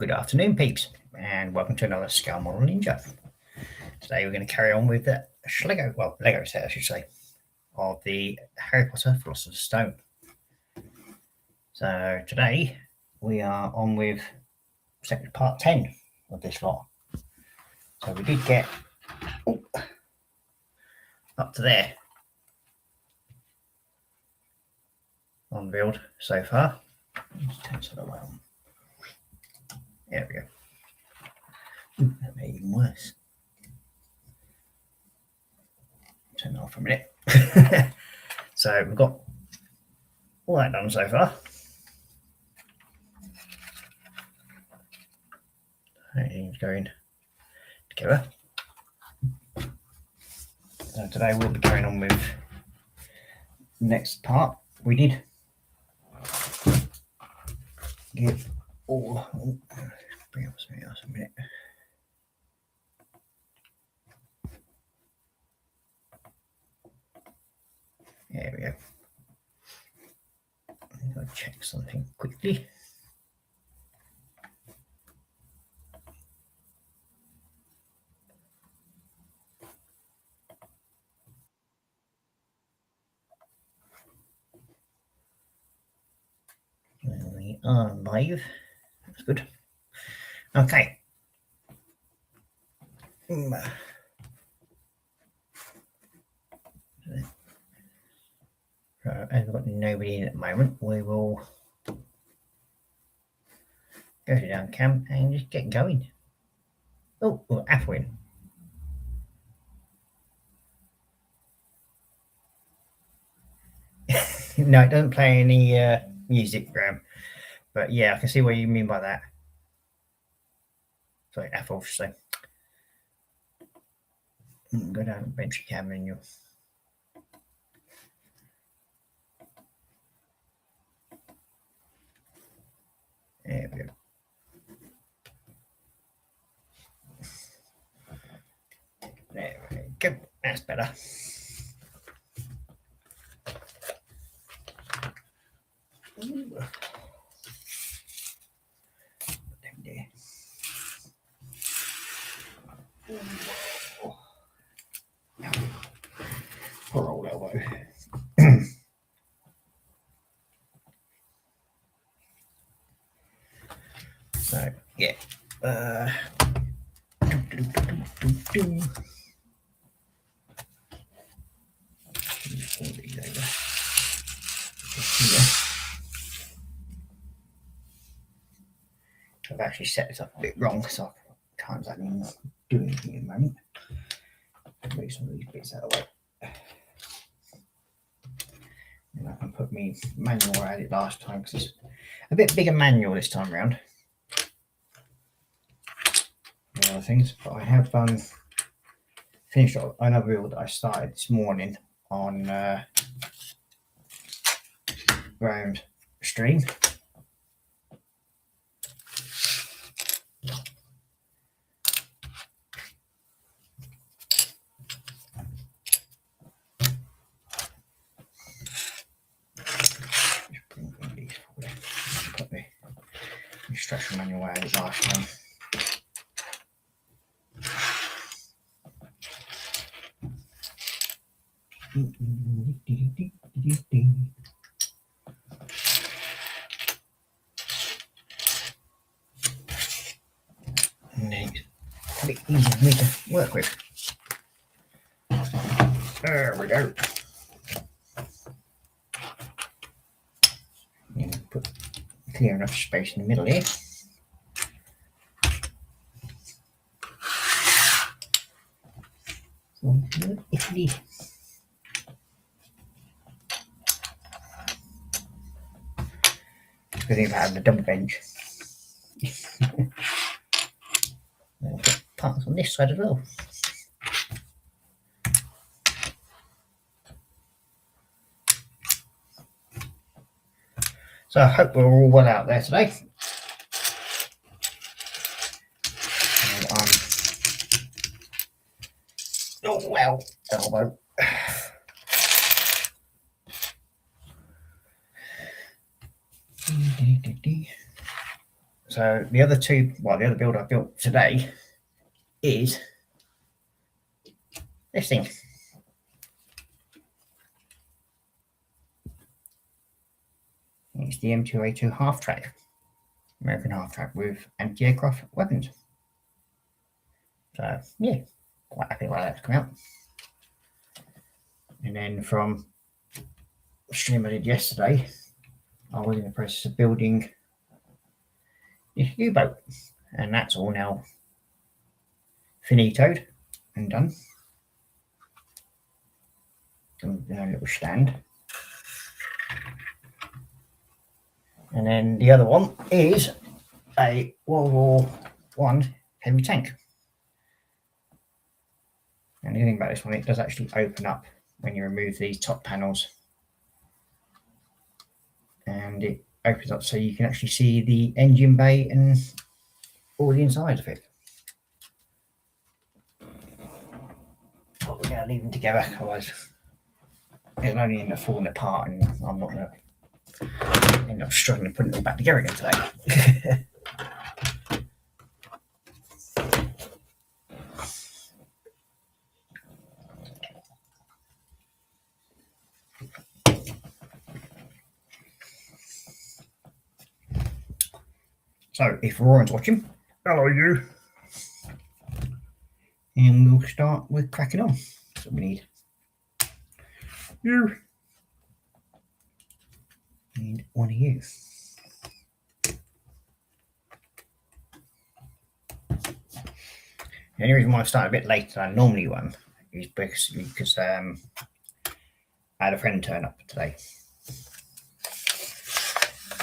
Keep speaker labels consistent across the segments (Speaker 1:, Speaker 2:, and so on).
Speaker 1: Good afternoon, peeps, and welcome to another Scale Model Ninja. Today we're going to carry on with the Lego set, I should say, of the Harry Potter Philosopher's Stone. So today we are on with part 10 of this lot. So we did get up to there on build so far. Let's turn some away on. There we go. That made it even worse. Turn it off for a minute. So we've got all that done so far. Everything's going together. So today we'll be carrying on with the next part. We did give all. Bring up something else a minute. There we go. I'm going to check something quickly. We are live. That's good. Okay. So, as we've got nobody in at the moment, we will go to down cam and just get going. Oh, Athwin. No, it doesn't play any music, Graham. But yeah, I can see what you mean by that. Sorry, Athol, so. Go down to bench cam and you'll. There we go. There we go. That's better. Poor old elbow. So yeah. I've actually set this up a bit wrong, so I can't exactly not do anything at the moment. Move some of these bits out of the way. And I can put my manual where I had it last time because it's a bit bigger manual this time around. The other things, but I have finished another build that I started this morning on Graham's stream. Put the instruction manual where I had it last time. And it's a bit easier for me to work with. There we go. And put clear enough space in the middle here. Italy. Good thing about having a double bench. I've got parts on this side as well. So I hope we're all well out there today. Oh well, elbow. So the other build I built today is this thing. It's the M2A2 half-track, American half-track with anti-aircraft weapons. So yeah, quite happy about that to come out. And then from the stream I did yesterday, I was in the process of building this U-boat, and that's all now finitoed and done. And a little stand. And then the other one is a World War I heavy tank. And the thing about this one, it does actually open up when you remove these top panels. And it opens up so you can actually see the engine bay and all the inside of it. But we're going to leave them together, otherwise it'll only end up falling apart, and I'm not going to end up struggling to put it all back together again today. So if Roran's watching, hello you. And we'll start with cracking on. That's what we need. You. Need one of you. The only reason why I started a bit later than I normally would is because I had a friend turn up today.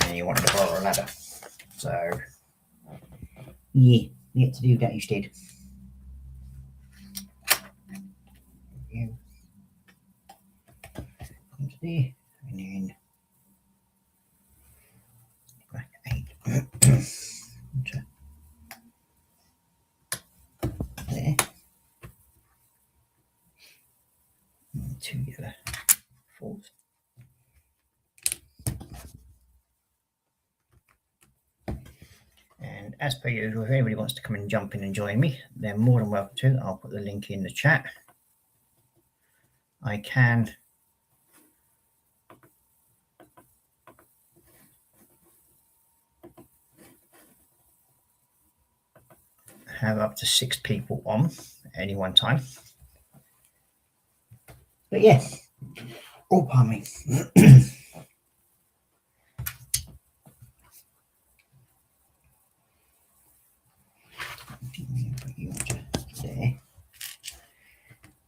Speaker 1: And he wanted to borrow a ladder. So yeah, we had to do that instead. You come to there, and then back 8 to there, and 2 yellow 4s. And as per usual, if anybody wants to come and jump in and join me, they're more than welcome to. I'll put the link in the chat. I can have up to 6 people on at any one time. But yeah, pardon me. Put you onto there.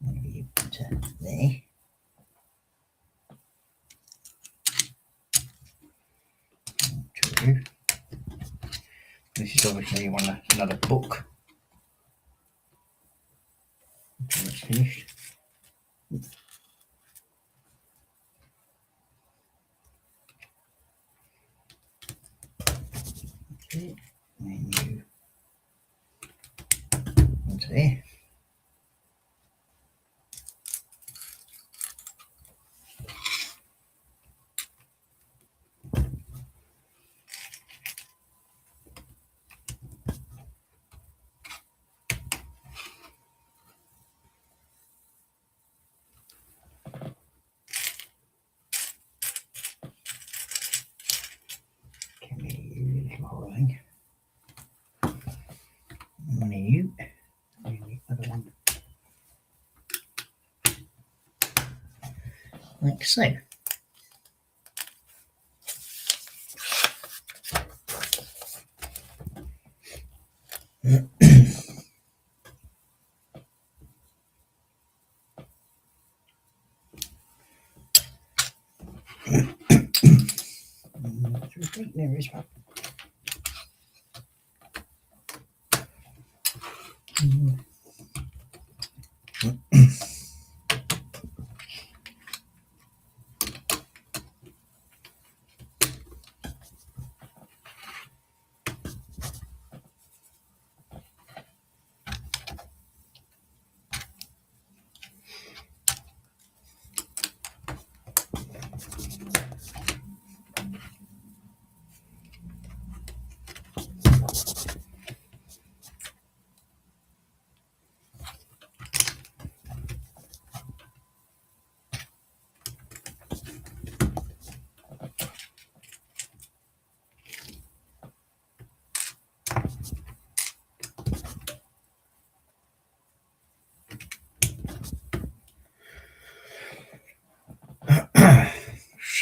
Speaker 1: Maybe you onto there. This is obviously another book. Until it's finished. Okay, and then you onto there. One of you, and the other one, like so. There is one.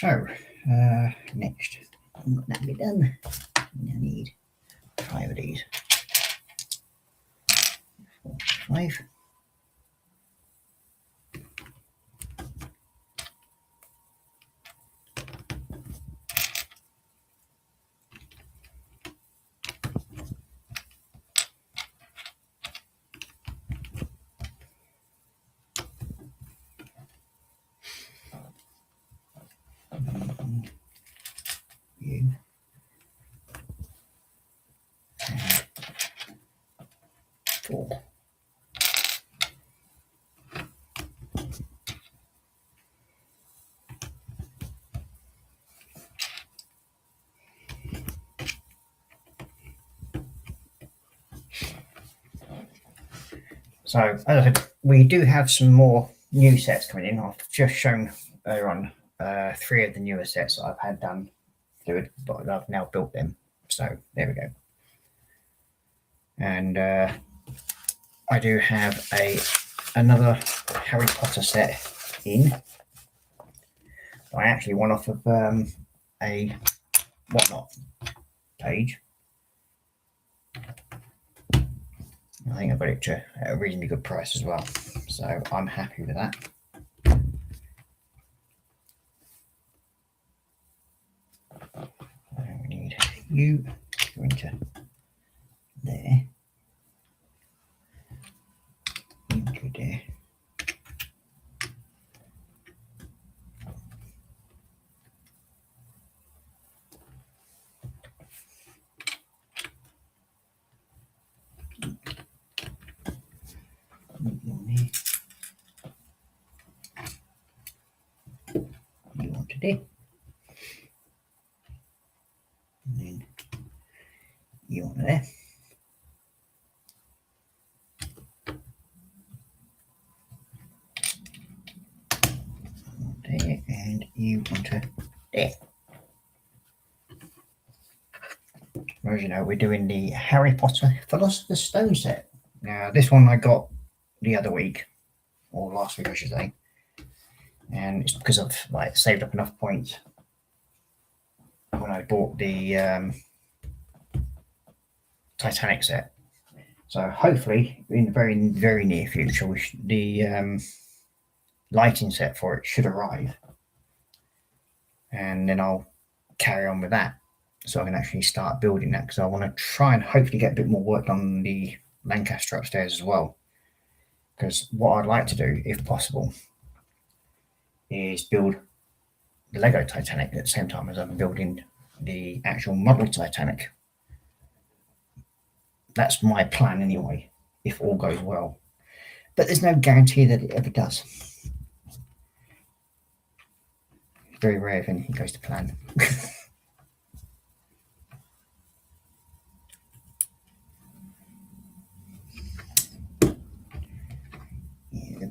Speaker 1: So, next, that be done. I need 5 of these. 4, 5. You. And 4. So, as I said, we do have some more new sets coming in. I've just shown earlier on 3 of the newer sets that I've had done fluid, but I've now built them. So, there we go. And I do have another Harry Potter set in. I actually won off of a Whatnot page. I think I got it at a reasonably good price as well, so I'm happy with that. And we need you to go into there, into there. You want to do, and then you want there. There, and you want to there. As you know, we're doing the Harry Potter Philosopher's Stone set. Now, this one I got the other week, or last week I should say, and it's because I've saved up enough points when I bought the Titanic set. So hopefully in the very, very near future, the lighting set for it should arrive, and then I'll carry on with that, so I can actually start building that, because I want to try and hopefully get a bit more work on the Lancaster upstairs as well. Because what I'd like to do, if possible, is build the Lego Titanic at the same time as I'm building the actual model Titanic. That's my plan anyway, if all goes well. But there's no guarantee that it ever does. It's very rare if anything goes to plan. Yeah.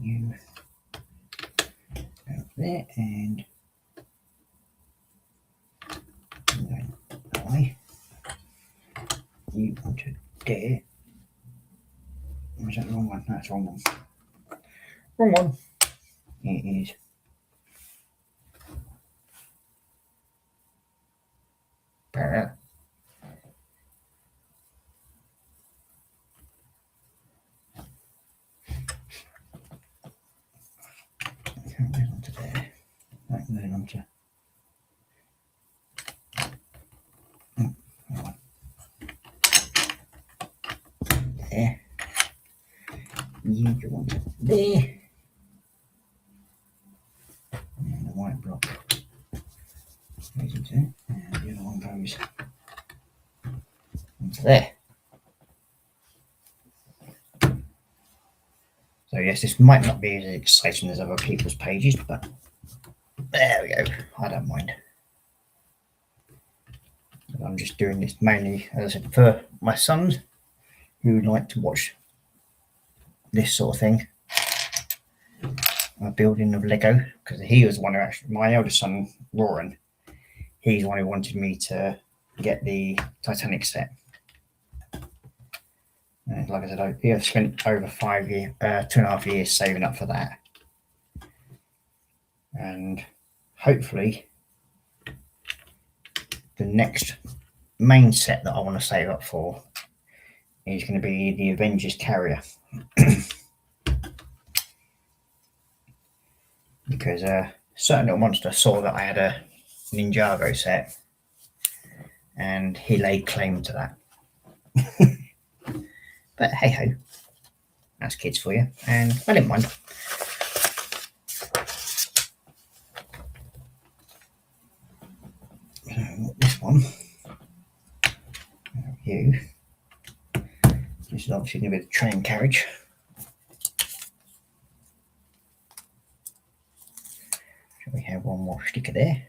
Speaker 1: You out there, and going that way. You want to there. Was that the wrong one? That's the wrong one. Wrong one. It is. Parallel. That goes onto there. That goes onto. There. You go onto there. And the white block goes into there. And the other one goes into there. So yes, this might not be as exciting as other people's pages, but there we go. I don't mind. I'm just doing this mainly, as I said, for my sons who like to watch this sort of thing. a building of Lego, because he was one who actually, my eldest son, Roran, he's the one who wanted me to get the Titanic set. And like I said, I've spent over 5 years, 2.5 years saving up for that. And hopefully the next main set that I want to save up for is going to be the Avengers Carrier. Because a certain little monster saw that I had a Ninjago set and he laid claim to that. But hey ho, that's kids for you, and I didn't mind. This one, you. This is obviously going to be the train carriage. So we have one more sticker there.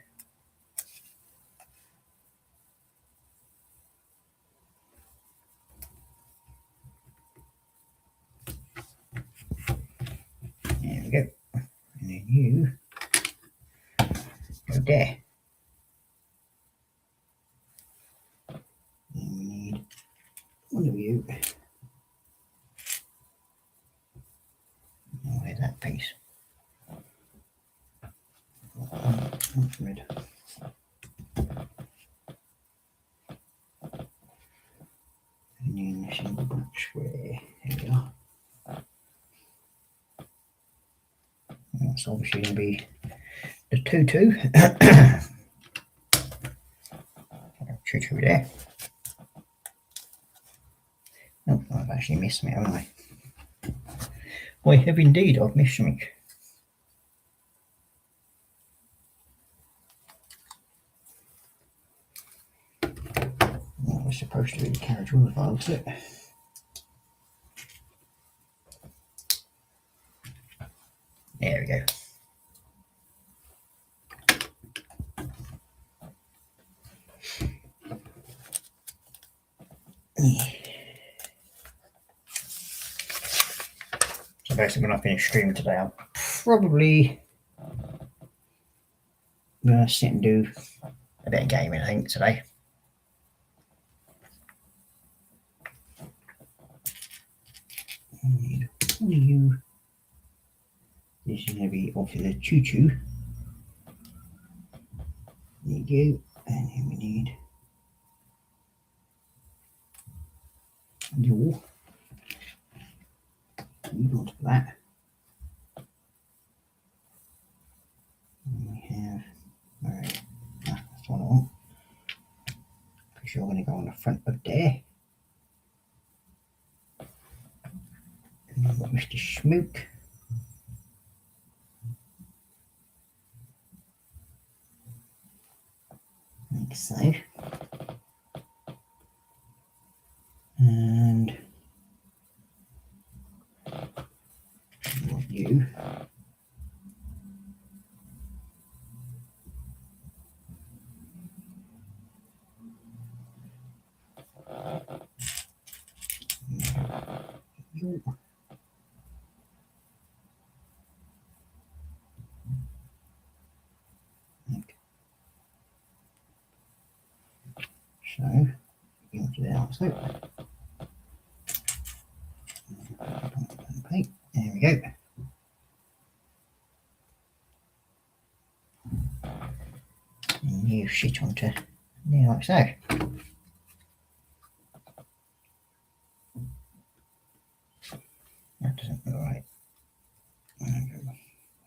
Speaker 1: There we go. And then you go there. And we need one of you. Oh, where's that piece? That's red. And then a single black square. There we are. That's obviously going to be the tutu. Tutu there. Oh, I've actually missed something, haven't I? I have indeed, I've missed something. Well, we're supposed to be the carriage wheel, if I look at it. There we go. So basically, when I finish streaming today, I'll probably sit and do a bit of gaming, I think, today. Need one of you. This is going to be obviously the choo-choo. Need you, and then we need you. Move on to that. And we have, alright, that's what I want. Because you're going to go on the front of there. And we've got Mr. Smoke. Like so. And what you. You. So, you want to do that also. There we go. And you sit onto there like so. That doesn't look right.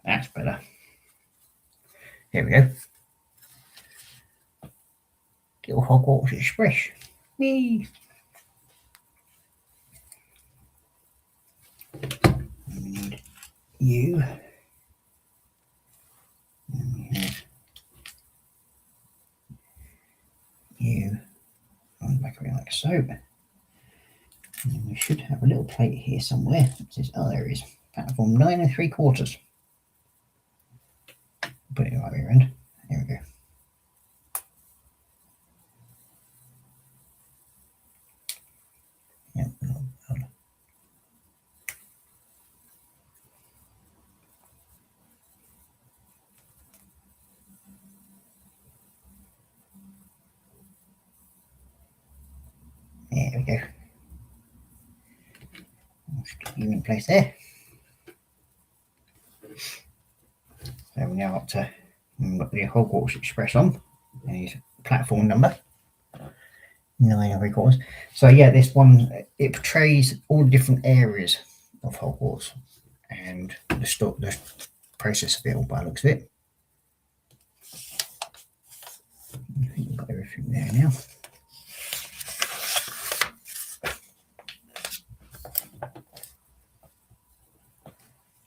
Speaker 1: That's better. Here we go. Little Hogwarts Express. Whee! And we need you. And we have you on the back of it like so. And then we should have a little plate here somewhere. It says, oh, there it is. Platform 9 3/4. Put it the right way around. There we go. Yep. There we go. Stick you in place there. So we're now up to, we've got the Hogwarts Express on, and his platform number 9 So yeah, this one, it portrays all the different areas of Hogwarts and the process of it all by the looks of it. I think we've got everything there now.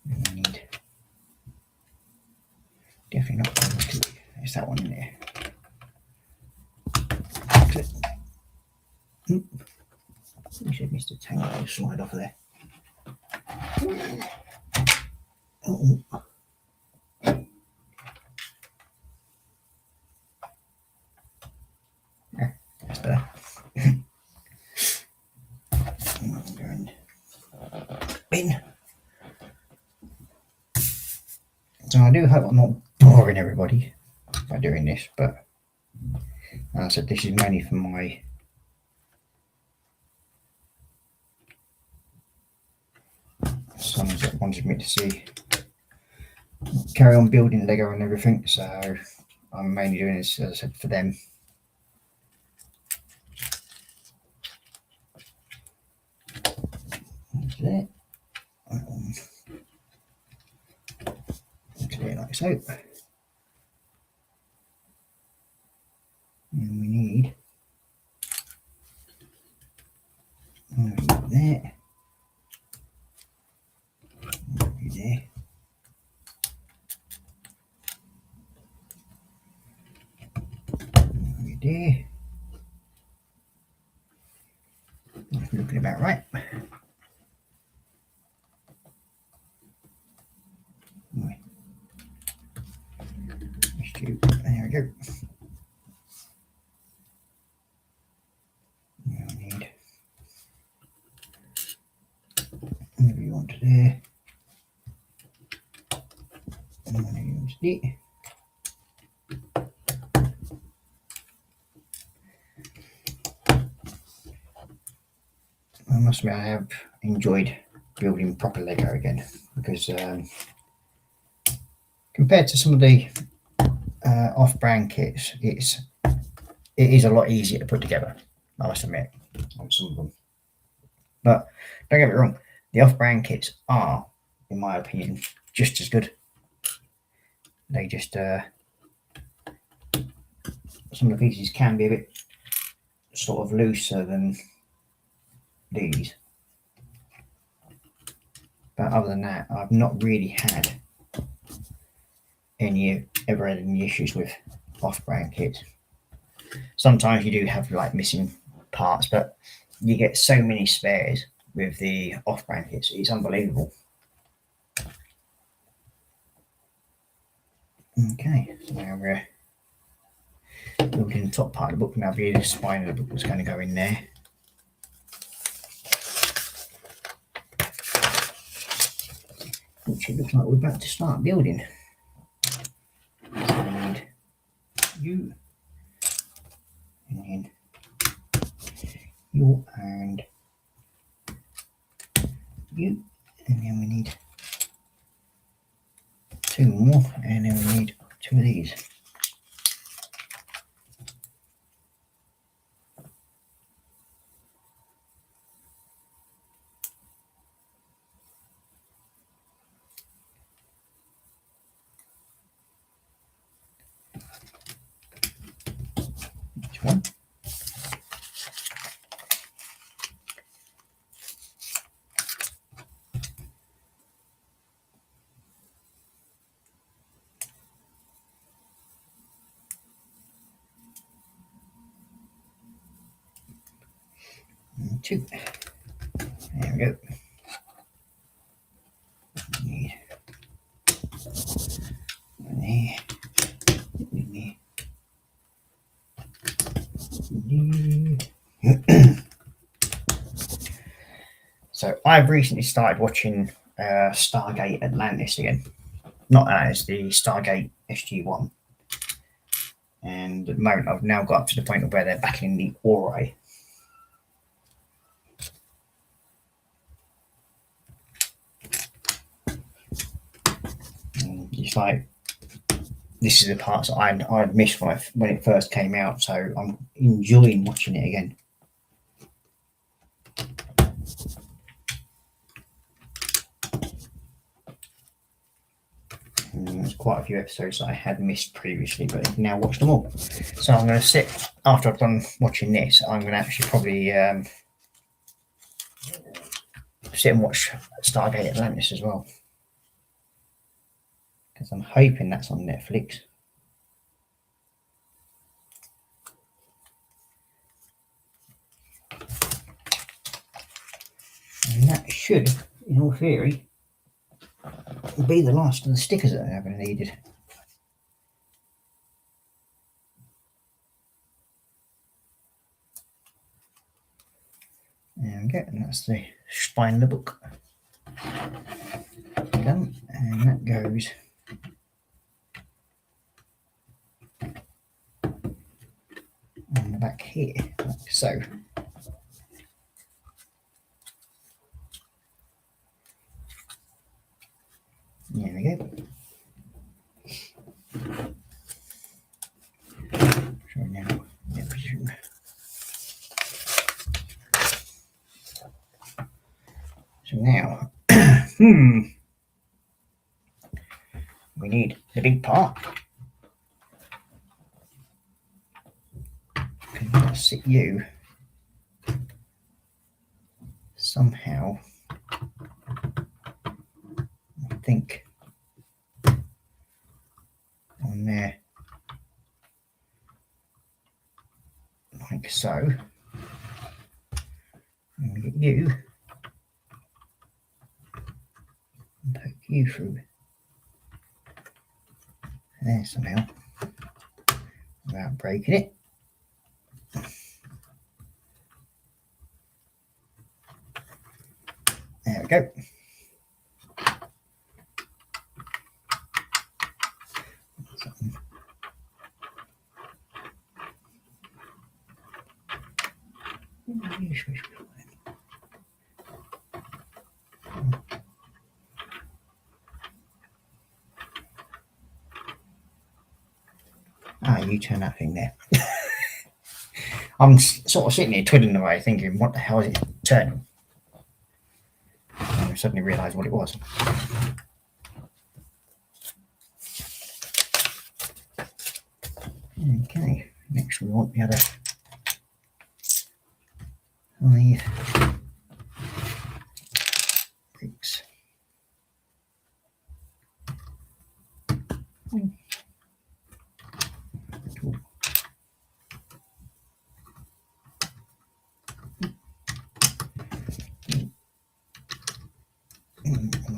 Speaker 1: And we need definitely not there's that one in there. We should miss the tangle slide off of there. Oh. Yeah, that's better. Bin. So I do hope I'm not boring everybody by doing this, but as I said, this is mainly for my sons that wanted me to see carry on building Lego and everything, so I'm mainly doing this, as I said, for them. That's it. Clear like so. And we need there. There. There. That's looking about right. Anyway. There we go. Now we need whatever you want to there. And whatever you want to there. I must admit, I have enjoyed building proper Lego again because compared to some of the off-brand kits, it is a lot easier to put together. I must admit, on some of them. But don't get me wrong, the off-brand kits are, in my opinion, just as good. They just some of the pieces can be a bit sort of looser than these, but other than that, I've not really had ever had any issues with off-brand kits. Sometimes you do have like missing parts, but you get so many spares with the off-brand kits, it's unbelievable. Okay, so now we're building the top part of the book. Now the spine of the book was going to go in there. Which it looks like we're about to start building. So we need you, and then you, and you, and then we need 2 more, and then we need 2 of these. Each one. And 2. There we go. Need So I've recently started watching Stargate Atlantis again. Not Atlantis, the Stargate SG-1. And at the moment I've now got up to the point of where they're battling the Ori. like this is the parts I missed when it first came out, so I'm enjoying watching it again. There's quite a few episodes that I had missed previously, but I can now watch them all. So I'm going to sit, after I've done watching this, I'm going to actually probably sit and watch Stargate Atlantis as well, because I'm hoping that's on Netflix. And that should, in all theory, be the last of the stickers that I ever needed. There we go, and that's the spine of the book done, and that goes on the back here, like so. There we go. So now, so now, we need the big part. I'm going to sit you somehow, I think, on there, like so. And we get you and poke you through there somehow without breaking it. There we go. You turn that thing there. I'm sort of sitting here twiddling away thinking, what the hell is it turning? And I suddenly realised what it was. Okay, next we want the other 5 bricks.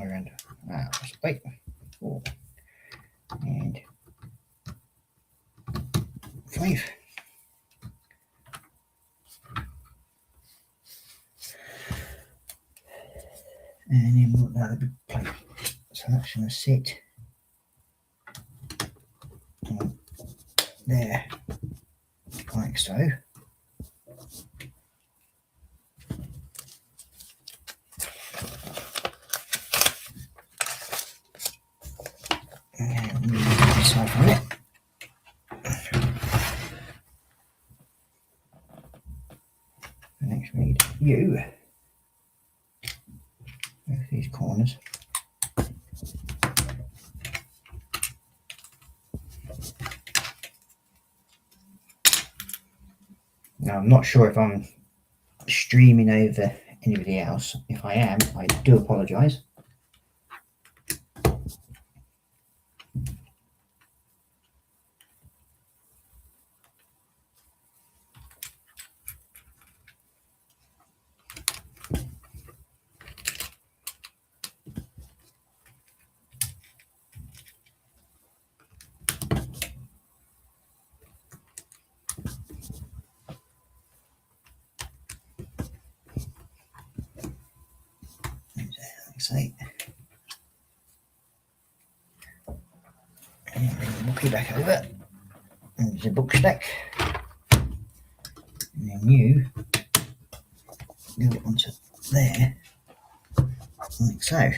Speaker 1: Around wait, 4 and 5. And then we'll another big plate. So that's going to sit there, like so. And move this side from it. Next we need you. Both these corners. Now I'm not sure if I'm streaming over anybody else. If I am, I do apologise. Say, and bring the bookie back over. And there's a book stack. And then you go it onto there, like so.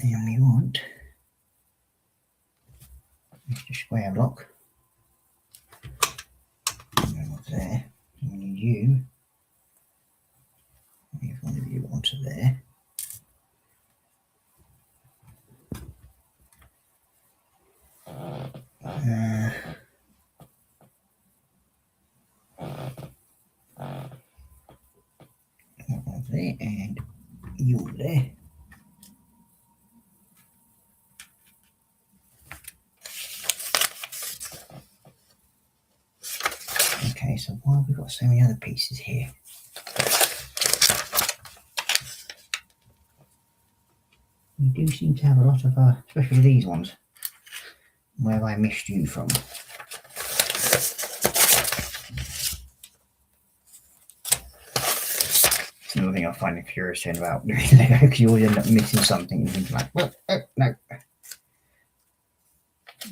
Speaker 1: And we want just a square block. And what's there? We need you. Move one of you onto there. One there and you there. Okay, so why have we got so many other pieces here? We do seem to have a lot of, especially these ones. Where have I missed you from? It's another thing I find infuriating about doing Lego, because you always end up missing something and thinking like, well, no.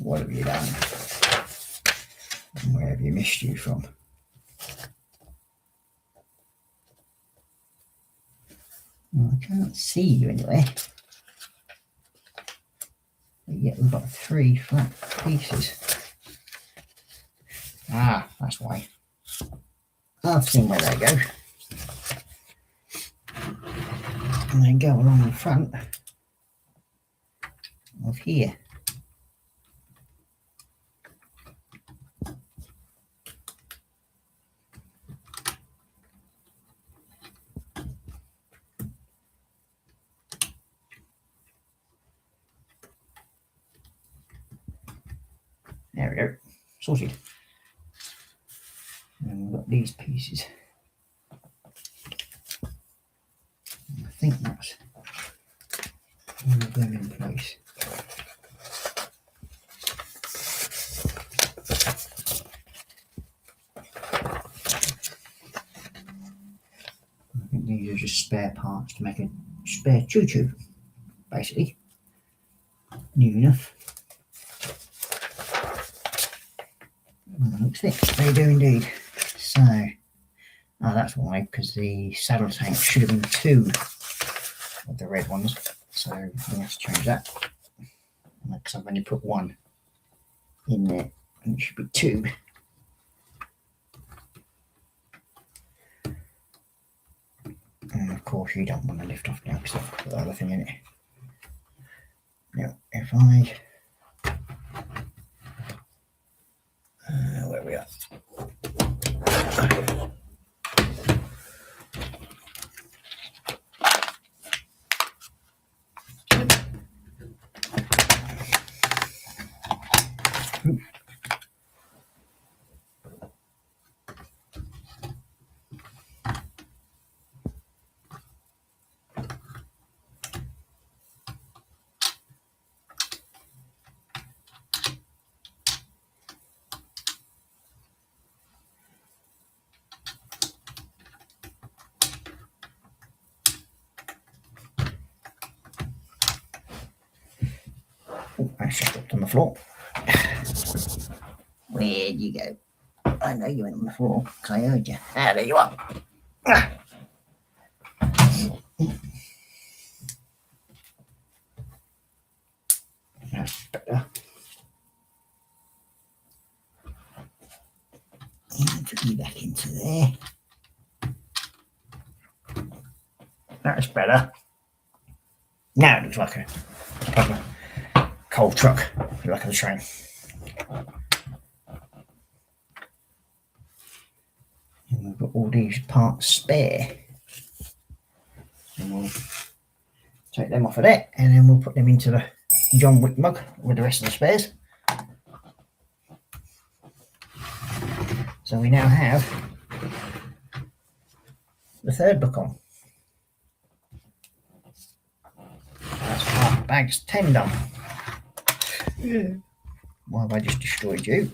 Speaker 1: What have you done? Where have you missed you from? Well, I can't see you anyway. But yet we've got 3 flat pieces. Ah, that's why. I've seen where they go. And they go along the front of here. There we go, sorted. And we've got these pieces. I think that's all of them in place. I think these are just spare parts to make a spare choo-choo, basically. New enough. Looks thick, they do indeed. So, that's why, because the saddle tank should have been 2 of the red ones. So I'm going to have to change that. Because I've only put 1 in there, and it should be 2. And of course, you don't want to lift off now because I've got the other thing in it. Now, if I where we are. Oh, I just dropped on the floor. Where'd you go? I know you went on the floor because I heard you. Ah, there you are. That's better. And put you back into there. That's better. Now it looks like a proper coal truck, like a train. And we've got all these parts spare. And we'll take them off of there, and then we'll put them into the John Wick mug with the rest of the spares. So we now have the 3rd book on. That's half bags 10 done. Why have I just destroyed you?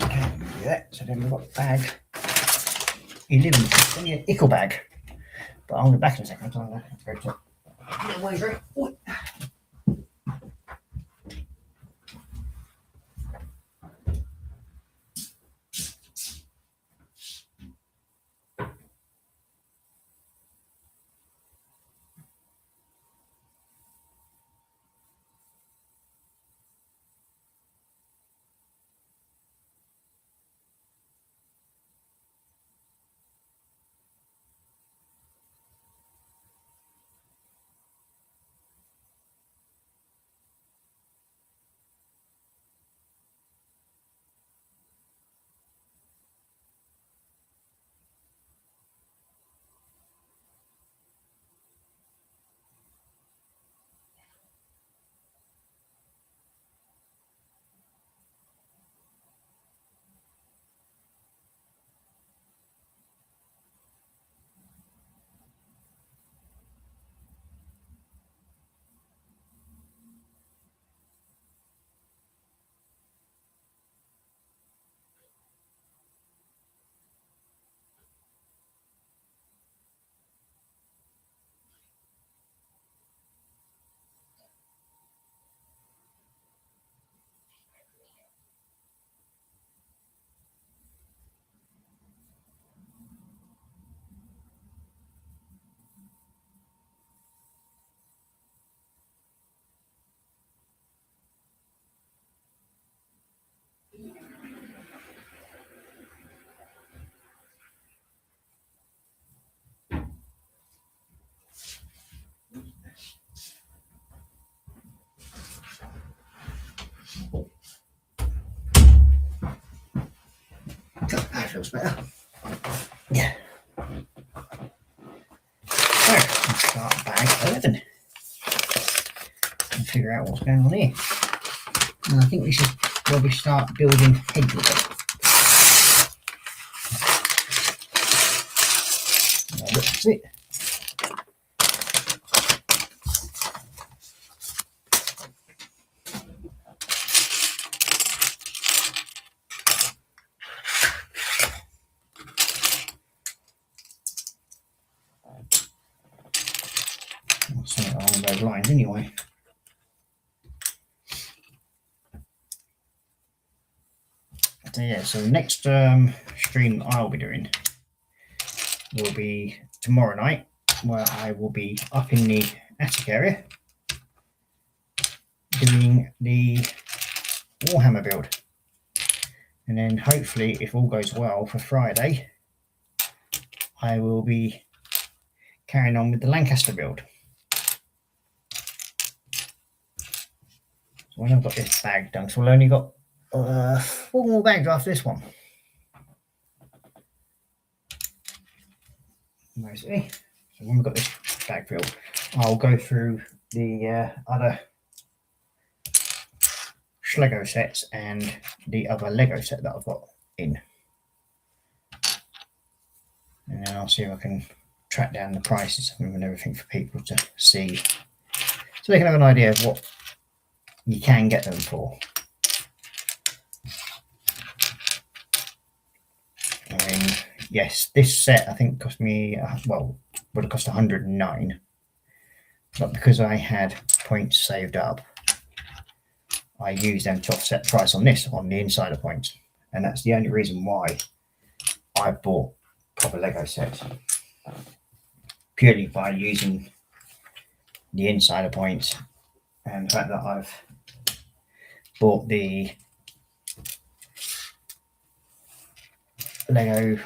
Speaker 1: Okay, do that. So then we've got bag 11, then your ickle bag. But I'll get back in a second. I'm going to go to the wardrobe. that feels better. Yeah. So, let's start bag 11 and figure out what's going on here. And I think this is where we start building head with it. That's it. Something along those lines anyway. So yeah, so the next stream I'll be doing will be tomorrow night, where I will be up in the attic area doing the Warhammer build. And then hopefully, if all goes well, for Friday, I will be carrying on with the Lancaster build. So when I've got this bag done, so we've only got 4 more bags after this one. Mostly. So when we've got this bag filled, I'll go through the other Schlego sets and the other Lego set that I've got in. And then I'll see if I can track down the prices and everything for people to see, so they can have an idea of what you can get them for. And yes, this set I think cost me, well, would have cost 109, but because I had points saved up, I used them to offset the price on this, on the insider points. And that's the only reason why I bought proper Lego sets, purely by using the insider points and the fact that I've bought the Lego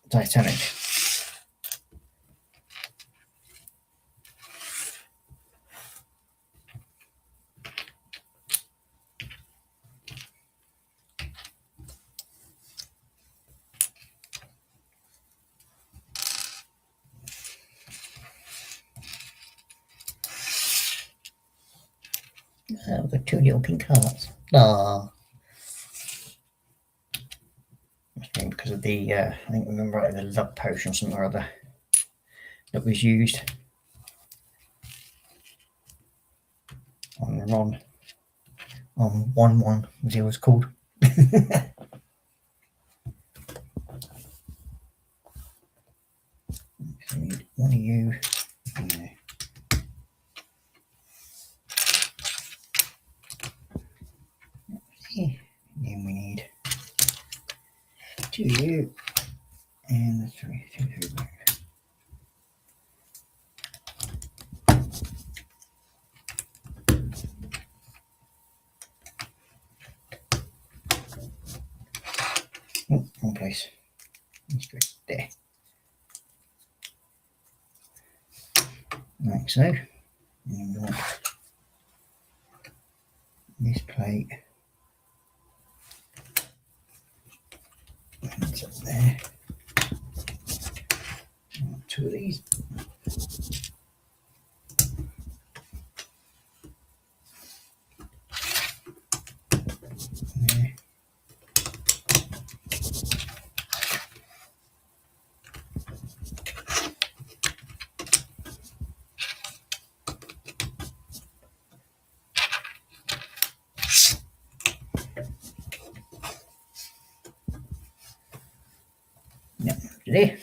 Speaker 1: Titanic. I've got 2 little pink hearts. Ah. Because of the, I think remember right, the love potion or something or other that was used on Ron. On 1-1, as it was called. So we need one of you. Yeah. Then we need 2 of you and 3 back. Oh, wrong place. Let's go there. Like so. And we want this plate. And it's up there. 2 of these. There. Yep, there.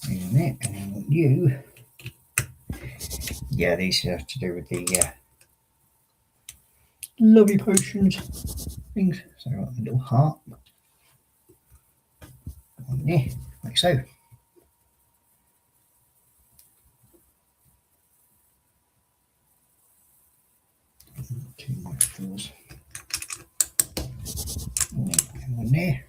Speaker 1: And then you, yeah, these have to do with the lovely potions things. So I've got a little heart on there, like so. 2 more straws. And one there.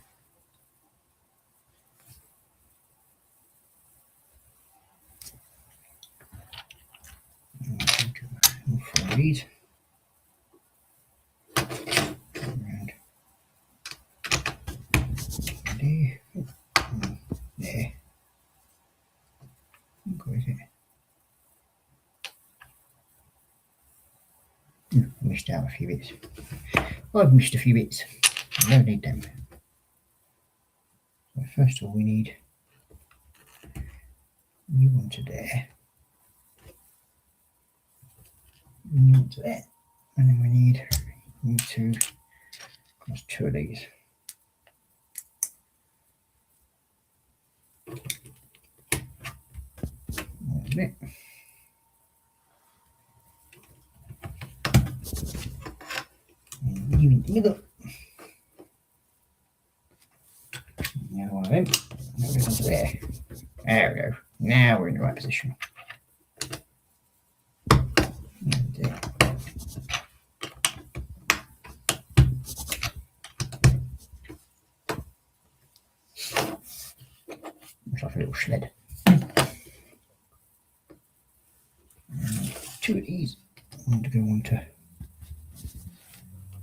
Speaker 1: And 4 of these. Around there. And there. Where is it? I missed out a few bits. I've missed a few bits. I don't need them. So first of all, we need you one to there, you one to there, and then we need you two. That's 2 of these. That's it. And you in the middle. Another one of them. Now we're onto there. There we go. Now we're in the right position. And there. Looks like a little sled. And 2 of these. One to go onto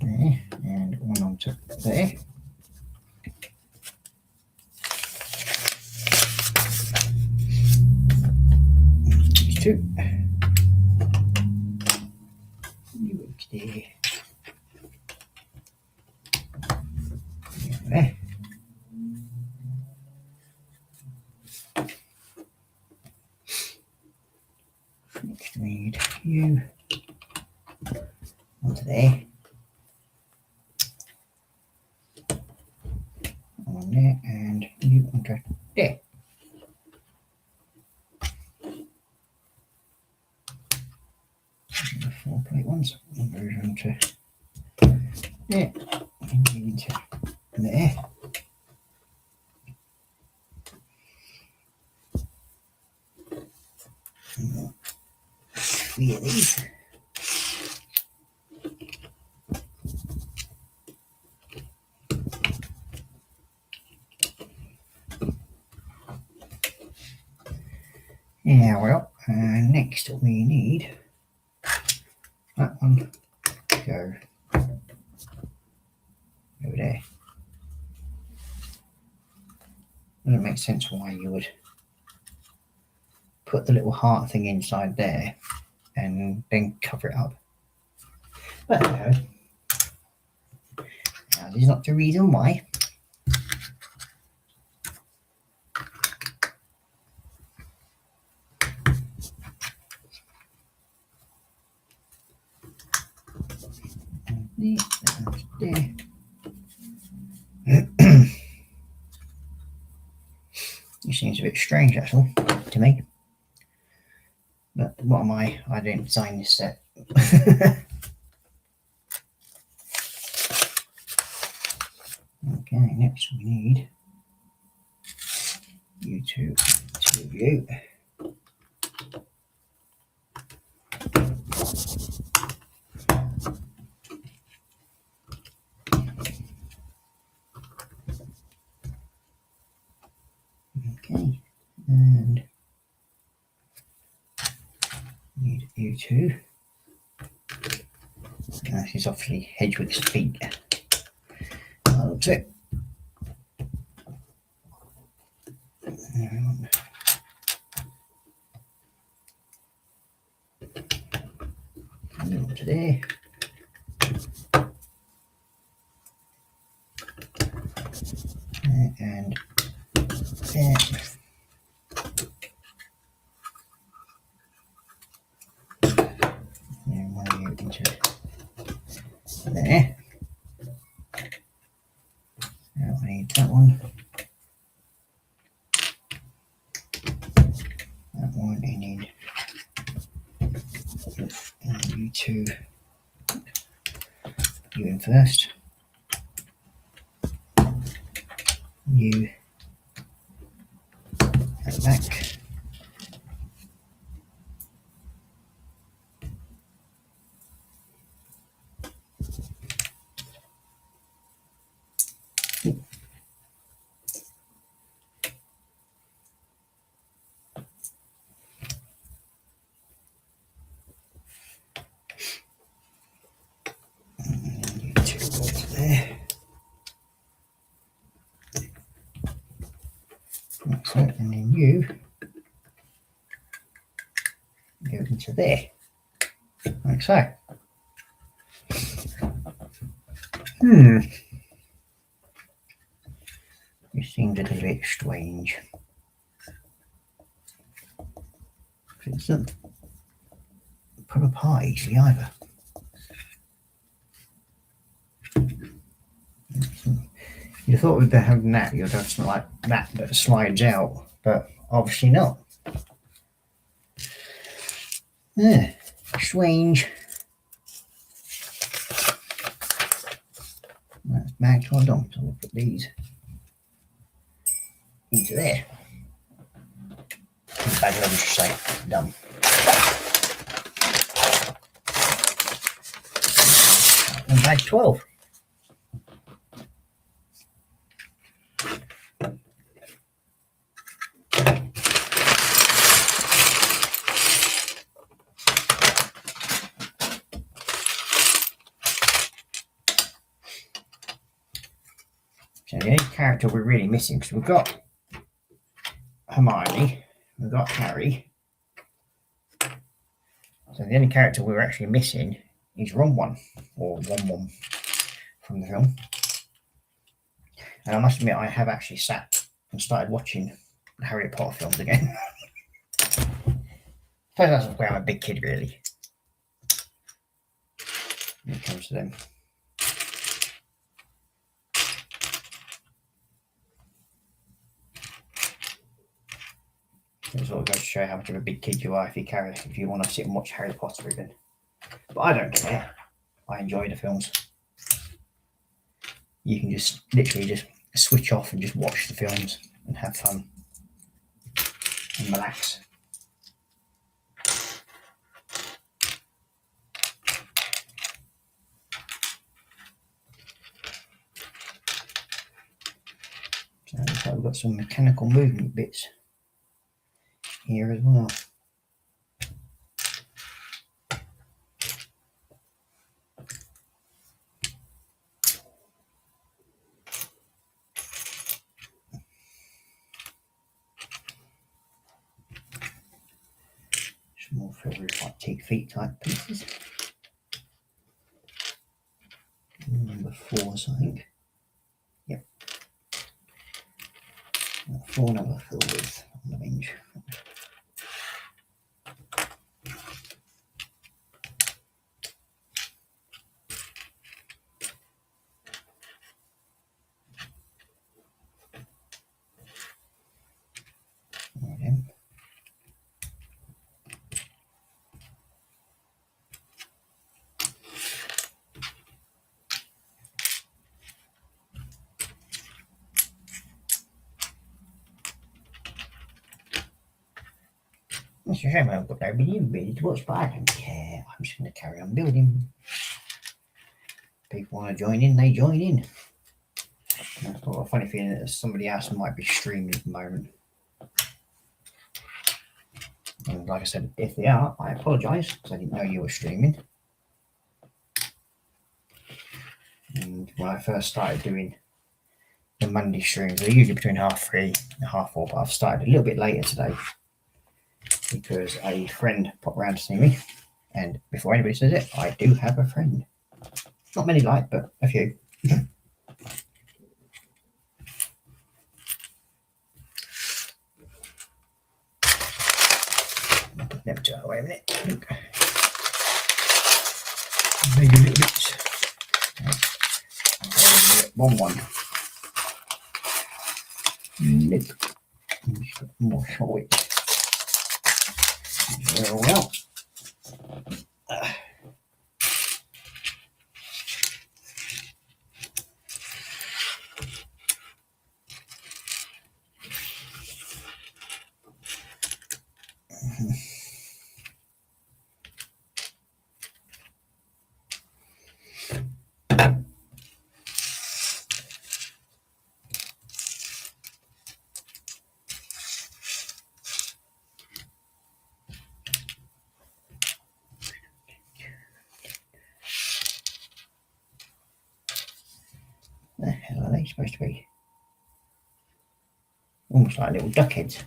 Speaker 1: there, and one onto there. These 2. You look there. There. Next we need you onto there. On there, and you onto there. And the 4 plate ones. One goes onto there, and you into there. And 3 of these. Yeah, well, next we need that one to go over there. Doesn't make sense why you would put the little heart thing inside there and then cover it up. But no, that is not the reason why. There. It seems a bit strange, that's all, to me. But what am I? I didn't design this set. Okay, next we need you 2 of you. Okay, and need you 2. This is obviously Hedwig's feet. That looks it. And today. And there. And one of you into there. Now I need that one. That one I need. And you 2. You in first. You at the back. So, and then you go into there, like so. This seems a little bit strange. It doesn't pull apart easily either. You thought we'd be having that, you'd have something like that slides out, but obviously not. Yeah, strange. That's back to our dome, so we'll put these into there. Bag 11 should say, done. And bag 12. So the only character we're really missing, because we've got Hermione, we've got Harry. So the only character we're actually missing is Ron One, or One from the film. And I must admit, I have actually sat and started watching the Harry Potter films again. Suppose that's where I'm a big kid, really, when it comes to them. It sort of goes to show how much of a big kid you are if you want to sit and watch Harry Potter even. But I don't care. I enjoy the films. You can just literally just switch off and just watch the films and have fun and relax. So it looks like we've got some mechanical movement bits here as well. Some more like teak feet type pieces. Number 4, I think. Yep. 4 number filled with on the bench. It's a shame I've got nobody in really to watch, but I don't care. I'm just going to carry on building. People want to join in, they join in. I've got a funny feeling that somebody else might be streaming at the moment. And like I said, if they are, I apologise because I didn't know you were streaming. And when I first started doing the Monday streams, they're usually between 3:30 and 4:30, but I've started a little bit later today because a friend popped around to see me. And before anybody says it, I do have a friend. Not many like, but a few. Let me turn away a minute. Maybe a little bit. One. Nope. Just got more short width. Very well. The hell are they supposed to be? almost like little duck heads.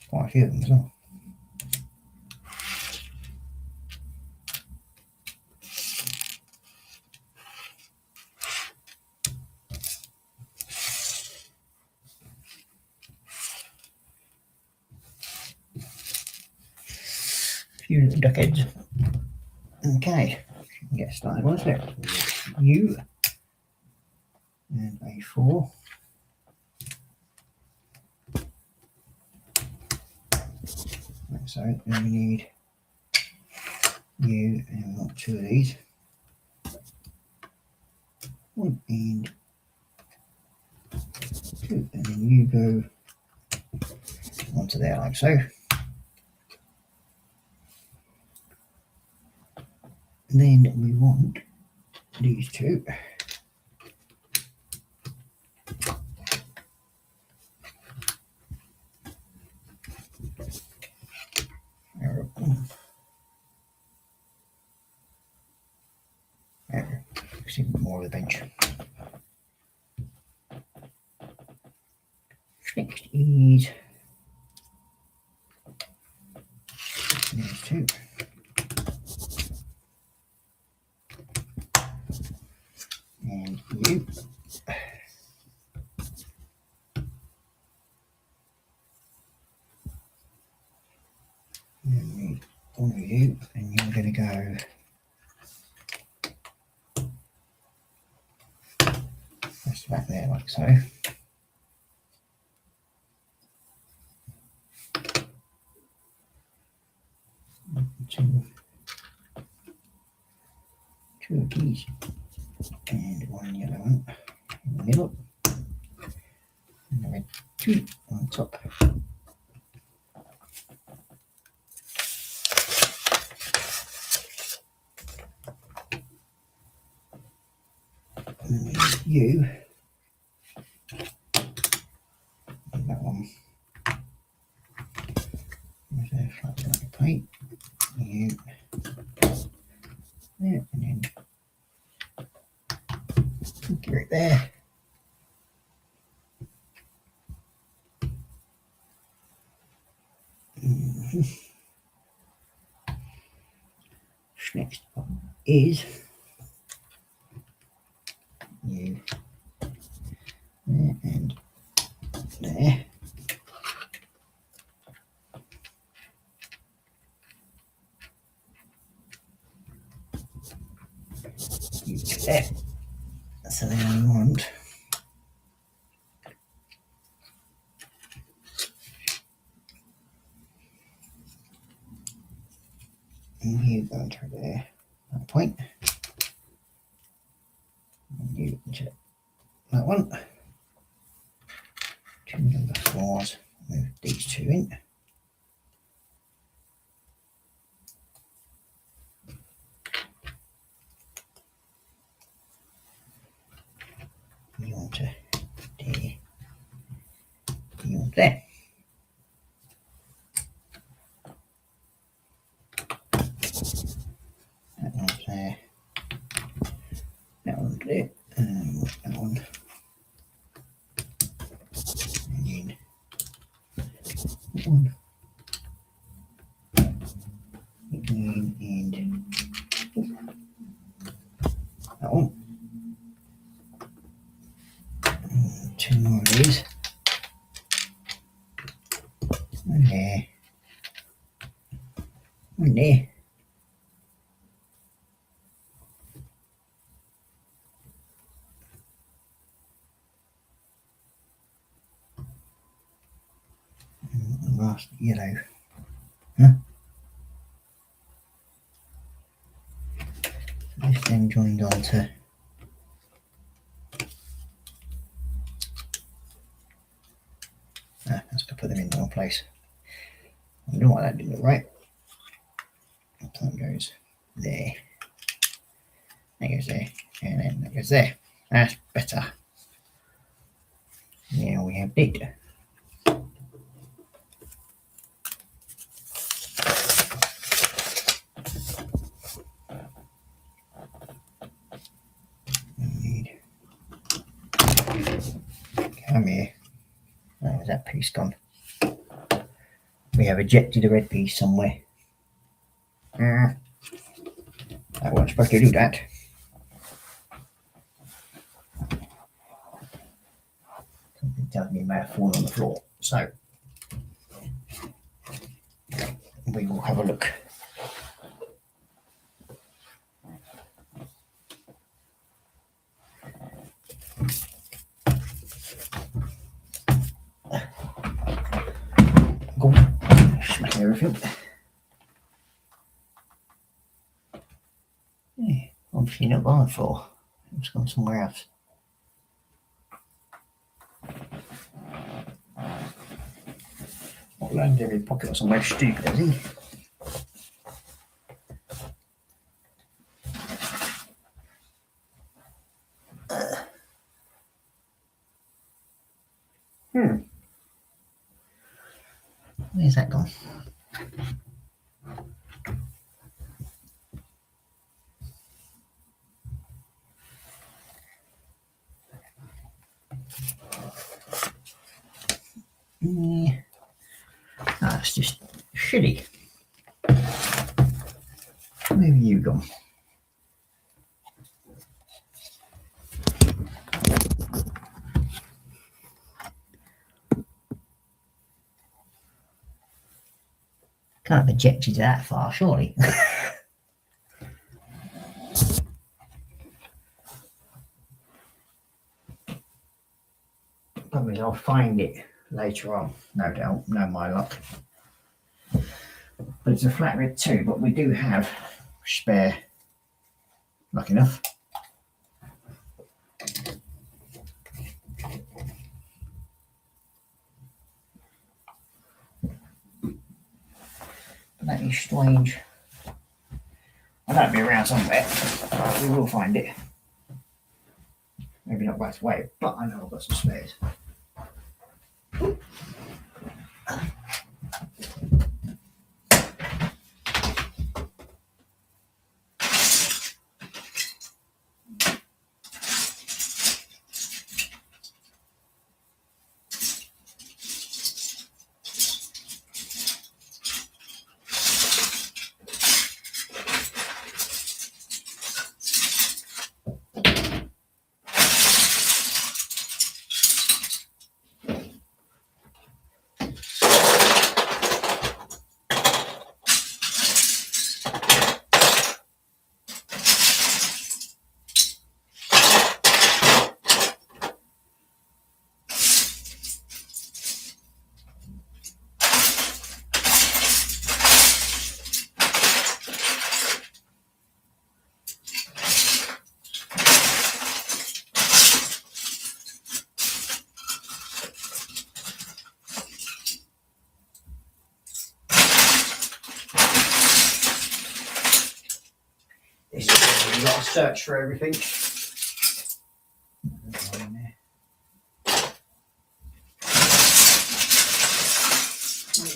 Speaker 1: Quite a few of them as well. A few little duck heads. Okay, get started. What's it? U and A4. So then we need U and we want two of these. One and two, and then you go onto there like so. Then we want these two. See more of the bench. Next is these two. And you. And need one of you, and you're going to go just back there like so. Two of these and one yellow one in the middle, and the red two on top. And you and that one. There's a flat blank plate. You there, and then get it there. Next up is you there and there. You there. So then we want you go into there, that point, and you into that one. Two number fours, move these two in. You want to there, you want there. That one's there, that one's there, and that one. And then that one. Again, and that one. And two more of these. One there. One there. And the last yellow. Huh? This then joined on to that's to put them in the wrong place. I don't know why that didn't look right. That goes there. That goes there. And then that goes there. That's better. Now we have data. come here. Where's that piece gone? We have ejected a red piece somewhere. I wasn't supposed to do that. Something tells me it may have fallen on the floor. So we will have a look. Go smacking everything. Yeah, obviously not on the floor. It's gone somewhere else. Not landed in his pocket or somewhere stupid, has he? Where's that gone? Yeah. That's just shitty. Where have you gone? Can't have ejected that far, surely. Problem is, I'll find it later on, no doubt, no my luck. But it's a flat red too, but we do have spare, lucky enough. But that is strange. I know it'll be around somewhere. We will find it. Maybe not right away, but I know I've got some spares. This is where we've got to search for everything.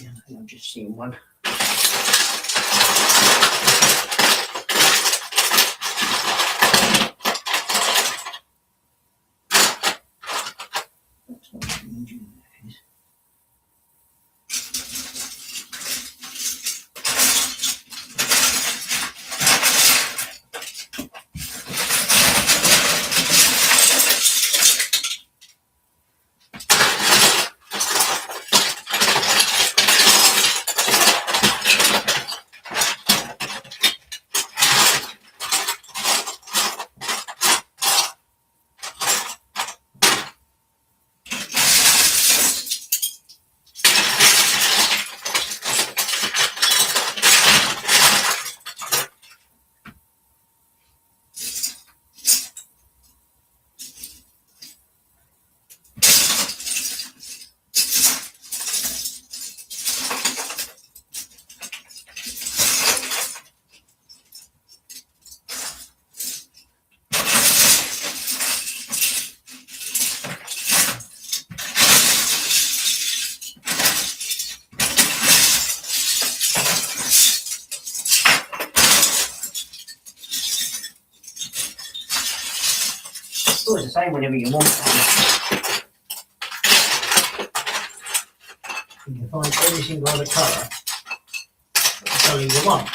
Speaker 1: Yeah, I've just seen one. That's not the engine, that is. It's the same whenever you want. you can find every single other colour, it's only the one.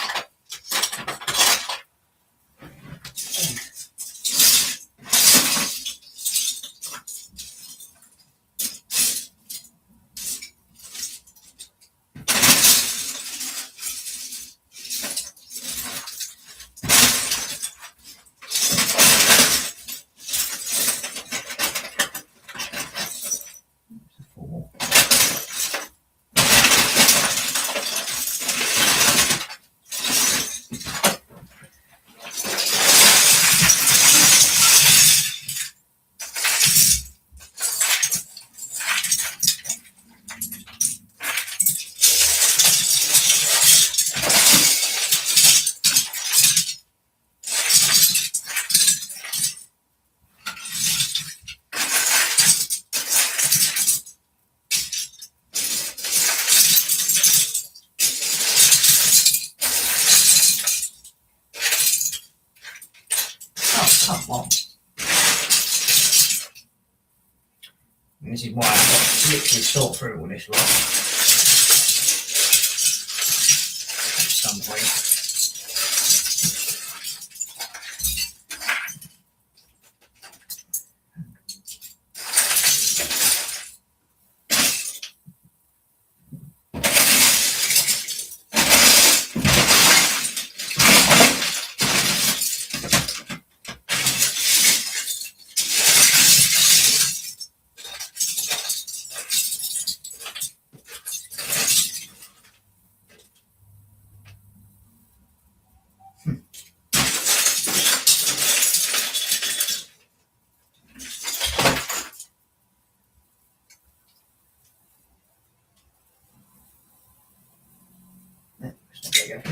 Speaker 1: Come on. And this is why I've got to literally sort through all this lot at some point. There you go.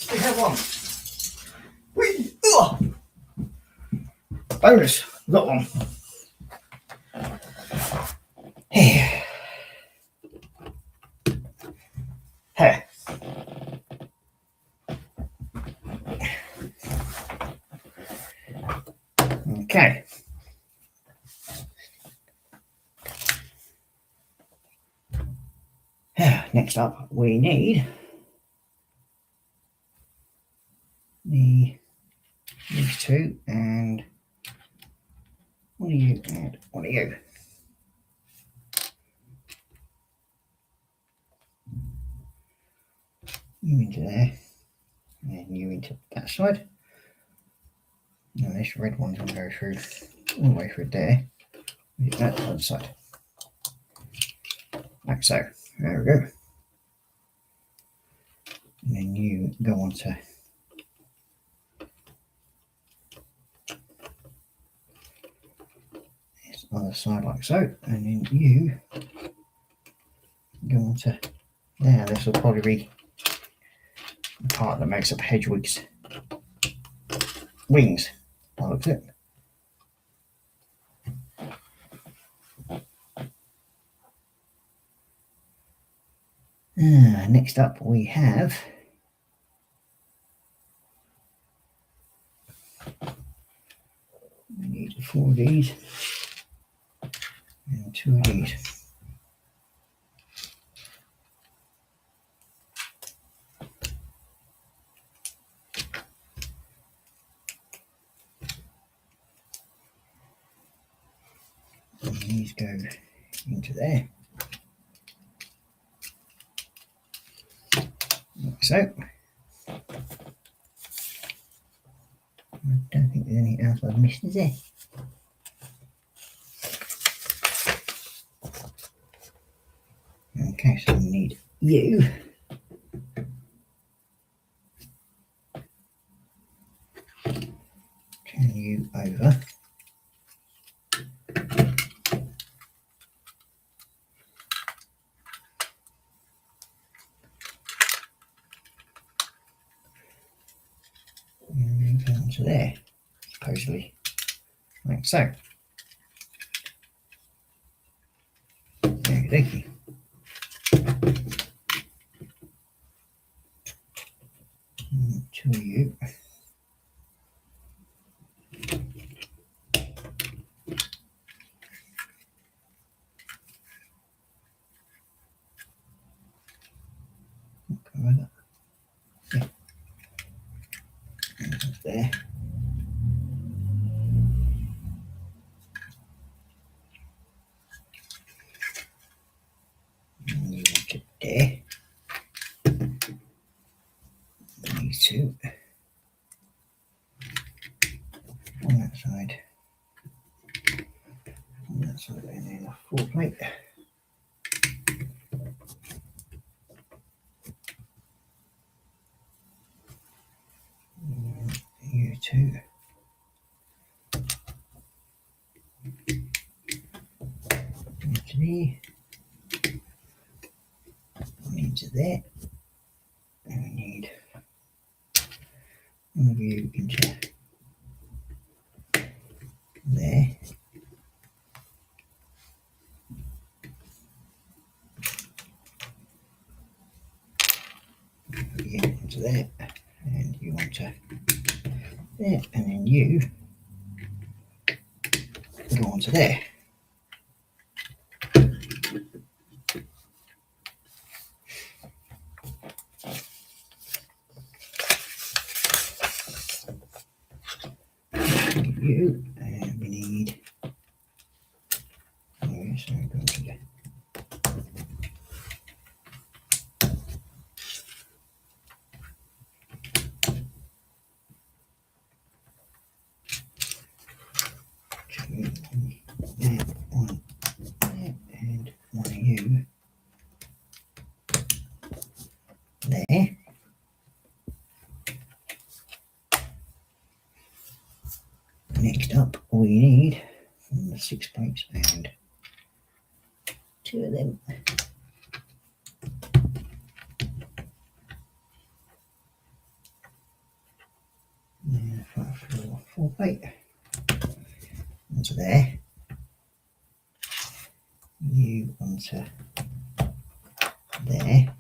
Speaker 1: We have one. Bonus, got one. Here. Here. Okay. Next up, we need these two, and one of you and one of you. You into there, and you into that side. Now this red one's going to go through all the way through there. That other side, like so. There we go. And then you go on to this other side, like so, and then you go on to there. This will probably be the part that makes up Hedwig's wings. That looks it. Next up, we have we need 4 of these and 2 of these. And these go into there. so. I don't think there's anything else I've missed, is there? Okay, so we need you. Turn you over. And down to there, supposedly. Like so. Okie dokie. To you. Yeah. There. And you want it there. These two. On that side. On that side, and then a full plate. You two. Into there. Into there. And we need one of you into there. You into there. And you want to there. And then you go on to there. You and we need so go to there. One there and one of you there. Next up, we need 6 plates and 2 of them. And 4 plate. Onto there. You onto there.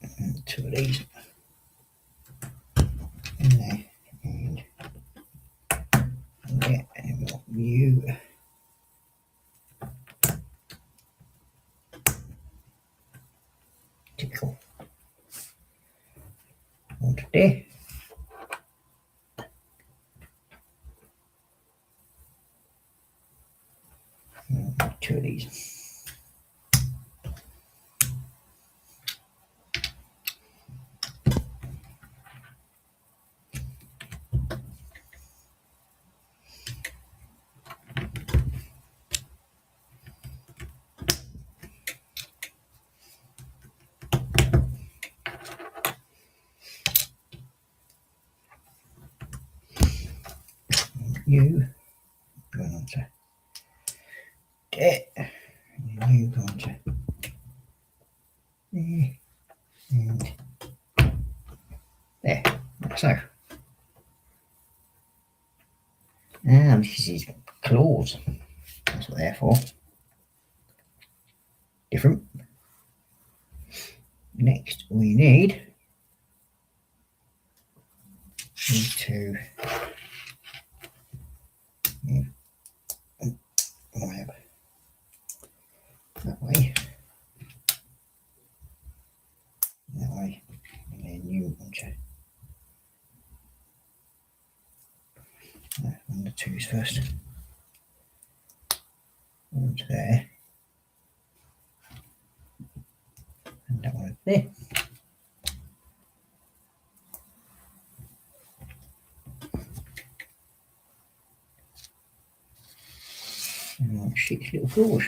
Speaker 1: And 2 of these. And there. And there. And we'll you. Typical. Onto there. And 2 of these. You going on to there, and you go on to there, and there, like so. And this is claws, that's what they're for. Different. Next we need these 2 whatever. That way, and then you want to on the 2s first. Onto there. 6 little floors.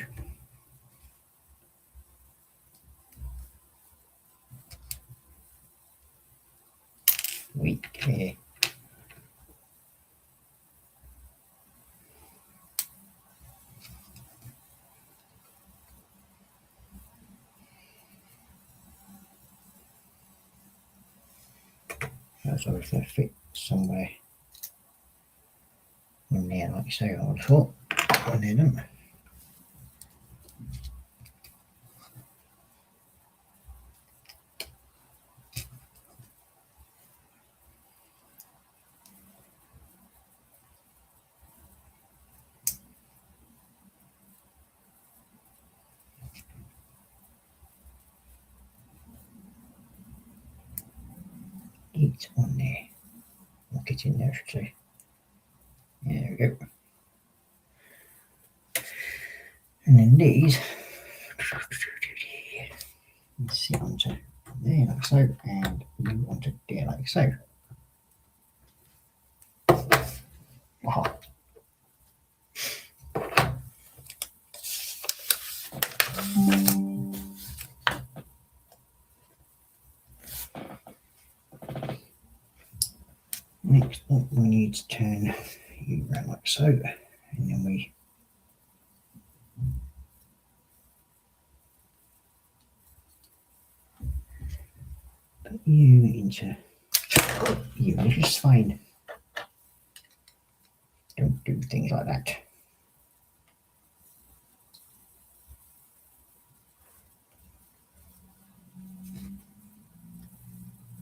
Speaker 1: Sweet, yeah. That's if they fit somewhere in there, like so, I would have thought. And they don't. It's on there. I'll get in there too. There we go. And then these sit onto there like so, and you onto there like so. Wow. Next up, we need to turn you around like so, and then we put you into you. This is fine. Don't do things like that.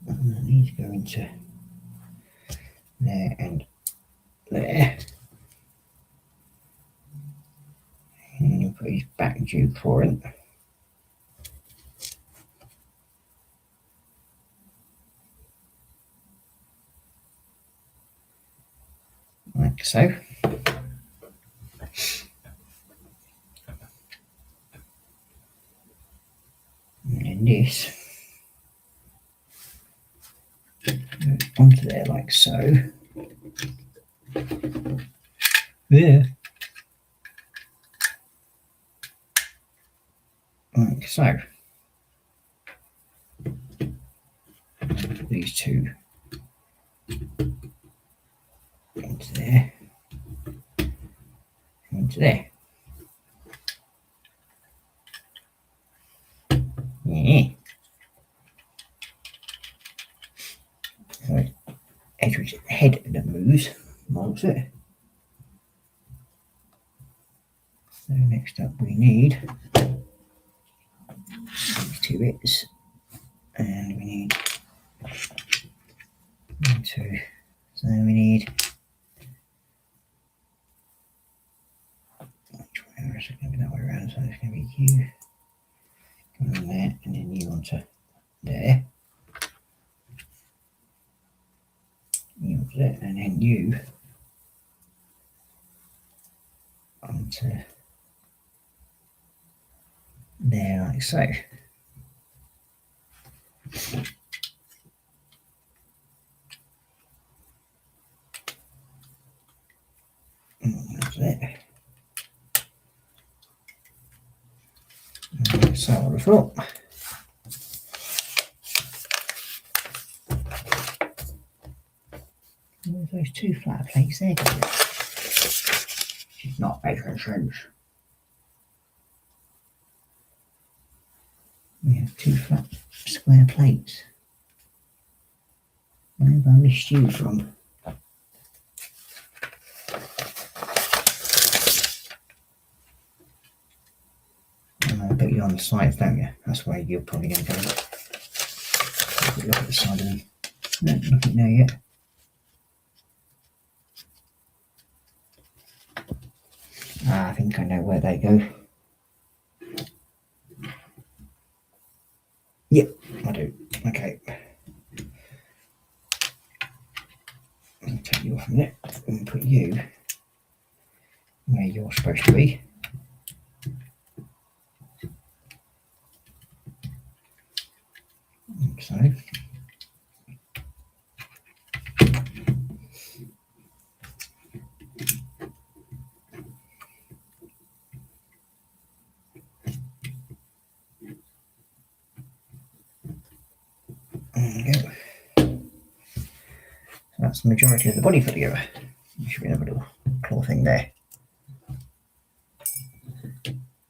Speaker 1: And I need to go into there and there. And you put his back due for it. Like so. And then this onto there like so. There. Like so. These two into there, into there. Yeah. So Edward's head that moves, marks it. So next up we need these two bits, and we need 1, 2. So we need which way is it going to be that way around? So it's going to be you going there, and then you onto there. You onto there, and then you onto there like so. That's it. So I would have thought. Those two flat plates there, which is not making sense. We have two flat square plates. Where have I missed you from? I put you on the sides, don't you? That's where you're probably going to go. Look at the side of them. No, nothing there yet. I think I know where they go. Yep, I do. Okay. I'll take you off a minute and put you where you're supposed to be. Like so. that's the majority of the body for the over. There should be another little claw thing there.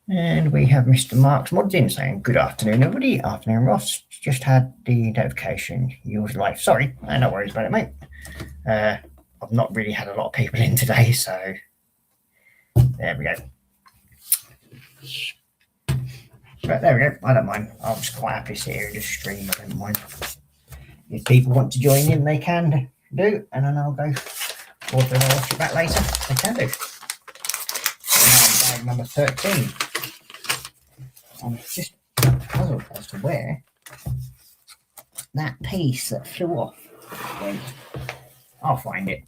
Speaker 1: And we have Mr. Marks Mods in saying, good afternoon, everybody. Afternoon, Ross. Just had the notification you was live. Sorry, no worries about it, mate. I've not really had a lot of people in today, so there we go. But there we go. I don't mind. I'm just quite happy to sit here and just stream. I don't mind. If people want to join in, they can do, and then I'll go. Or if they want to watch it back later, they can do. So now I'm bag number 13. I'm just puzzled as to where that piece that flew off went. I'll find it.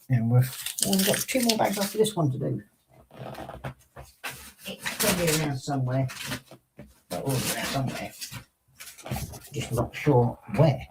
Speaker 1: And we've got 2 more bags after this one to do. It's probably around somewhere. But all around somewhere. Just not sure where.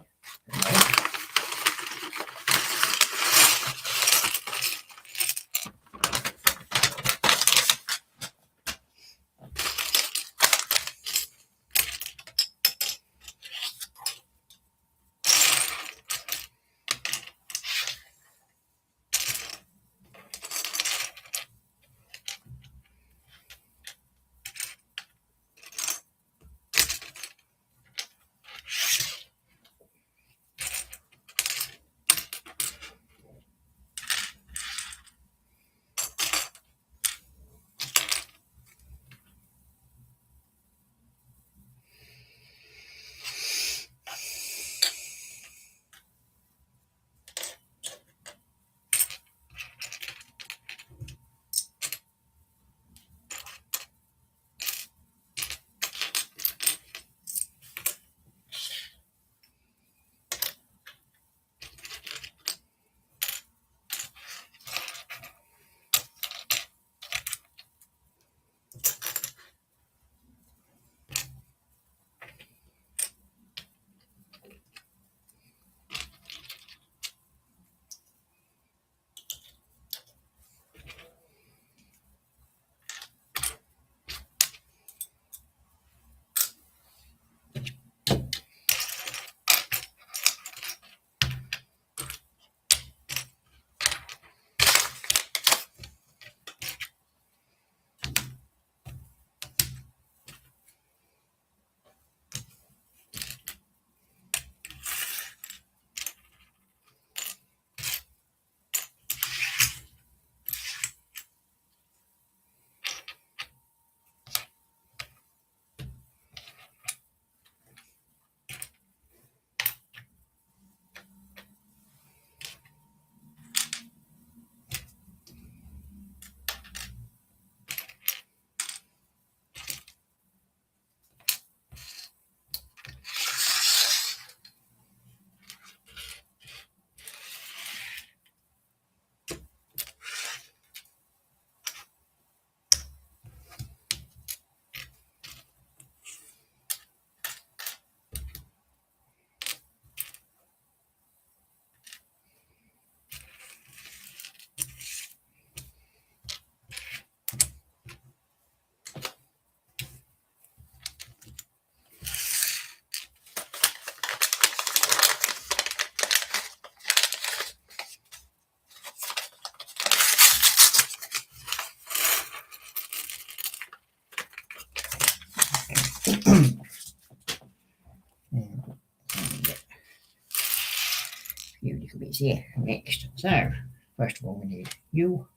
Speaker 1: Few little bits here next. So, first of all, we need you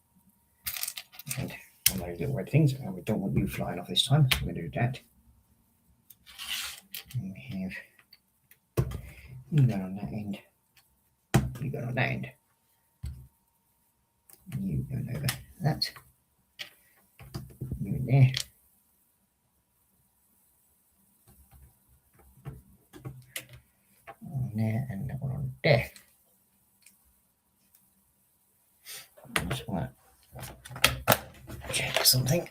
Speaker 1: and all those little red things. And we don't want you flying off this time, so we're going to do that. And we have you going on that end, you going on that end, you going over that, you in there. On there and that one on there. I just want to check something.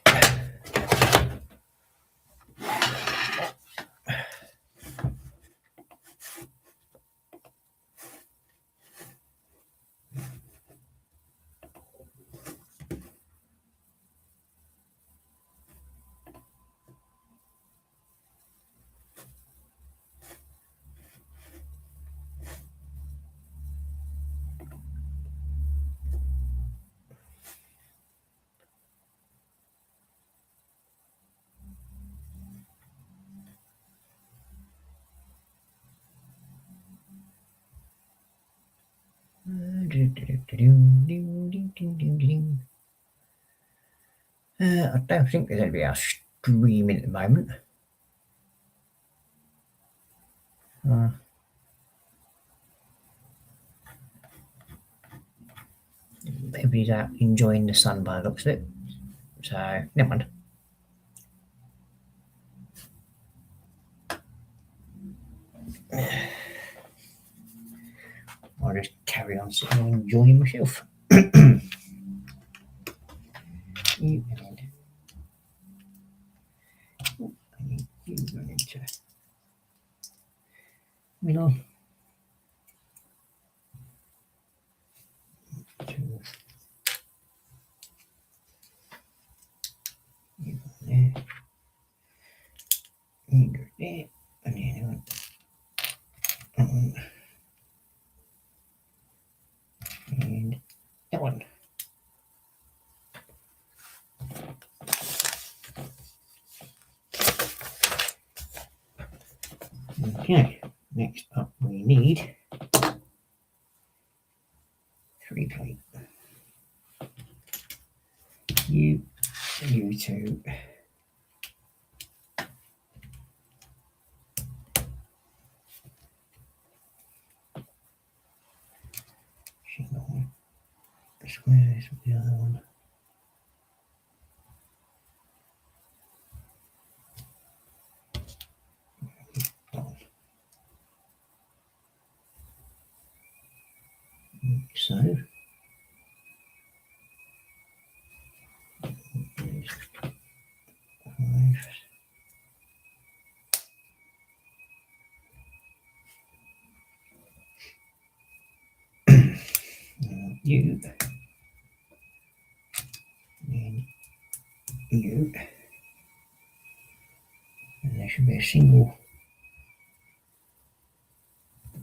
Speaker 1: I don't think there's anybody else streaming at the moment. Everybody's out enjoying the sun by the looks of it. So, never mind. I'll just carry on sitting and enjoying myself. You go into middle. You go there. You go there. And then and that one. Okay, next up we need 3 plate. You two. Squares with the other one. So, you and you, and there should be a single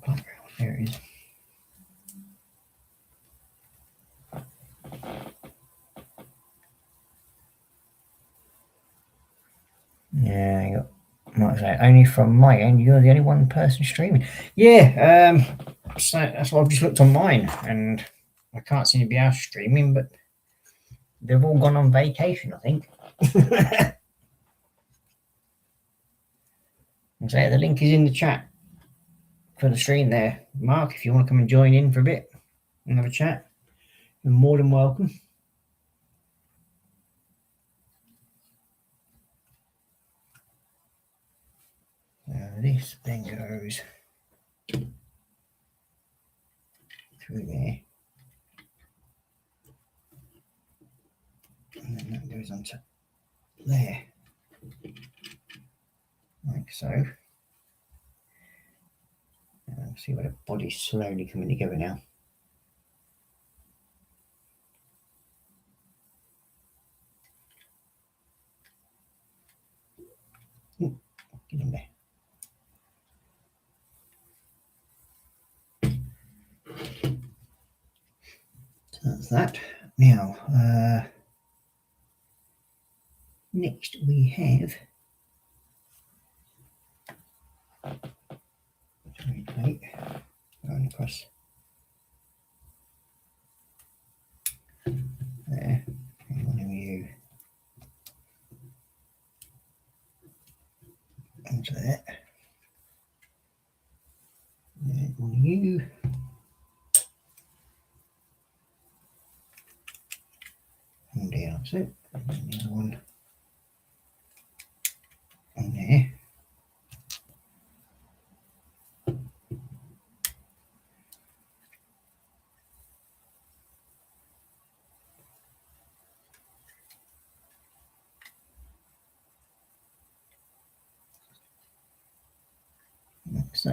Speaker 1: background. There it is. Yeah, you got. Like I say, only from my end, you're the only one person streaming. Yeah, so that's what I've just looked on mine, and I can't see anybody else streaming, but they've all gone on vacation, I think. And so the link is in the chat for the stream there. Mark, if you want to come and join in for a bit and have a chat, you're more than welcome. This then goes through there, and then that goes onto there, like so. See where the body's slowly coming together now. Ooh, get in there. So that's that. Now, next we have plate going across there, and one of you onto that, and one of you, and down, that's it, and then the other one on there. Like so.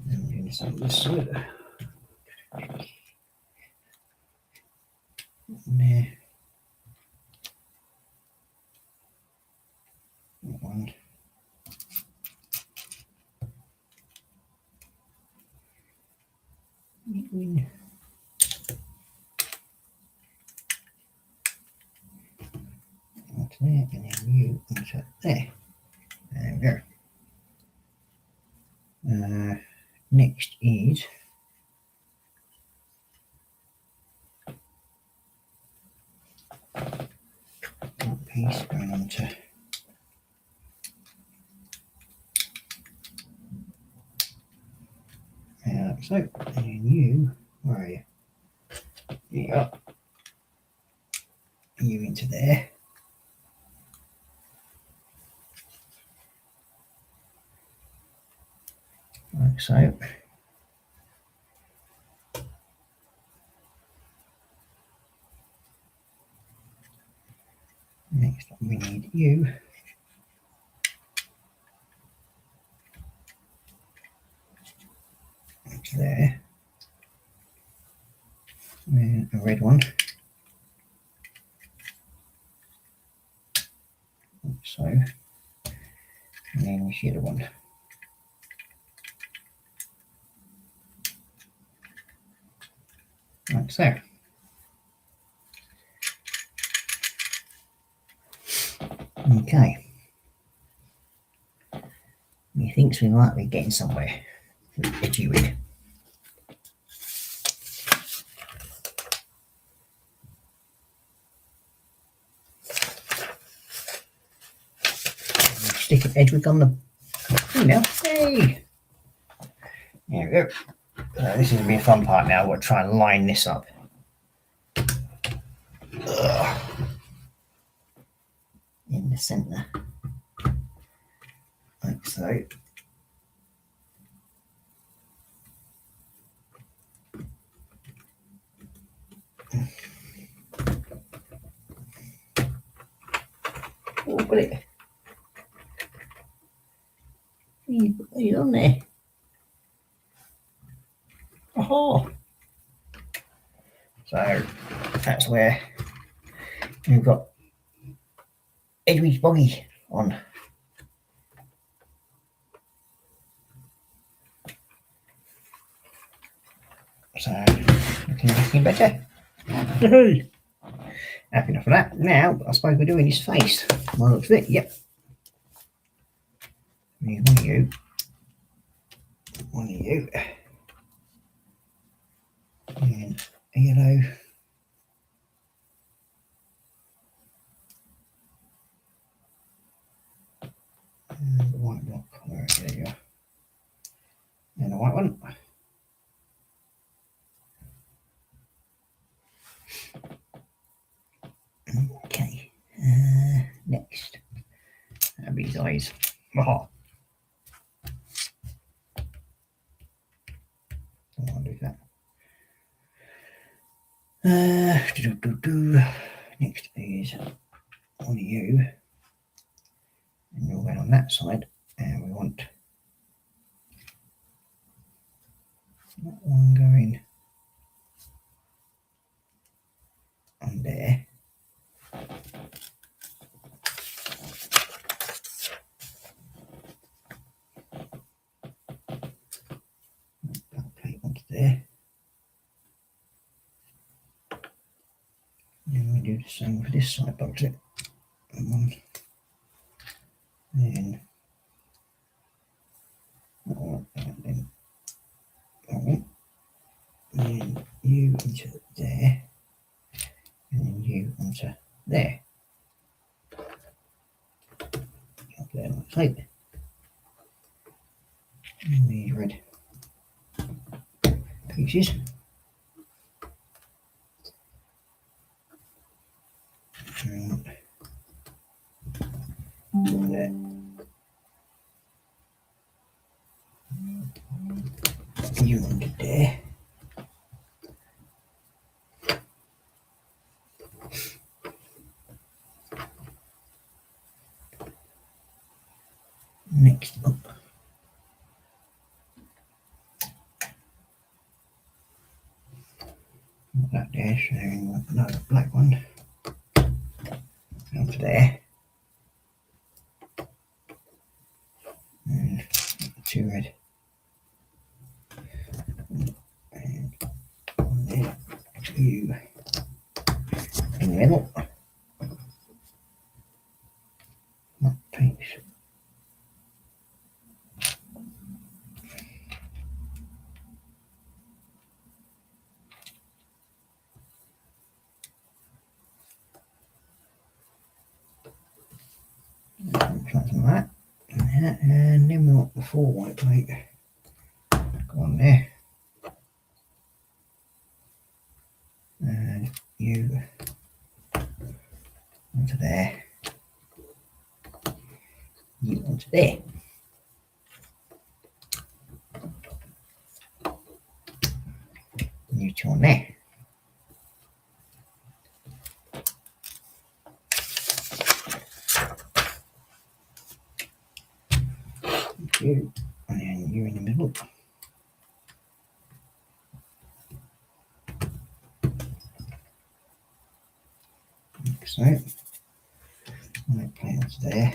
Speaker 1: Then we're going to send this side. There. That one. Win. Onto there, and then you onto there. There we go. Next is that piece going on to so, and you, where are you? Yeah, you into there. Like so. Next up we need you into there. And a red one. Like so. And then this yellow one. Like so. Okay. Methinks we might be getting somewhere with edgy wig. Stick an Edgewick on the thing now. Hey! There we go. This is going to be a fun part now. We'll try and line this up. In the centre. Like so. Oh, got it. He's on there. Oh. So that's where we've got Edwidge Boggy on. So looking better. Happy enough of that. Now I suppose we're doing his face. By the looks of it, yep. One of you. One of you. And a yellow. And the white block. There you go. And a white one. Okay. Next. That'll be his eyes. Oh. I want to do that. Next is one of you. And you'll go on that side. And we want that one going on there. Okay, onto there. And we do the same for this side, don't it? One. Then that one, and then that one. And you into there. And then you onto there. Up there like so. And these red pieces. And there. You onto there. Next up, that there, so another black one onto there, and two red, and one there, two in the middle. That piece. something like that. And then we want the 4 white plate. Go on there. And you onto there. You onto there. You two on there. You, and then you in the middle. Like so. White plate onto there.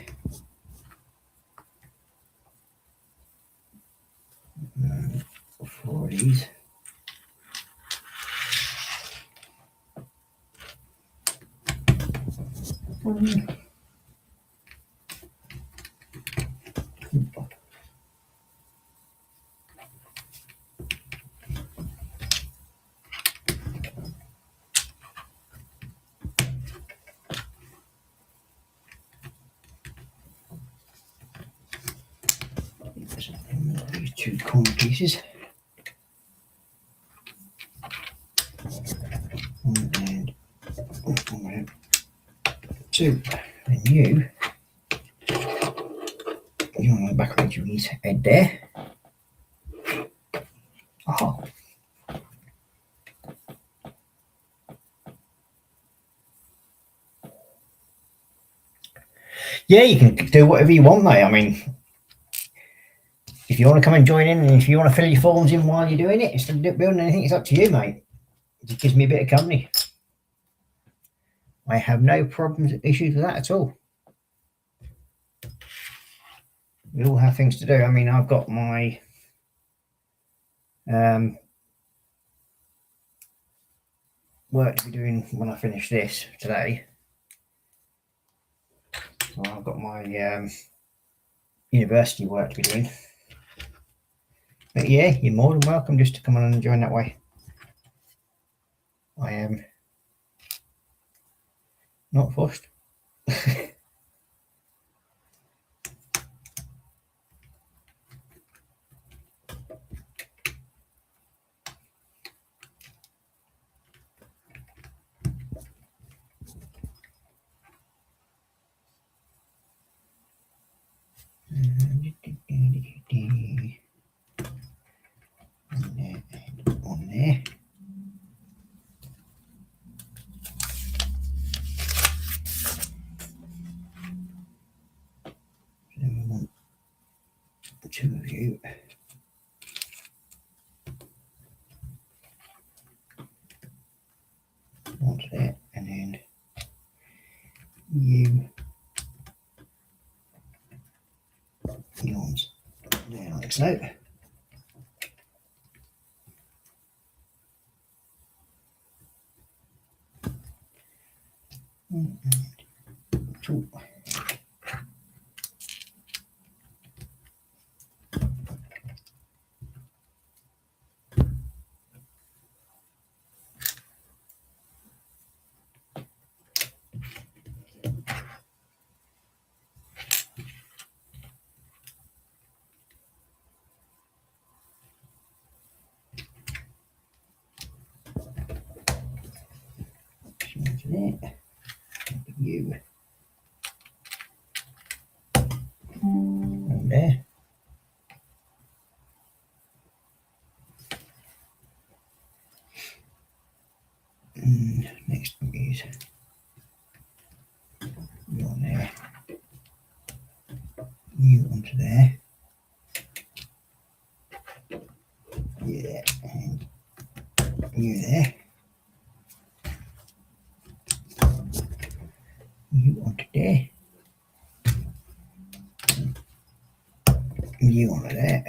Speaker 1: 4 of these. These 2 corner pieces. And 2. And you're on the back of his head there. Oh. Yeah, you can do whatever you want, mate. I mean, if you want to come and join in, and if you want to fill your forms in while you're doing it, instead of building anything, it's up to you, mate. It gives me a bit of company. I have no problems, issues with that at all. We all have things to do. I mean, I've got my work to be doing when I finish this today. So I've got my university work to be doing. But yeah, you're more than welcome just to come on and join that way. I am not fussed. On there. Then we want 2 of you. Onto there, and then you yawns there like so. And 2. Onto there. You. And there. And next one is you on there. You onto there. Yeah, and you there. You onto there. You onto there.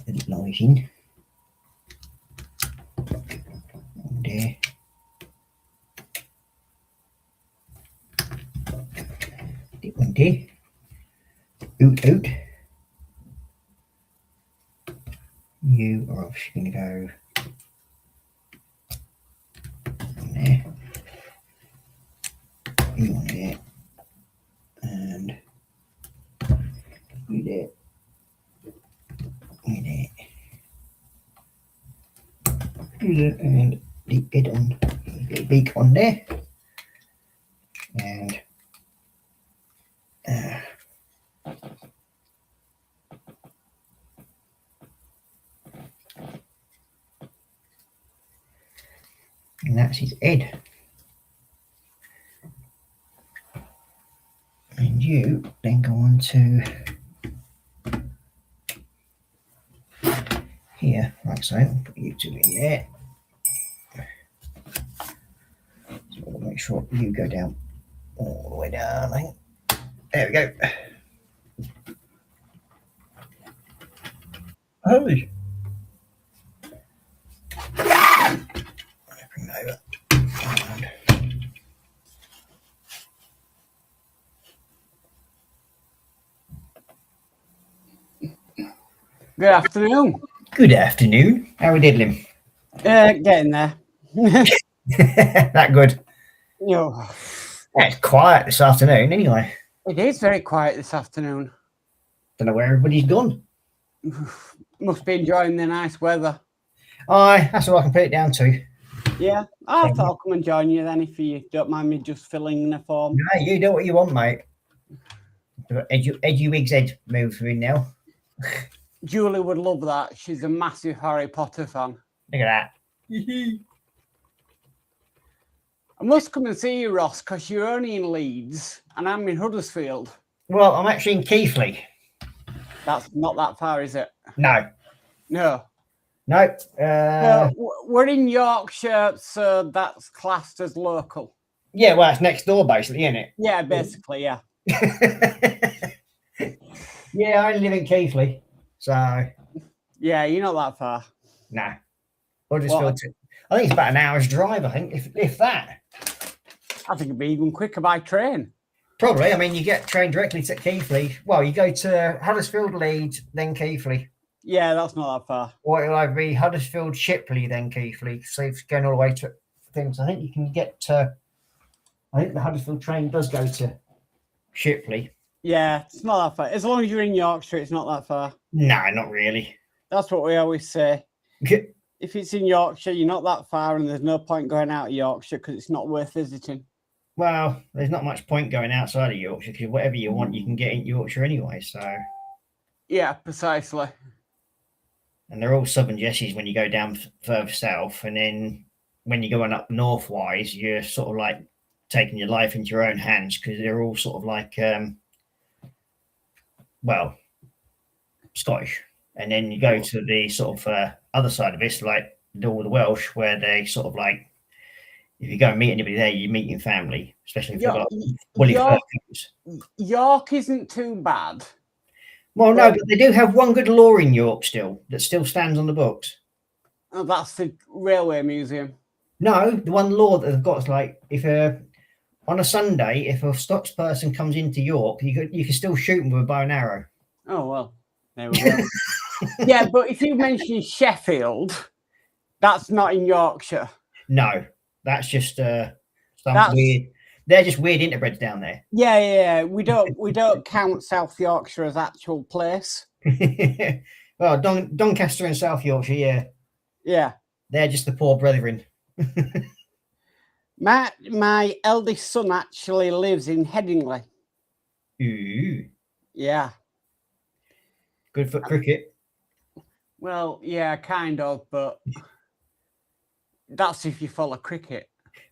Speaker 1: And lighting. On there. That one there. Out. You are obviously going to go on there. You on there. And you there. You there. You there. And the head on. The beak on there. And that's his head. And you then go on to here, like so. Put you two in there. So we'll make sure you go down all the way down. I think. There we go. Holy. Bring that over.
Speaker 2: Good afternoon.
Speaker 1: Good afternoon. How are we diddling?
Speaker 2: Getting there.
Speaker 1: That good.
Speaker 2: No,
Speaker 1: It's quiet this afternoon anyway.
Speaker 2: it is very quiet this afternoon.
Speaker 1: Don't know where everybody's gone.
Speaker 2: Must be enjoying the nice weather.
Speaker 1: Aye, that's all I can put it down to.
Speaker 2: Yeah, I thought I'll come and join you then if you don't mind me just filling in the form.
Speaker 1: No, you do what you want, mate. Edu Wiggs Ed moves in now.
Speaker 2: Julie would love that. She's a massive Harry Potter fan.
Speaker 1: Look at that.
Speaker 2: I must come and see you, Ross, because you're only in Leeds and I'm in Huddersfield.
Speaker 1: Well, I'm actually in Keighley.
Speaker 2: That's not that far, is it?
Speaker 1: No.
Speaker 2: No.
Speaker 1: No.
Speaker 2: We're in Yorkshire, so that's classed as local.
Speaker 1: Yeah, well, it's next door, basically, isn't it?
Speaker 2: Yeah, basically, yeah.
Speaker 1: Yeah, I only live in Keighley, so.
Speaker 2: Yeah, you're not that far.
Speaker 1: No. Huddersfield. I think it's about an hour's drive, I think, if that.
Speaker 2: I think it'd be even quicker by train.
Speaker 1: Probably. I mean, you get train directly to Keighley. Well, you go to Huddersfield, Leeds, then Keighley.
Speaker 2: Yeah, that's not that far.
Speaker 1: Or it'll either be Huddersfield, Shipley, then Keighley. So it's going all the way to things. I think you can get to. I think the Huddersfield train does go to Shipley.
Speaker 2: Yeah, it's not that far. As long as you're in Yorkshire, it's not that far.
Speaker 1: No, not really.
Speaker 2: That's what we always say. If it's in Yorkshire, you're not that far, and there's no point going out of Yorkshire because it's not worth visiting.
Speaker 1: Well, there's not much point going outside of Yorkshire because whatever you want, you can get in Yorkshire anyway. So.
Speaker 2: Yeah, precisely.
Speaker 1: And they're all southern Jessies when you go down further south, and then when you're going up northwise, you're sort of like taking your life into your own hands because they're all sort of like, well, Scottish. And then you go to the sort of other side of this, like all the Welsh, where they sort of like, if you go and meet anybody there, you meet your family, especially if you've got woolly fur coats.
Speaker 2: York isn't too bad.
Speaker 1: Well, no, but they do have one good law in York still that still stands on the books.
Speaker 2: Oh, that's the Railway Museum.
Speaker 1: No, the one law that they've got is like if on a Sunday, if a Scots person comes into York, you can still shoot them with a bow and arrow.
Speaker 2: Oh well, there we go. Yeah, but if you mention Sheffield, that's not in Yorkshire.
Speaker 1: No, that's just weird. They're just weird interbreds down there.
Speaker 2: Yeah. We don't count South Yorkshire as actual place.
Speaker 1: Well, Doncaster and South Yorkshire, yeah.
Speaker 2: Yeah.
Speaker 1: They're just the poor brethren.
Speaker 2: My eldest son actually lives in Headingley.
Speaker 1: Ooh.
Speaker 2: Yeah.
Speaker 1: Good for cricket.
Speaker 2: Well, yeah, kind of, but that's if you follow cricket.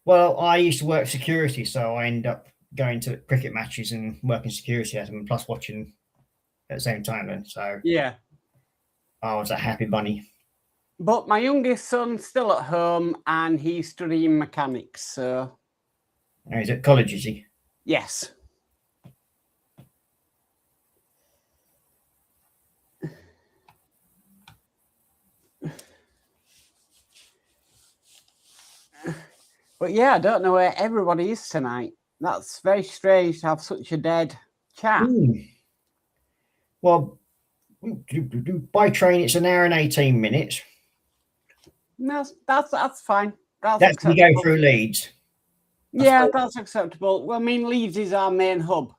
Speaker 1: Well, I used to work security, so I end up going to cricket matches and working security as them, plus watching at the same time. And so
Speaker 2: yeah,
Speaker 1: I was a happy bunny.
Speaker 2: But my youngest son's still at home and he's studying mechanics. So
Speaker 1: he's at college, is he?
Speaker 2: Yes. But yeah, I don't know where everybody is tonight. That's very strange to have such a dead chat.
Speaker 1: Well, By train, it's an hour and 18 minutes.
Speaker 2: No, that's fine.
Speaker 1: That's we go through Leeds.
Speaker 2: Yeah, that's acceptable. Well, I mean, Leeds is our main hub.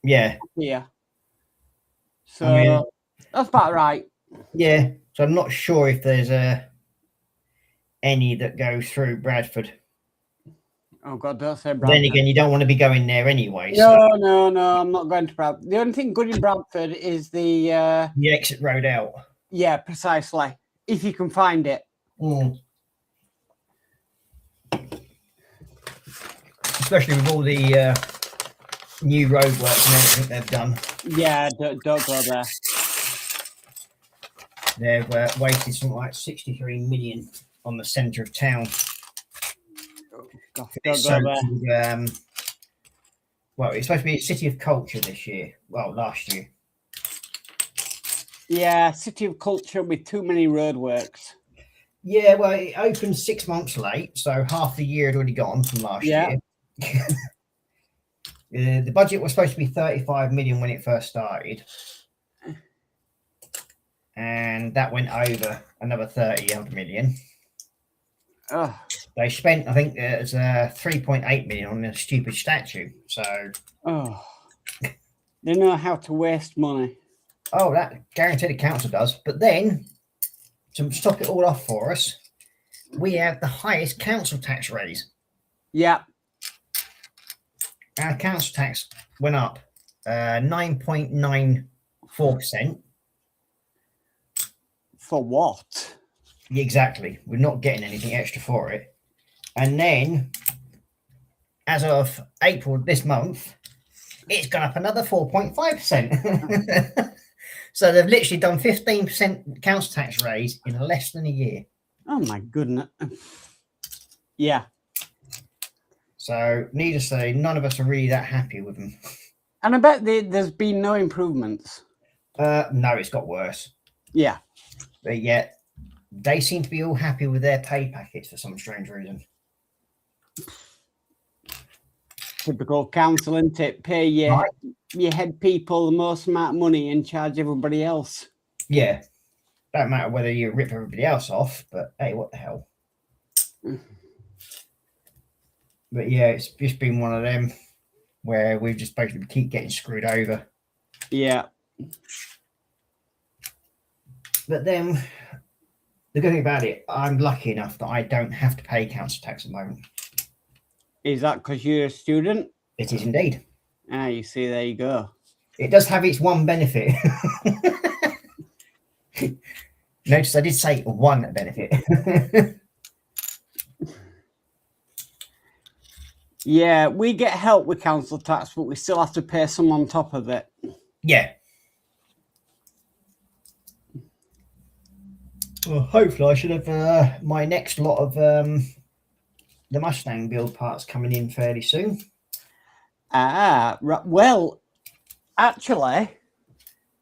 Speaker 1: Yeah.
Speaker 2: Yeah. So that's about right.
Speaker 1: Yeah. So I'm not sure if there's any that go through Bradford.
Speaker 2: Oh God, don't say Bradford.
Speaker 1: Then again, you don't want to be going there anyway.
Speaker 2: No, I'm not going to Bradford. The only thing good in Bradford is the
Speaker 1: exit road out.
Speaker 2: Yeah, precisely. If you can find it.
Speaker 1: Especially with all the new roadworks and everything they've done.
Speaker 2: Yeah, don't go there.
Speaker 1: They've wasted something like 63 million on the centre of town.
Speaker 2: God, don't go
Speaker 1: there. Well, it's supposed to be a city of culture this year. Well, last year.
Speaker 2: Yeah, city of culture with too many roadworks.
Speaker 1: Yeah, well, it opened 6 months late, so half the year had already gone from last year. The budget was supposed to be 35 million when it first started. And that went over another 30 million.
Speaker 2: Oh.
Speaker 1: They spent, I think, it's 3.8 million on a stupid statue. So,
Speaker 2: they know how to waste money.
Speaker 1: Oh, that guaranteed the council does. But then, to stop it all off for us, we have the highest council tax raise.
Speaker 2: Yeah.
Speaker 1: Our council tax went up 9.94%.
Speaker 2: For what?
Speaker 1: Exactly. We're not getting anything extra for it. And then, as of April this month, it's gone up another 4.5%. So they've literally done 15% council tax raise in less than a year.
Speaker 2: Oh my goodness. Yeah.
Speaker 1: So needless to say, none of us are really that happy with them.
Speaker 2: And I bet there's been no improvements.
Speaker 1: No, it's got worse.
Speaker 2: Yeah.
Speaker 1: But yet, they seem to be all happy with their pay packets for some strange reason.
Speaker 2: Typical council, isn't it? Pay your head people the most amount of money and charge everybody else.
Speaker 1: Yeah. Don't matter whether you rip everybody else off, but hey, what the hell? But yeah, it's just been one of them where we just basically keep getting screwed over.
Speaker 2: Yeah.
Speaker 1: But then, the good thing about it, I'm lucky enough that I don't have to pay council tax at the moment.
Speaker 2: Is that because you're a student?
Speaker 1: It is indeed.
Speaker 2: Ah, you see, there you go.
Speaker 1: It does have its one benefit. Notice I did say one benefit.
Speaker 2: Yeah, we get help with council tax, but we still have to pay some on top of it.
Speaker 1: Yeah. Well, hopefully I should have my next lot of the Mustang build parts coming in fairly soon.
Speaker 2: Well, actually,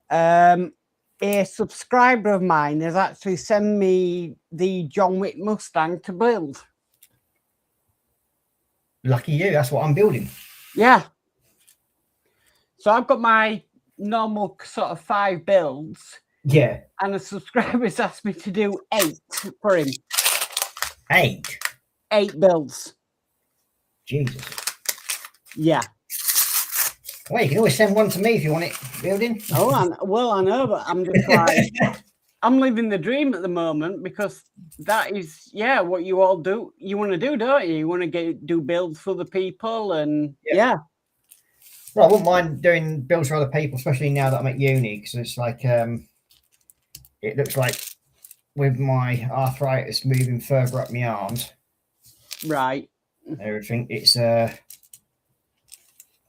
Speaker 2: a subscriber of mine has actually sent me the John Wick Mustang to build.
Speaker 1: Lucky you, that's what I'm building.
Speaker 2: Yeah. So I've got my normal sort of 5 builds.
Speaker 1: Yeah.
Speaker 2: And a subscriber's asked me to do 8 for him.
Speaker 1: 8?
Speaker 2: 8 builds.
Speaker 1: Jesus.
Speaker 2: Yeah.
Speaker 1: Well, you can always send one to me if you want it building.
Speaker 2: Oh, I know, but I'm just like, I'm living the dream at the moment because that is, what you all do. You want to do, don't you? You want to do builds for the people and yeah.
Speaker 1: Well, I wouldn't mind doing builds for other people, especially now that I'm at uni, because it's like, it looks like with my arthritis moving further up my arms.
Speaker 2: Right.
Speaker 1: Everything, it's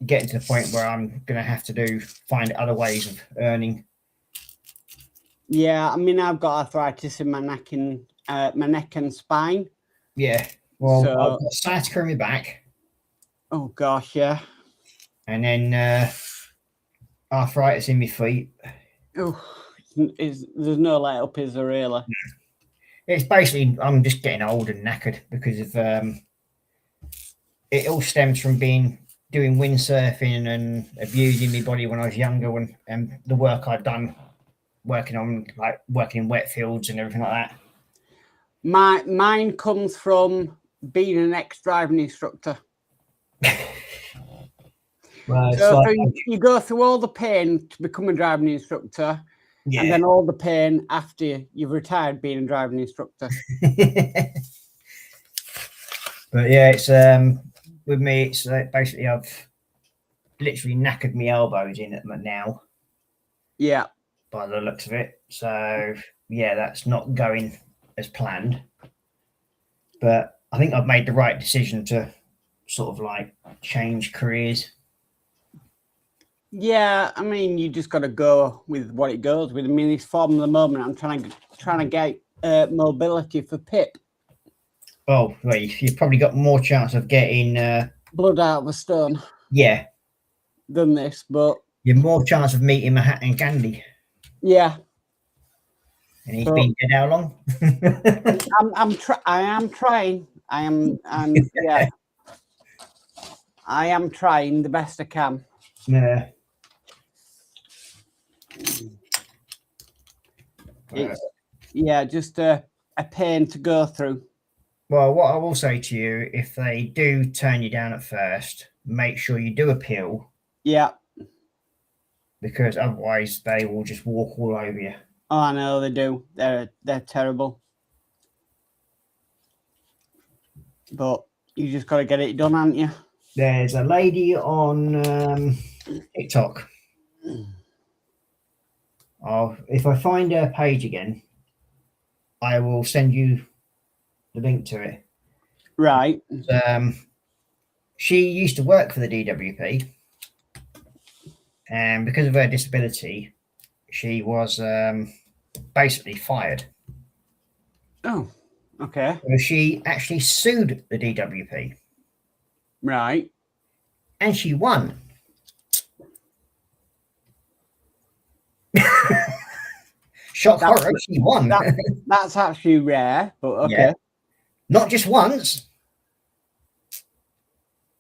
Speaker 1: getting to the point where I'm going to have to find other ways of earning.
Speaker 2: Yeah, I mean, I've got arthritis in my neck and spine.
Speaker 1: Yeah, well, I've got sciatica in my back.
Speaker 2: Oh gosh, yeah.
Speaker 1: And then arthritis in my feet.
Speaker 2: Oh, there's no let up, is there really?
Speaker 1: It's basically I'm just getting old and knackered because of it all stems from doing windsurfing and abusing my body when I was younger, and the work I'd done working in wet fields and everything like that?
Speaker 2: Mine comes from being an ex-driving instructor.
Speaker 1: Well,
Speaker 2: So you go through all the pain to become a driving instructor, and then all the pain after you've retired being a driving instructor.
Speaker 1: But yeah, it's with me, it's basically I've literally knackered my elbows in now.
Speaker 2: Yeah.
Speaker 1: By the looks of it. So yeah, that's not going as planned. But I think I've made the right decision to sort of like change careers.
Speaker 2: Yeah, I mean, you just got to go with what it goes with. I mean, this form at the moment, I'm trying to get mobility for Pip.
Speaker 1: Oh, well, you've probably got more chance of getting
Speaker 2: blood out of a stone.
Speaker 1: Yeah.
Speaker 2: Than this, but
Speaker 1: you've more chance of meeting Mahatma Gandhi.
Speaker 2: Yeah.
Speaker 1: And he's been dead how long?
Speaker 2: I am trying. Yeah. I am trying the best I can.
Speaker 1: Yeah.
Speaker 2: It's just a pain to go through.
Speaker 1: Well, what I will say to you, if they do turn you down at first, make sure you do appeal.
Speaker 2: Yeah.
Speaker 1: Because otherwise they will just walk all over you.
Speaker 2: Oh, I know they do. They're terrible. But you just got to get it done, haven't you?
Speaker 1: There's a lady on TikTok. If I find her page again, I will send you the link to it.
Speaker 2: Right.
Speaker 1: She used to work for the DWP, and because of her disability, she was basically fired.
Speaker 2: Oh, okay.
Speaker 1: So she actually sued the DWP.
Speaker 2: Right.
Speaker 1: And she won. Shock horror, she won.
Speaker 2: That's actually rare, but okay.
Speaker 1: Yeah. Not just once.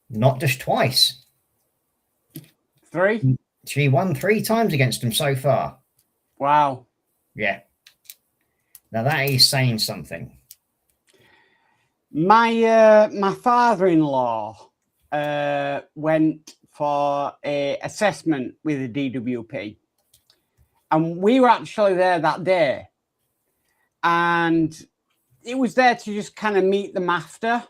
Speaker 1: Not just twice.
Speaker 2: 3?
Speaker 1: She won 3 times against him so far.
Speaker 2: Wow.
Speaker 1: Yeah. Now that is saying something.
Speaker 2: My father-in-law went for a assessment with the DWP, and we were actually there that day, and it was there to just kind of meet them after,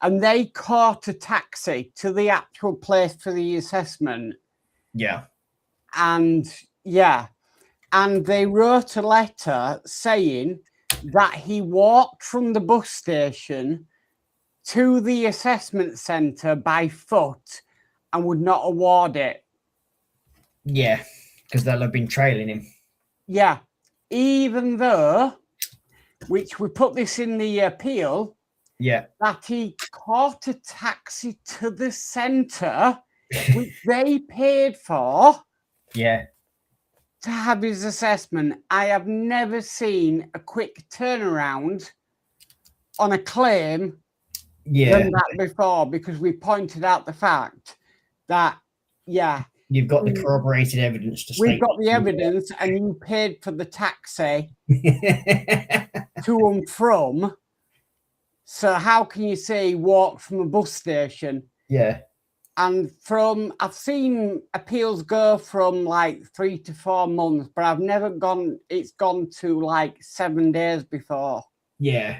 Speaker 2: and they caught a taxi to the actual place for the assessment.
Speaker 1: Yeah.
Speaker 2: And yeah, and they wrote a letter saying that he walked from the bus station to the assessment centre by foot and would not award it.
Speaker 1: Yeah, because they'll have been trailing him.
Speaker 2: Yeah, even though, which we put this in the appeal,
Speaker 1: yeah,
Speaker 2: that he caught a taxi to the centre, which they paid for.
Speaker 1: Yeah.
Speaker 2: To have his assessment. I have never seen a quick turnaround on a claim than that before, because we pointed out the fact that, yeah,
Speaker 1: you've got the corroborated evidence to
Speaker 2: we've got the evidence, and you paid for the taxi to and from. So how can you say he walked from a bus station?
Speaker 1: Yeah.
Speaker 2: And I've seen appeals go from like 3 to 4 months, but I've never it's gone to like 7 days before.
Speaker 1: Yeah.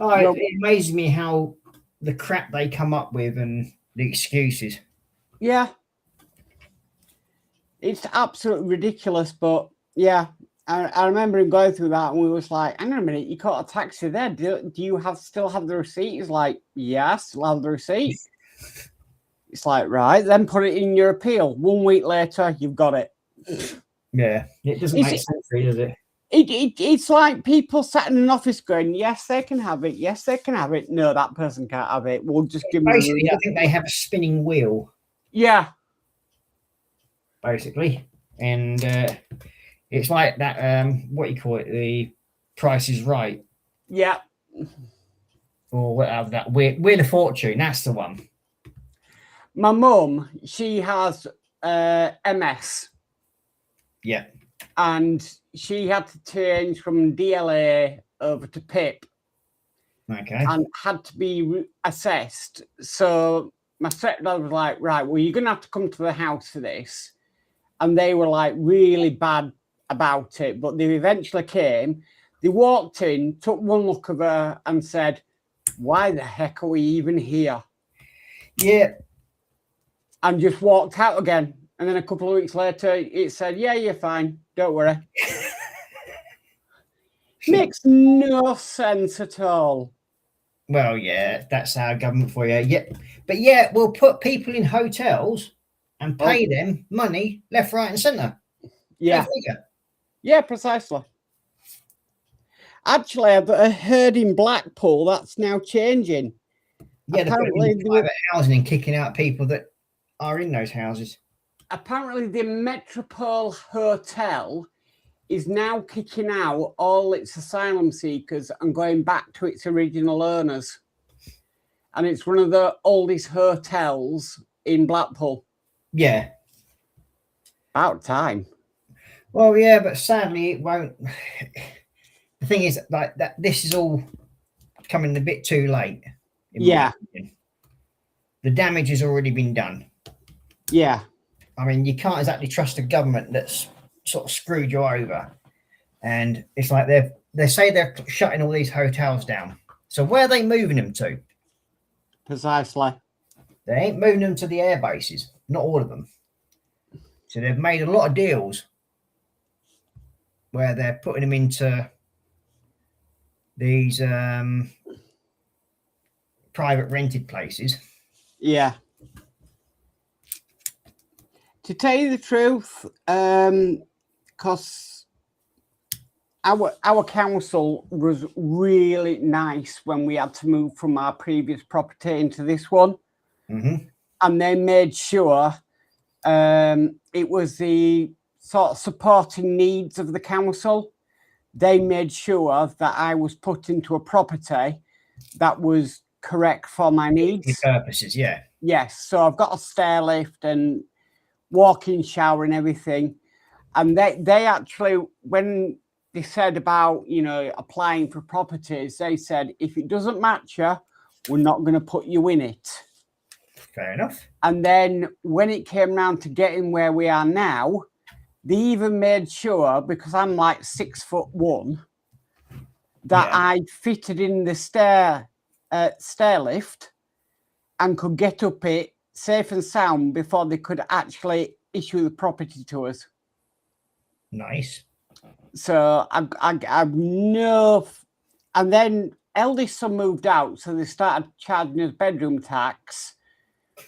Speaker 1: Oh, it amazes me how the crap they come up with and the excuses.
Speaker 2: Yeah. It's absolutely ridiculous, but yeah, I remember him going through that, and we was like, hang on a minute, you caught a taxi there. Do you still have the receipt? He's like, yeah, still have the receipt. It's like, right, then put it in your appeal. 1 week later, you've got it.
Speaker 1: Yeah, it doesn't make sense, does it?
Speaker 2: It's like people sat in an office going, yes, they can have it. Yes, they can have it. No, that person can't have it. We'll just give them.
Speaker 1: Basically, I think they have a spinning wheel.
Speaker 2: Yeah.
Speaker 1: Basically. And it's like that, what you call it, the Price is Right.
Speaker 2: Yeah.
Speaker 1: Or whatever, that Wheel of Fortune, that's the one.
Speaker 2: My mum, she has MS.
Speaker 1: Yeah.
Speaker 2: and she had to change from DLA over to PIP.
Speaker 1: Okay.
Speaker 2: And had to be assessed. So my stepdad was like, right, well, you're going to have to come to the house for this. And they were like really bad about it, but they eventually came. They walked in, took one look of her and said, why the heck are we even here?
Speaker 1: Yeah.
Speaker 2: And just walked out again. And then a couple of weeks later, it said, yeah, you're fine. Don't worry. Makes no sense at all.
Speaker 1: Well, yeah, that's our government for you. Yeah, but yeah, we'll put people in hotels and pay them money left, right, and centre.
Speaker 2: Yeah, yeah, precisely. Actually, I've heard in Blackpool that's now changing.
Speaker 1: Yeah, apparently they're private housing and kicking out people that are in those houses.
Speaker 2: Apparently, the Metropole Hotel is now kicking out all its asylum seekers and going back to its original owners. And it's one of the oldest hotels in Blackpool.
Speaker 1: Yeah.
Speaker 2: About time.
Speaker 1: Well, yeah, but sadly it won't. The thing is, like that, this is all coming a bit too late.
Speaker 2: Yeah.
Speaker 1: The damage has already been done.
Speaker 2: Yeah.
Speaker 1: I mean, you can't exactly trust a government that's sort of screwed you over. And it's like they say they're shutting all these hotels down. So where are they moving them to?
Speaker 2: Precisely.
Speaker 1: They ain't moving them to the air bases. Not all of them. So they've made a lot of deals where they're putting them into these private rented places.
Speaker 2: Yeah. To tell you the truth, because our council was really nice when we had to move from our previous property into this one.
Speaker 1: Mm-hmm.
Speaker 2: And they made sure it was the sort of supporting needs of the council. They made sure that I was put into a property that was correct for my needs.
Speaker 1: Your purposes, yeah.
Speaker 2: Yes. So I've got a stair lift and walk-in shower and everything. And they actually, when they said about, you know, applying for properties, they said, if it doesn't match you, we're not going to put you in it.
Speaker 1: Fair enough.
Speaker 2: And then when it came round to getting where we are now, they even made sure, because I'm like 6'1", that I fitted in the stair lift and could get up it safe and sound before they could actually issue the property to us.
Speaker 1: Nice.
Speaker 2: So I've no, and then eldest son moved out, so they started charging us bedroom tax.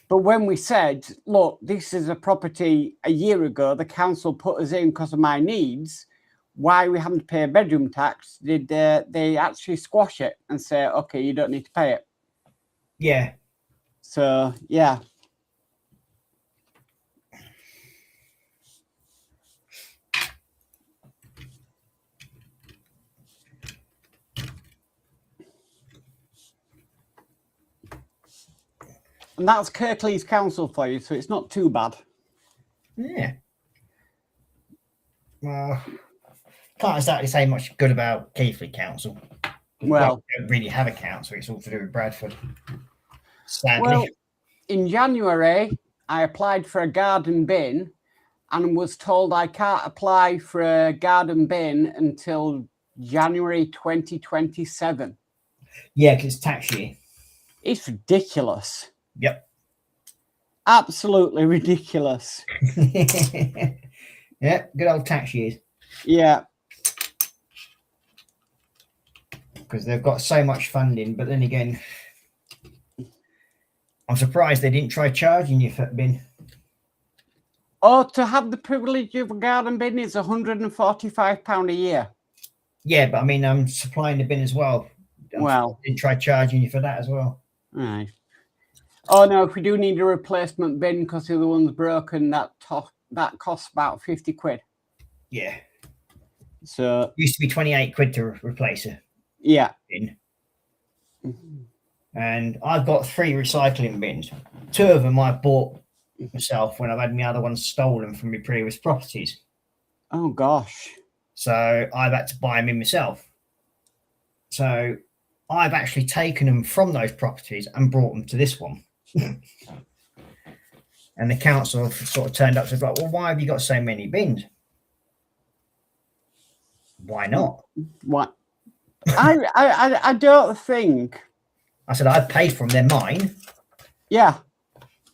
Speaker 2: But when we said, look, this is a property a year ago, the council put us in because of my needs, why we having to pay a bedroom tax, did they actually squash it and say, okay, you don't need to pay it.
Speaker 1: Yeah.
Speaker 2: So, yeah. And that's Kirklees Council for you, so it's not too bad.
Speaker 1: Yeah. Well, can't exactly say much good about Keighley Council.
Speaker 2: Well,
Speaker 1: we don't really have a council. It's all to do with Bradford. Sadly.
Speaker 2: Well, in January, I applied for a garden bin and was told I can't apply for a garden bin until January 2027.
Speaker 1: Yeah, because it's tax year.
Speaker 2: It's ridiculous.
Speaker 1: Yep.
Speaker 2: Absolutely ridiculous.
Speaker 1: Yeah, good old tax years.
Speaker 2: Yeah.
Speaker 1: Because they've got so much funding, but then again, I'm surprised they didn't try charging you for a bin.
Speaker 2: Oh, to have the privilege of a garden bin is £145 a year.
Speaker 1: Yeah, but I mean, I'm supplying the bin as well.
Speaker 2: Well,
Speaker 1: they didn't try charging you for that as well.
Speaker 2: Right. Oh no, if we do need a replacement bin because the other one's broken, that costs about 50 quid.
Speaker 1: Yeah.
Speaker 2: So
Speaker 1: it used to be 28 quid to replace a bin. And I've got 3 recycling bins. 2 of them I bought myself when I've had my other ones stolen from my previous properties.
Speaker 2: Oh gosh.
Speaker 1: So I've had to buy them in myself. So I've actually taken them from those properties and brought them to this one. And the council have sort of turned up and said, like, well, why have you got so many bins? Why not?
Speaker 2: What? I don't think.
Speaker 1: I said, I've paid for them, they're mine.
Speaker 2: Yeah.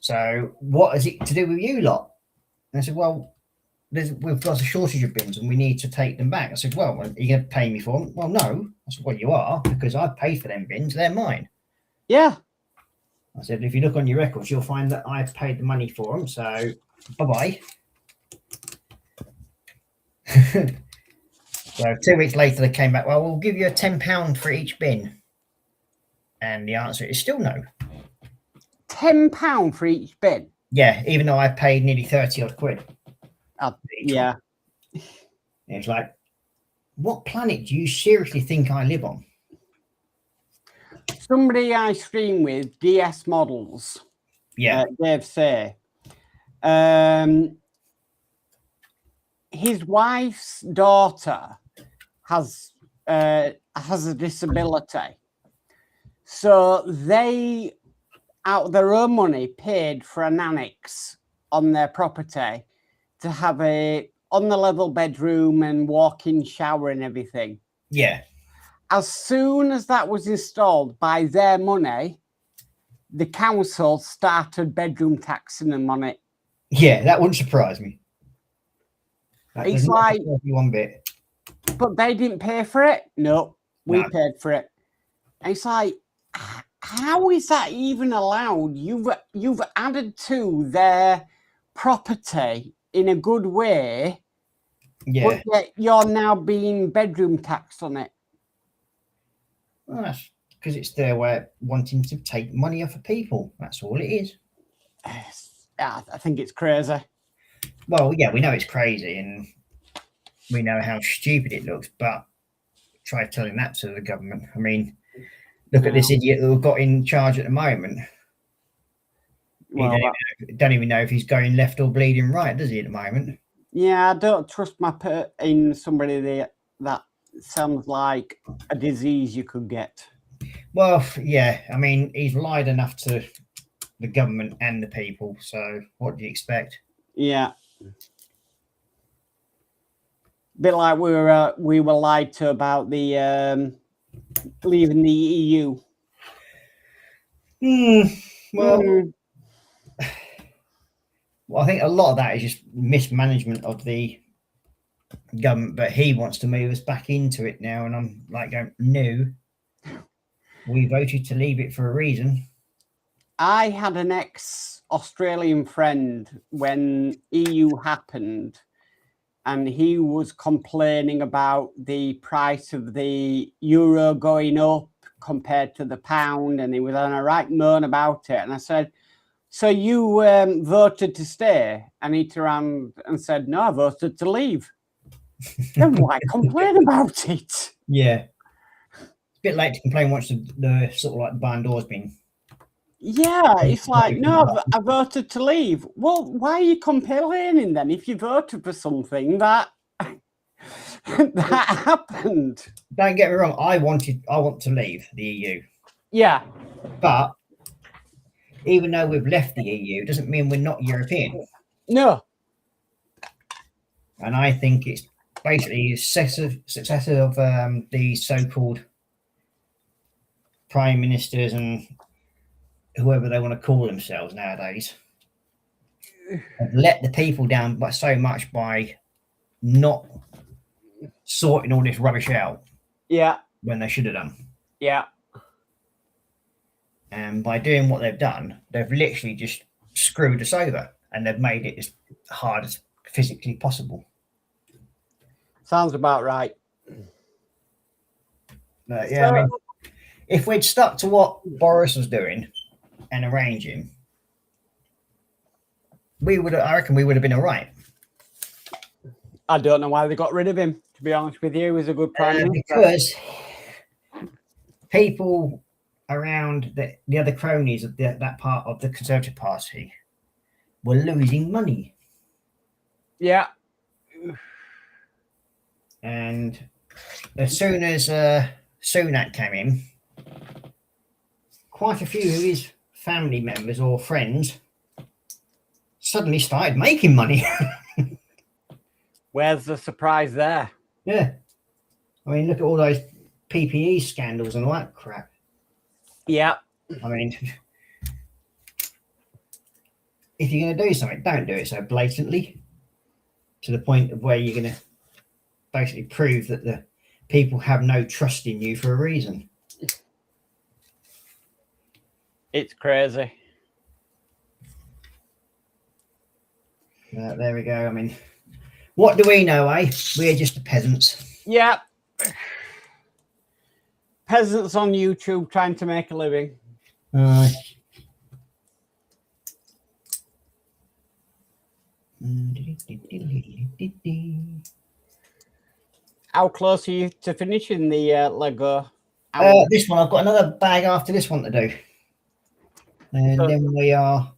Speaker 1: So what is it to do with you lot? And I said, well, we've got a shortage of bins and we need to take them back. I said, well, are you going to pay me for them? Well, no. I said, well, you are, because I've paid for them bins, they're mine.
Speaker 2: Yeah.
Speaker 1: I said, if you look on your records, you'll find that I've paid the money for them. So bye-bye. So 2 weeks later, they came back, well, we'll give you a £10 for each bin. And the answer is still no.
Speaker 2: £10 for each bin?
Speaker 1: Yeah, even though I paid nearly 30 odd quid.
Speaker 2: Yeah.
Speaker 1: It's like, what planet do you seriously think I live on?
Speaker 2: Somebody I stream with, DS Models.
Speaker 1: Yeah.
Speaker 2: Dave Say. His wife's daughter has a disability. So they, out of their own money, paid for an annex on their property to have a on-the-level bedroom and walk-in shower and everything.
Speaker 1: Yeah.
Speaker 2: As soon as that was installed by their money, the council started bedroom taxing them on it.
Speaker 1: Yeah, that wouldn't surprise me. That
Speaker 2: It's like,
Speaker 1: one bit.
Speaker 2: But they didn't pay for it. No, we
Speaker 1: No.
Speaker 2: paid for it. And it's like, how is that even allowed? You've added to their property in a good way,
Speaker 1: Yeah.
Speaker 2: but yet you're now being bedroom taxed on it.
Speaker 1: Well, that's because it's their way of wanting to take money off of people. That's all it is.
Speaker 2: I think it's crazy.
Speaker 1: Well, yeah, we know it's crazy and we know how stupid it looks, but try telling that to the government. I mean, look at this idiot who got in charge at the moment.
Speaker 2: Well,
Speaker 1: he don't even know if he's going left or bleeding right, does he, at the moment?
Speaker 2: Yeah, I don't trust in somebody that sounds like a disease you could get.
Speaker 1: Well, yeah, I mean, he's lied enough to the government and the people, so what do you expect?
Speaker 2: Yeah. Bit like we were lied to about the leaving the EU.
Speaker 1: Well, I think a lot of that is just mismanagement of the government, but he wants to move us back into it now, and I'm like going, no, we voted to leave it for a reason.
Speaker 2: I had an ex-Australian friend when EU happened, and he was complaining about the price of the euro going up compared to the pound, and he was on a right moan about it. And I said, so you voted to stay? And he turned and said, no, I voted to leave. Then why complain about it?
Speaker 1: Yeah. It's a bit late to complain once the sort of like barn door's been.
Speaker 2: Yeah, it's like, no, I voted to leave. Well, why are you complaining then if you voted for something that that happened?
Speaker 1: Don't get me wrong, I want to leave the EU.
Speaker 2: Yeah.
Speaker 1: But even though we've left the EU, it doesn't mean we're not European.
Speaker 2: No.
Speaker 1: And I think it's basically successor of the so-called prime ministers and whoever they want to call themselves nowadays have let the people down by so much by not sorting all this rubbish out.
Speaker 2: Yeah.
Speaker 1: When they should have done.
Speaker 2: Yeah.
Speaker 1: And by doing what they've done, they've literally just screwed us over, and they've made it as hard as physically possible.
Speaker 2: Sounds about right.
Speaker 1: But yeah, I mean, if we'd stuck to what Boris was doing and arranging, I reckon we would have been all right.
Speaker 2: I don't know why they got rid of him, to be honest with you. He was a good prime minister.
Speaker 1: Because people around the other cronies of that part of the Conservative Party were losing money.
Speaker 2: Yeah.
Speaker 1: And as soon as Sunak came in, quite a few of his family members or friends suddenly started making money.
Speaker 2: Where's the surprise there?
Speaker 1: Yeah. I mean, look at all those PPE scandals and all that crap.
Speaker 2: Yeah.
Speaker 1: I mean, if you're going to do something, don't do it so blatantly to the point of where you're going to basically prove that the people have no trust in you for a reason.
Speaker 2: It's crazy.
Speaker 1: There we go. I mean, what do we know, eh? We're just the peasants.
Speaker 2: Yeah. Peasants on YouTube trying to make a living. How close are you to finishing the Lego?
Speaker 1: This one, I've got another bag after this one to do. And then we are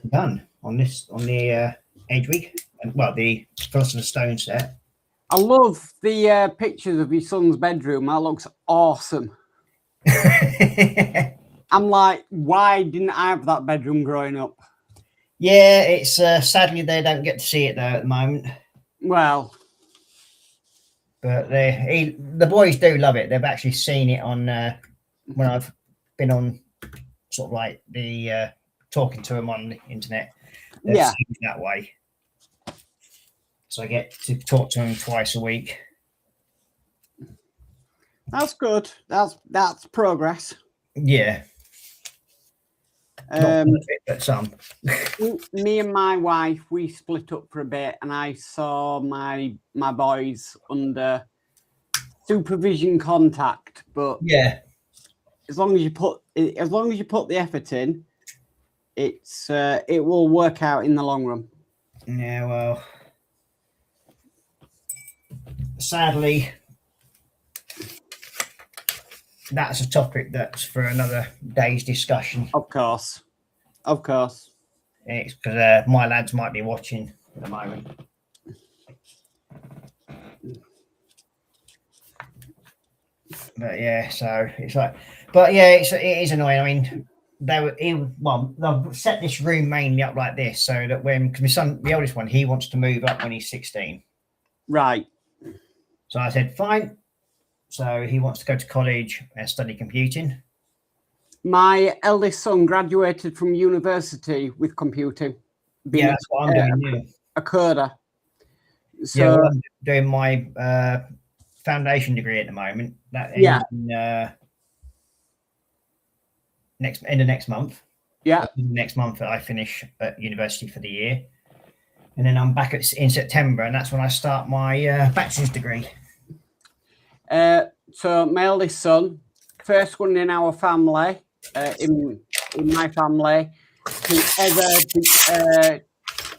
Speaker 1: done on the Edgewick, well, the Philosopher's Stone set.
Speaker 2: I love the pictures of your son's bedroom. That looks awesome. I'm like, why didn't I have that bedroom growing up?
Speaker 1: Yeah, it's sadly they don't get to see it though at the moment.
Speaker 2: Well,
Speaker 1: but the boys do love it. They've actually seen it on when I've been on sort of like the talking to them on the internet. They've seen it that way. So I get to talk to them twice a week.
Speaker 2: That's good. That's progress.
Speaker 1: Yeah. Not perfect, but some.
Speaker 2: Me and my wife, we split up for a bit, and I saw my boys under supervision contact. But
Speaker 1: yeah,
Speaker 2: as long as you put the effort in, it will work out in the long run.
Speaker 1: Yeah, well, sadly, that's a topic that's for another day's discussion.
Speaker 2: Of course.
Speaker 1: It's because my lads might be watching at the moment. But yeah, so it's like, but yeah, it is annoying. I mean, they've set this room mainly up like this so that because my son, the oldest one, he wants to move up when he's 16.
Speaker 2: Right.
Speaker 1: So I said, fine. So he wants to go to college and study computing.
Speaker 2: My eldest son graduated from university with computing.
Speaker 1: Yeah, that's what I'm doing now.
Speaker 2: A coder. So
Speaker 1: yeah, well, I'm doing my foundation degree at the moment. That ends in, end of next month.
Speaker 2: Yeah.
Speaker 1: Next month I finish at university for the year. And then I'm back in September, and that's when I start my bachelor's degree.
Speaker 2: So my eldest son, first one in our family, in my family, to ever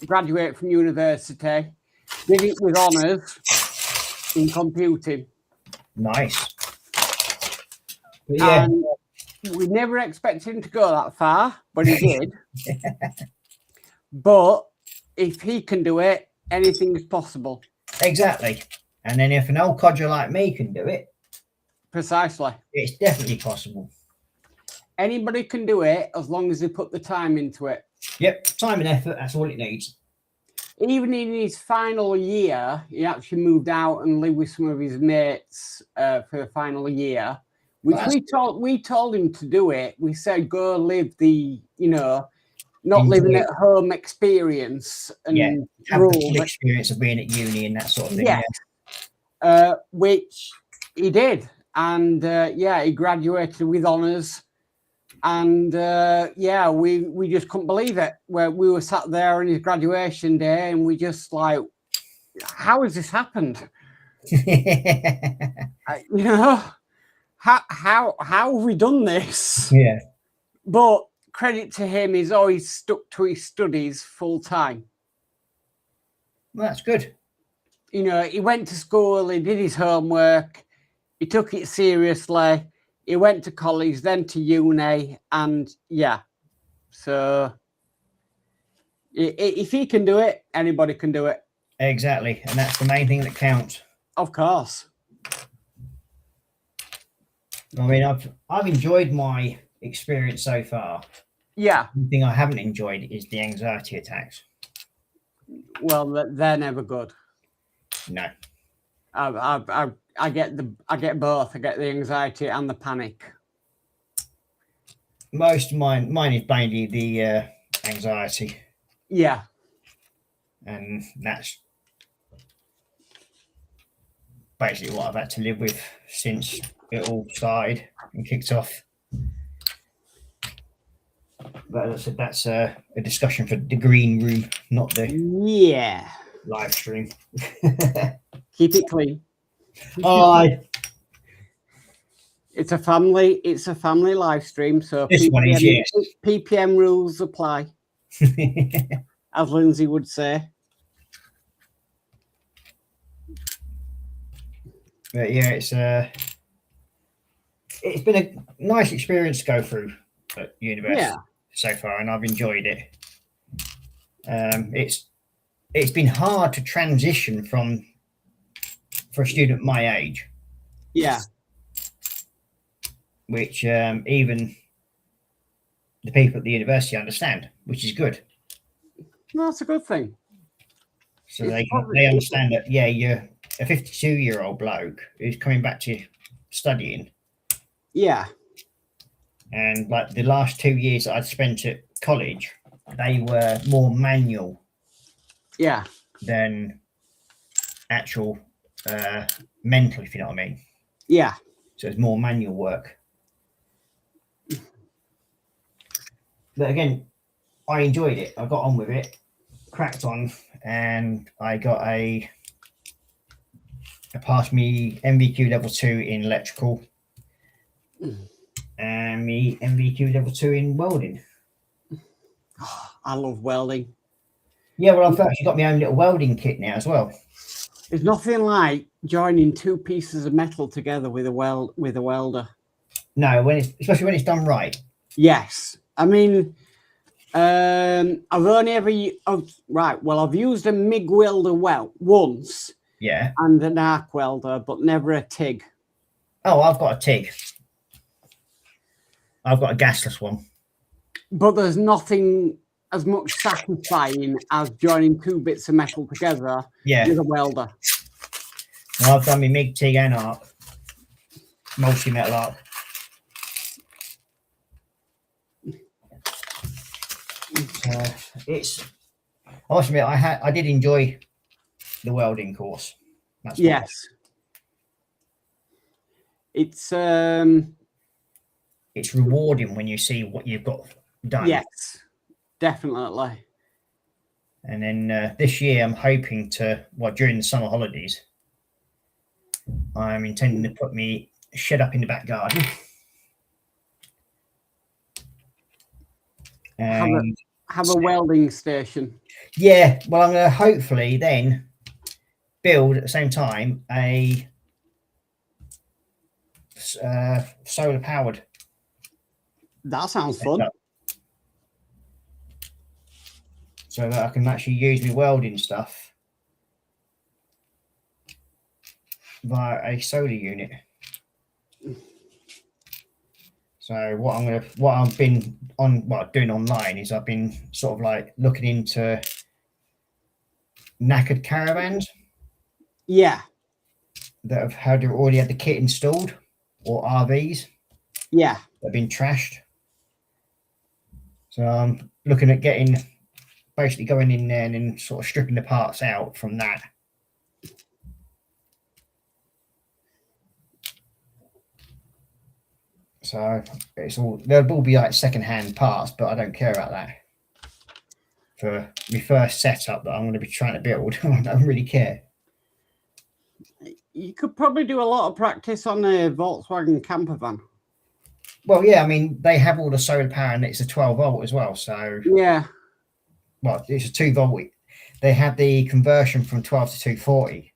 Speaker 2: graduate from university, did it with honours in computing.
Speaker 1: Nice. But yeah.
Speaker 2: And we never expected him to go that far, but he did. But if he can do it, anything is possible.
Speaker 1: Exactly. And then if an old codger like me can do it,
Speaker 2: precisely,
Speaker 1: it's definitely possible.
Speaker 2: Anybody can do it as long as they put the time into it.
Speaker 1: Yep, time and effort, that's all it needs.
Speaker 2: Even in his final year, he actually moved out and lived with some of his mates for the final year, which we told him to do it. We said, go live the, not living at home experience and
Speaker 1: have the full experience of being at uni and that sort of thing.
Speaker 2: Yeah. Which he did. And he graduated with honours. And we just couldn't believe it. Where we were sat there on his graduation day, and we just like, how has this happened? How have we done this?
Speaker 1: Yeah.
Speaker 2: But credit to him, he's always stuck to his studies full time.
Speaker 1: Well, that's good.
Speaker 2: He went to school, he did his homework, he took it seriously. He went to college, then to uni, and so if he can do it, anybody can do it.
Speaker 1: Exactly, and that's the main thing that counts.
Speaker 2: Of course.
Speaker 1: I mean, I've enjoyed my experience so far.
Speaker 2: Yeah.
Speaker 1: The thing I haven't enjoyed is the anxiety attacks.
Speaker 2: Well, they're never good.
Speaker 1: No.
Speaker 2: I get both. I get the anxiety and the panic.
Speaker 1: Most of mine is mainly the anxiety.
Speaker 2: Yeah.
Speaker 1: And that's basically what I've had to live with since it all started and kicked off. But as I said, that's a discussion for the green room, not the live stream.
Speaker 2: Keep it clean.
Speaker 1: Oh,
Speaker 2: it's a family live stream, so
Speaker 1: this one is, yes.
Speaker 2: PPM rules apply, as Lindsay would say.
Speaker 1: But yeah, it's been a nice experience to go through at university so far, and I've enjoyed it. It's been hard to transition for a student my age.
Speaker 2: Yeah.
Speaker 1: Which even the people at the university understand, which is good.
Speaker 2: No, that's a good thing.
Speaker 1: So they understand that, yeah, you're a 52-year-old bloke who's coming back to studying.
Speaker 2: Yeah.
Speaker 1: And like the last 2 years that I'd spent at college, they were more manual.
Speaker 2: Yeah.
Speaker 1: Than actual mental, if you know what I mean.
Speaker 2: Yeah.
Speaker 1: So it's more manual work. But again, I enjoyed it. I got on with it, cracked on, and I passed me MVQ level 2 in electrical and me MVQ level 2 in welding.
Speaker 2: Oh, I love welding.
Speaker 1: Yeah, well, I've actually got my own little welding kit now as well.
Speaker 2: There's nothing like joining two pieces of metal together with a welder.
Speaker 1: No, especially when it's done right.
Speaker 2: Yes. I mean, I've only ever I've used a MIG welder once.
Speaker 1: Yeah.
Speaker 2: And an arc welder, but never a TIG.
Speaker 1: Oh, I've got a TIG. I've got a gasless one.
Speaker 2: But there's nothing as much satisfying as joining two bits of metal together with a welder.
Speaker 1: Well, I've done my MIG, TIG and arc. Multi-metal arc. I must admit, I did enjoy the welding course. That's
Speaker 2: yes. It's
Speaker 1: rewarding when you see what you've got done.
Speaker 2: Yes, definitely.
Speaker 1: And then this year, I'm hoping during the summer holidays, I'm intending to put me shed up in the back garden. And
Speaker 2: have a welding station.
Speaker 1: Yeah, well, I'm going to hopefully then build at the same time a solar powered.
Speaker 2: That sounds fun.
Speaker 1: So that I can actually use my welding stuff via a solar unit. So what I've been doing online is I've been sort of like looking into knackered caravans.
Speaker 2: Yeah.
Speaker 1: That have already had the kit installed, or RVs.
Speaker 2: Yeah.
Speaker 1: That have been trashed. So I'm looking at basically going in there and then sort of stripping the parts out from that. So they'll all be like second-hand parts, but I don't care about that. For my first setup that I'm going to be trying to build, I don't really care.
Speaker 2: You could probably do a lot of practice on a Volkswagen camper van.
Speaker 1: Well, yeah, I mean, they have all the solar power and it's a 12 volt as well. So
Speaker 2: yeah.
Speaker 1: Well, it's a 2 volt. They have the conversion from 12 to 240.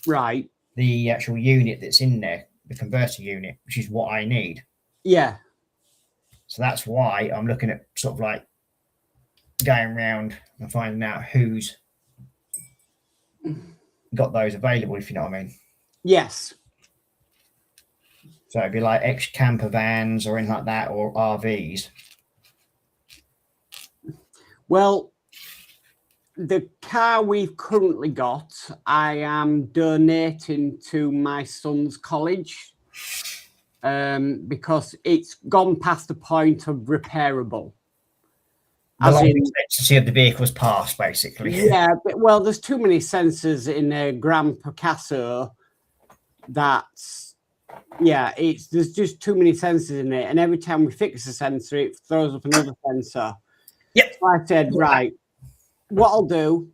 Speaker 2: Right.
Speaker 1: The actual unit that's in there, the converter unit, which is what I need.
Speaker 2: Yeah.
Speaker 1: So that's why I'm looking at sort of like going around and finding out who's got those available, if you know what I mean.
Speaker 2: Yes.
Speaker 1: So it'd be like ex-camper vans or anything like that, or RVs.
Speaker 2: Well, the car we've currently got, I am donating to my son's college because it's gone past the point of repairable.
Speaker 1: The life expectancy of the vehicle's passed, basically.
Speaker 2: Yeah, well, there's too many sensors in a Grand Picasso that's, there's just too many sensors in it. And every time we fix a sensor, it throws up another sensor.
Speaker 1: Yep.
Speaker 2: So I said, right, what I'll do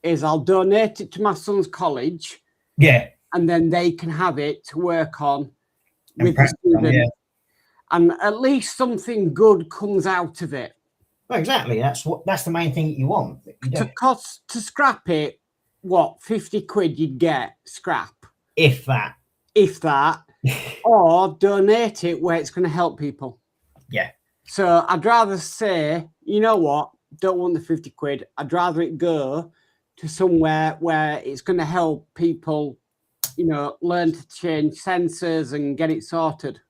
Speaker 2: is I'll donate it to my son's college.
Speaker 1: Yeah.
Speaker 2: And then they can have it to work on with the students.
Speaker 1: Yeah.
Speaker 2: And at least something good comes out of it.
Speaker 1: Well, exactly. That's the main thing that you want.
Speaker 2: To scrap it, what, 50 quid you'd get scrap.
Speaker 1: If that.
Speaker 2: Or donate it where it's going to help people.
Speaker 1: Yeah.
Speaker 2: So I'd rather say, you know what, don't want the 50 quid. I'd rather it go to somewhere where it's going to help people, you know, learn to change sensors and get it sorted.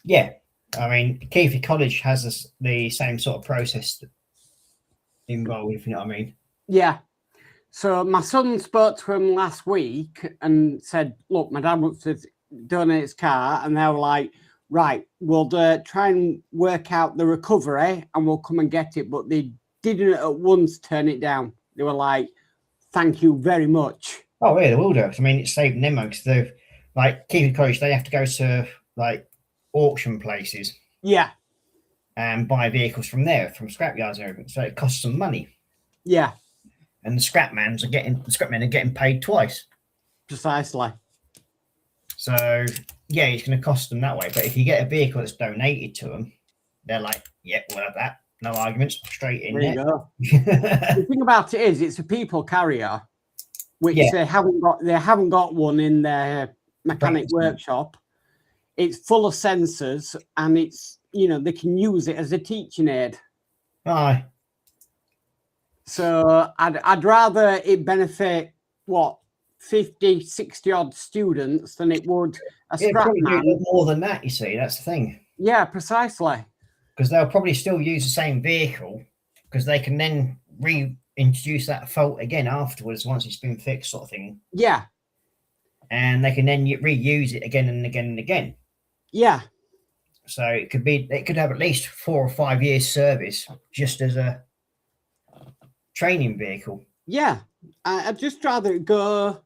Speaker 1: Yeah. I mean, Keithley College has the same sort of process involved, if you know what I mean.
Speaker 2: Yeah. So my son spoke to him last week and said, look, my dad wants to donate his car. And they were like, right, we'll try and work out the recovery and we'll come and get it. But they didn't at once turn it down. They were like, thank you very much.
Speaker 1: Oh, yeah, they will do. I mean, it's saving them because they've, like, Keithley College, they have to go to, like, auction places.
Speaker 2: Yeah.
Speaker 1: And buy vehicles from there, from scrapyards and everything. So it costs some money.
Speaker 2: Yeah.
Speaker 1: And the scrapmen are getting paid twice.
Speaker 2: Precisely.
Speaker 1: So yeah, it's going to cost them that way. But if you get a vehicle that's donated to them, they're like, "Yep, we'll have that. No arguments. Straight in there."
Speaker 2: You go. The thing about it is, it's a people carrier, which they haven't got. They haven't got one in their mechanic workshop. It's full of sensors, and it's, you know, they can use it as a teaching aid.
Speaker 1: Aye.
Speaker 2: So I'd rather it benefit, what, 50, 60 odd students than it would a scrap man.
Speaker 1: More than that, you see. That's the thing.
Speaker 2: Yeah, precisely.
Speaker 1: Because they'll probably still use the same vehicle because they can then reintroduce that fault again afterwards once it's been fixed, sort of thing.
Speaker 2: Yeah.
Speaker 1: And they can then reuse it again and again and again.
Speaker 2: Yeah.
Speaker 1: So it could have at least 4 or 5 years service just as a training vehicle.
Speaker 2: Yeah. I'd just rather go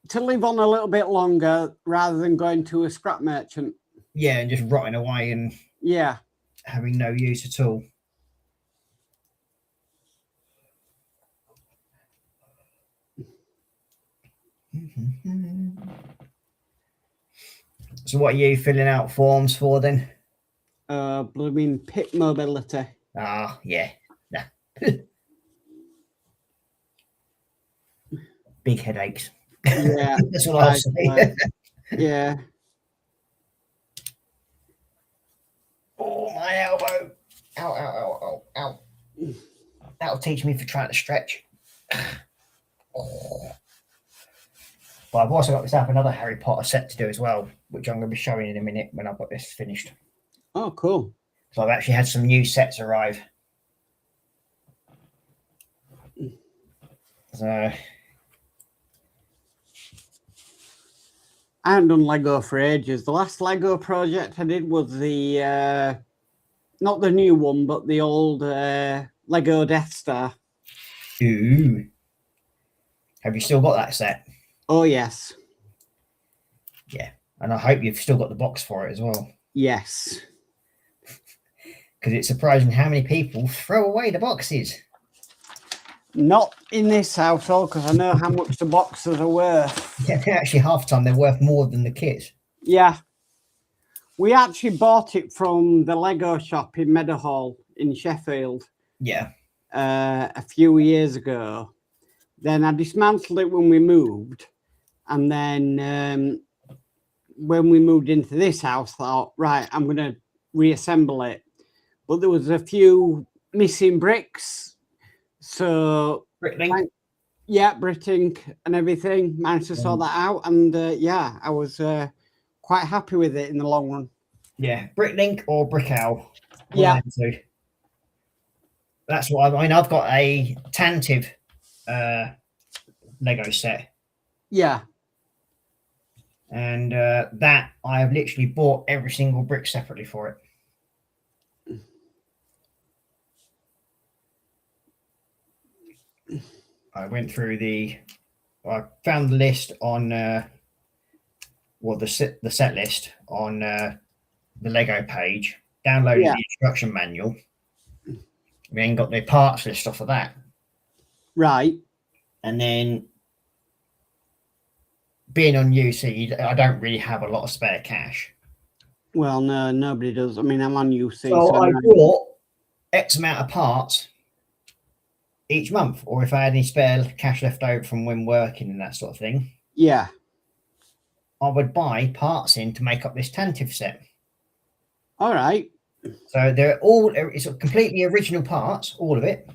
Speaker 2: to live on a little bit longer rather than going to a scrap merchant.
Speaker 1: Yeah, and just rotting away and having no use at all. So what are you filling out forms for then?
Speaker 2: Blooming pit mobility.
Speaker 1: Ah, yeah. Nah. Big headaches.
Speaker 2: Yeah.
Speaker 1: That's what I'll say.
Speaker 2: Yeah.
Speaker 1: Oh, my elbow. Ow, ow, ow, ow, ow. That'll teach me for trying to stretch. Oh. But I've also got myself another Harry Potter set to do as well, which I'm going to be showing in a minute when I've got this finished.
Speaker 2: Oh, cool.
Speaker 1: So I've actually had some new sets arrive. So
Speaker 2: I haven't done Lego for ages. The last Lego project I did was the, not the new one, but the old Lego Death Star.
Speaker 1: Ooh. Have you still got that set?
Speaker 2: Oh, yes.
Speaker 1: Yeah. And I hope you've still got the box for it as well.
Speaker 2: Yes.
Speaker 1: Because it's surprising how many people throw away the boxes.
Speaker 2: Not in this household, because I know how much the boxes are worth.
Speaker 1: Yeah, actually half the time they're worth more than the kit.
Speaker 2: Yeah. We actually bought it from the Lego shop in Meadowhall in Sheffield.
Speaker 1: Yeah.
Speaker 2: A few years ago. Then I dismantled it when we moved. And then when we moved into this house, I thought, right, I'm going to reassemble it. But there was a few missing bricks. So Yeah, Brittink and everything. Managed to sort that out, and yeah, I was quite happy with it in the long run.
Speaker 1: Yeah, Bricklink or Brickowl.
Speaker 2: Yeah.
Speaker 1: Two. That's what I mean. I've got a Tantive Lego set,
Speaker 2: Yeah.
Speaker 1: and that I have literally bought every single brick separately for it. I went through I found the list on the set list on the Lego page, downloaded the instruction manual, we then got the parts list off of that.
Speaker 2: Right.
Speaker 1: And then being on UC, I don't really have a lot of spare cash.
Speaker 2: Well, no, nobody does. I mean, I'm on UC.
Speaker 1: So I bought X amount of parts each month, or if I had any spare cash left over from when working and that sort of thing.
Speaker 2: Yeah.
Speaker 1: I would buy parts in to make up this Tantive set.
Speaker 2: All right.
Speaker 1: So it's completely original parts, all of it.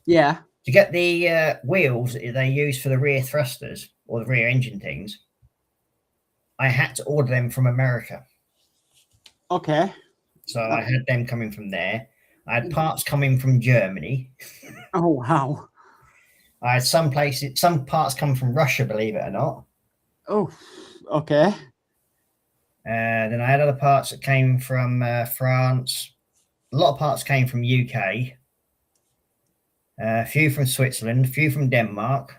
Speaker 2: Yeah.
Speaker 1: To get the wheels that they use for the rear thrusters or the rear engine things, I had to order them from America.
Speaker 2: Okay.
Speaker 1: So I had them coming from there. I had parts coming from Germany.
Speaker 2: Oh, wow.
Speaker 1: I had some parts come from Russia, believe it or not.
Speaker 2: Oh, okay.
Speaker 1: Then I had other parts that came from France. A lot of parts came from UK. A few from Switzerland, a few from Denmark.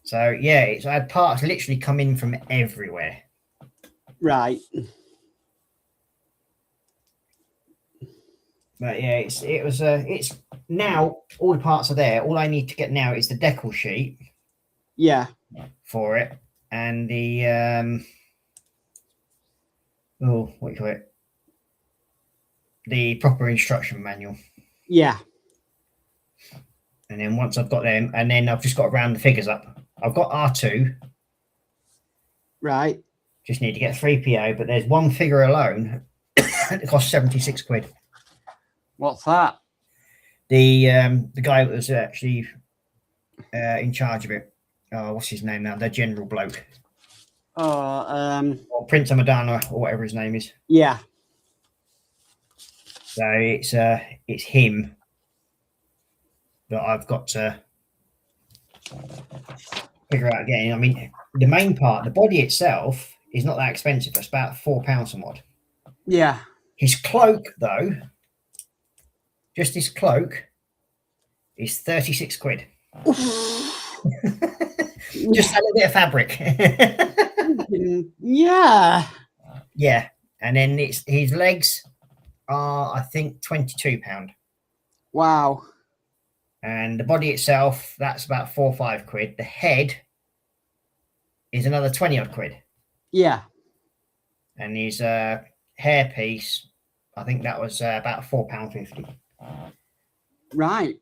Speaker 1: So yeah, I had parts literally come in from everywhere.
Speaker 2: Right.
Speaker 1: But yeah, it's now all the parts are there. All I need to get now is the decal sheet.
Speaker 2: Yeah.
Speaker 1: For it, and the what do you call it? The proper instruction manual.
Speaker 2: Yeah.
Speaker 1: And then once I've got them, and then I've just got to round the figures up. I've got R2.
Speaker 2: Right.
Speaker 1: Just need to get 3PO, but there's one figure alone. It costs 76 quid.
Speaker 2: What's that?
Speaker 1: The guy that was actually in charge of it. Oh, what's his name now? The general bloke.
Speaker 2: Oh,
Speaker 1: or Prince of Madonna, or whatever his name is.
Speaker 2: Yeah.
Speaker 1: So it's him that I've got to figure out again. I mean, the main part, the body itself, is not that expensive. It's about £4 some odd.
Speaker 2: Yeah.
Speaker 1: His cloak, though, just his cloak, is 36 quid. Just a little bit of fabric.
Speaker 2: Yeah.
Speaker 1: Yeah. And then his legs are, I think, £22.
Speaker 2: Wow.
Speaker 1: And the body itself, that's about 4 or 5 quid. The head is another 20 odd quid.
Speaker 2: Yeah.
Speaker 1: And his hair piece, I think that was about £4.50.
Speaker 2: Right.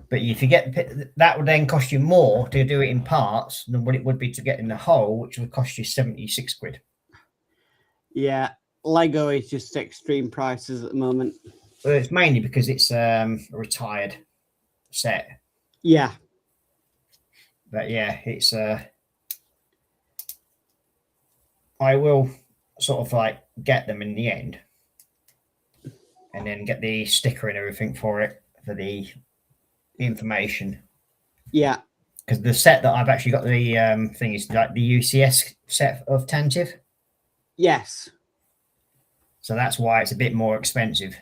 Speaker 1: But if you get that, would then cost you more to do it in parts than what it would be to get in the whole, which would cost you 76 quid.
Speaker 2: Yeah. Lego is just extreme prices at the moment.
Speaker 1: Well, it's mainly because it's a retired set.
Speaker 2: Yeah.
Speaker 1: But yeah, it's I will sort of like get them in the end, and then get the sticker and everything for it, for the information.
Speaker 2: Yeah.
Speaker 1: Because the set that I've actually got, the thing is like the UCS set of Tantive.
Speaker 2: Yes.
Speaker 1: So that's why it's a bit more expensive.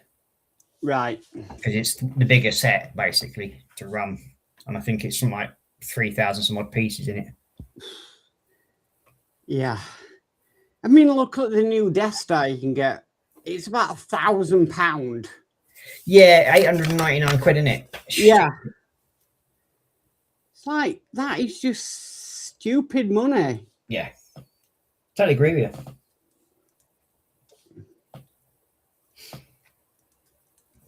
Speaker 2: Right.
Speaker 1: Because it's the bigger set basically to run, and I think it's something like 3,000 some odd pieces in it.
Speaker 2: Yeah. I mean, look at the new Death Star you can get. It's about £1,000.
Speaker 1: Yeah, 899 quid in it.
Speaker 2: Yeah. It's like, that is just stupid money.
Speaker 1: Yeah. Totally agree with you.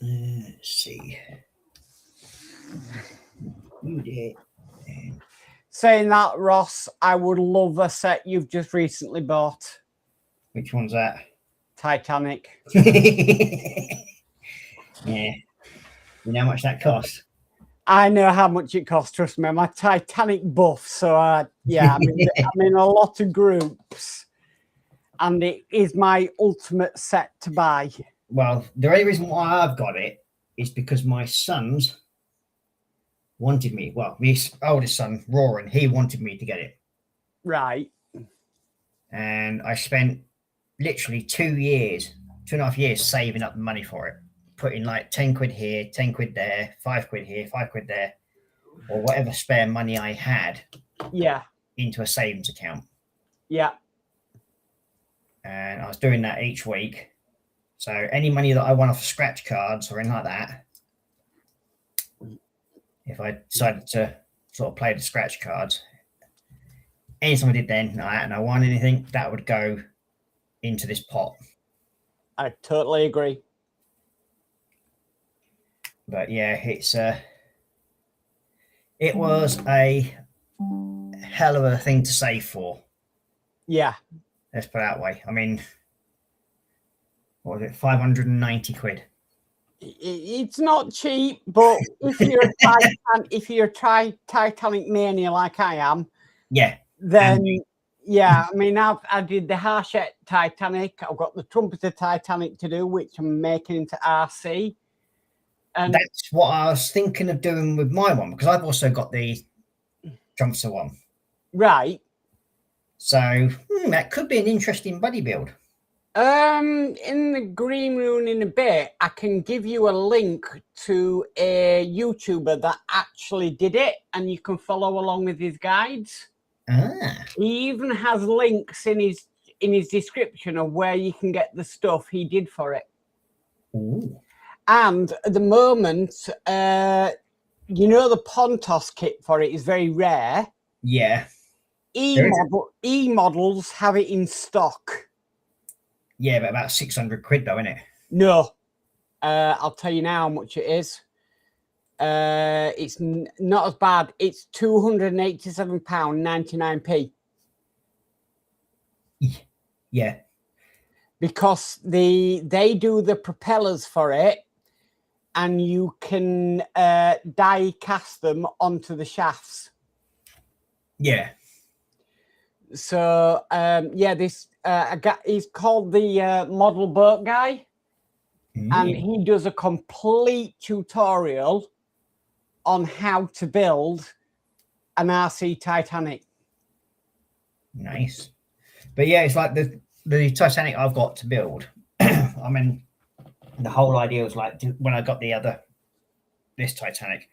Speaker 1: Let's see. You did.
Speaker 2: Saying that, Ross, I would love a set you've just recently bought.
Speaker 1: Which one's that?
Speaker 2: Titanic.
Speaker 1: Yeah. You know how much that costs?
Speaker 2: I know how much it costs. Trust me, I'm a Titanic buff, so yeah, I'm in a lot of groups, and it is my ultimate set to buy.
Speaker 1: Well, the only reason why I've got it is because my sons wanted me. Well, my oldest son, Roran, he wanted me to get it.
Speaker 2: Right.
Speaker 1: And I spent literally 2.5 years saving up the money for it, putting like 10 quid here, 10 quid there, 5 quid here, 5 quid there, or whatever spare money I had.
Speaker 2: Yeah.
Speaker 1: Into a savings account.
Speaker 2: Yeah.
Speaker 1: And I was doing that each week. So any money that I won off scratch cards or anything like that, if I decided to sort of play the scratch cards, anytime I did then and I won anything, that would go into this pot.
Speaker 2: I totally agree.
Speaker 1: But yeah, it was a hell of a thing to save for.
Speaker 2: Yeah.
Speaker 1: Let's put it that way. I mean, what was it, 590 quid?
Speaker 2: It's not cheap, but if you're a Titanic mania like I am,
Speaker 1: yeah,
Speaker 2: then yeah, I mean, I did the Harshette Titanic. I've got the Trumpeter Titanic to do, which I'm making into RC. And
Speaker 1: that's what I was thinking of doing with my one, because I've also got the Trumpeter one.
Speaker 2: Right.
Speaker 1: So that could be an interesting buddy build.
Speaker 2: In the green room in a bit, I can give you a link to a YouTuber that actually did it, and you can follow along with his guides. He even has links in his description of where you can get the stuff he did for it.
Speaker 1: Ooh.
Speaker 2: And at the moment, the Pontos kit for it is very rare.
Speaker 1: Yeah.
Speaker 2: E-models have it in stock.
Speaker 1: Yeah, but about 600 quid though, isn't it?
Speaker 2: No. I'll tell you now how much it is. It's not as bad. It's £287.99p.
Speaker 1: Yeah.
Speaker 2: Because they do the propellers for it, and you can die cast them onto the shafts.
Speaker 1: Yeah.
Speaker 2: So this he's called the Model Boat Guy, and he does a complete tutorial on how to build an RC Titanic.
Speaker 1: Nice. But yeah, it's like the Titanic I've got to build. I mean, the whole idea was like when I got this Titanic.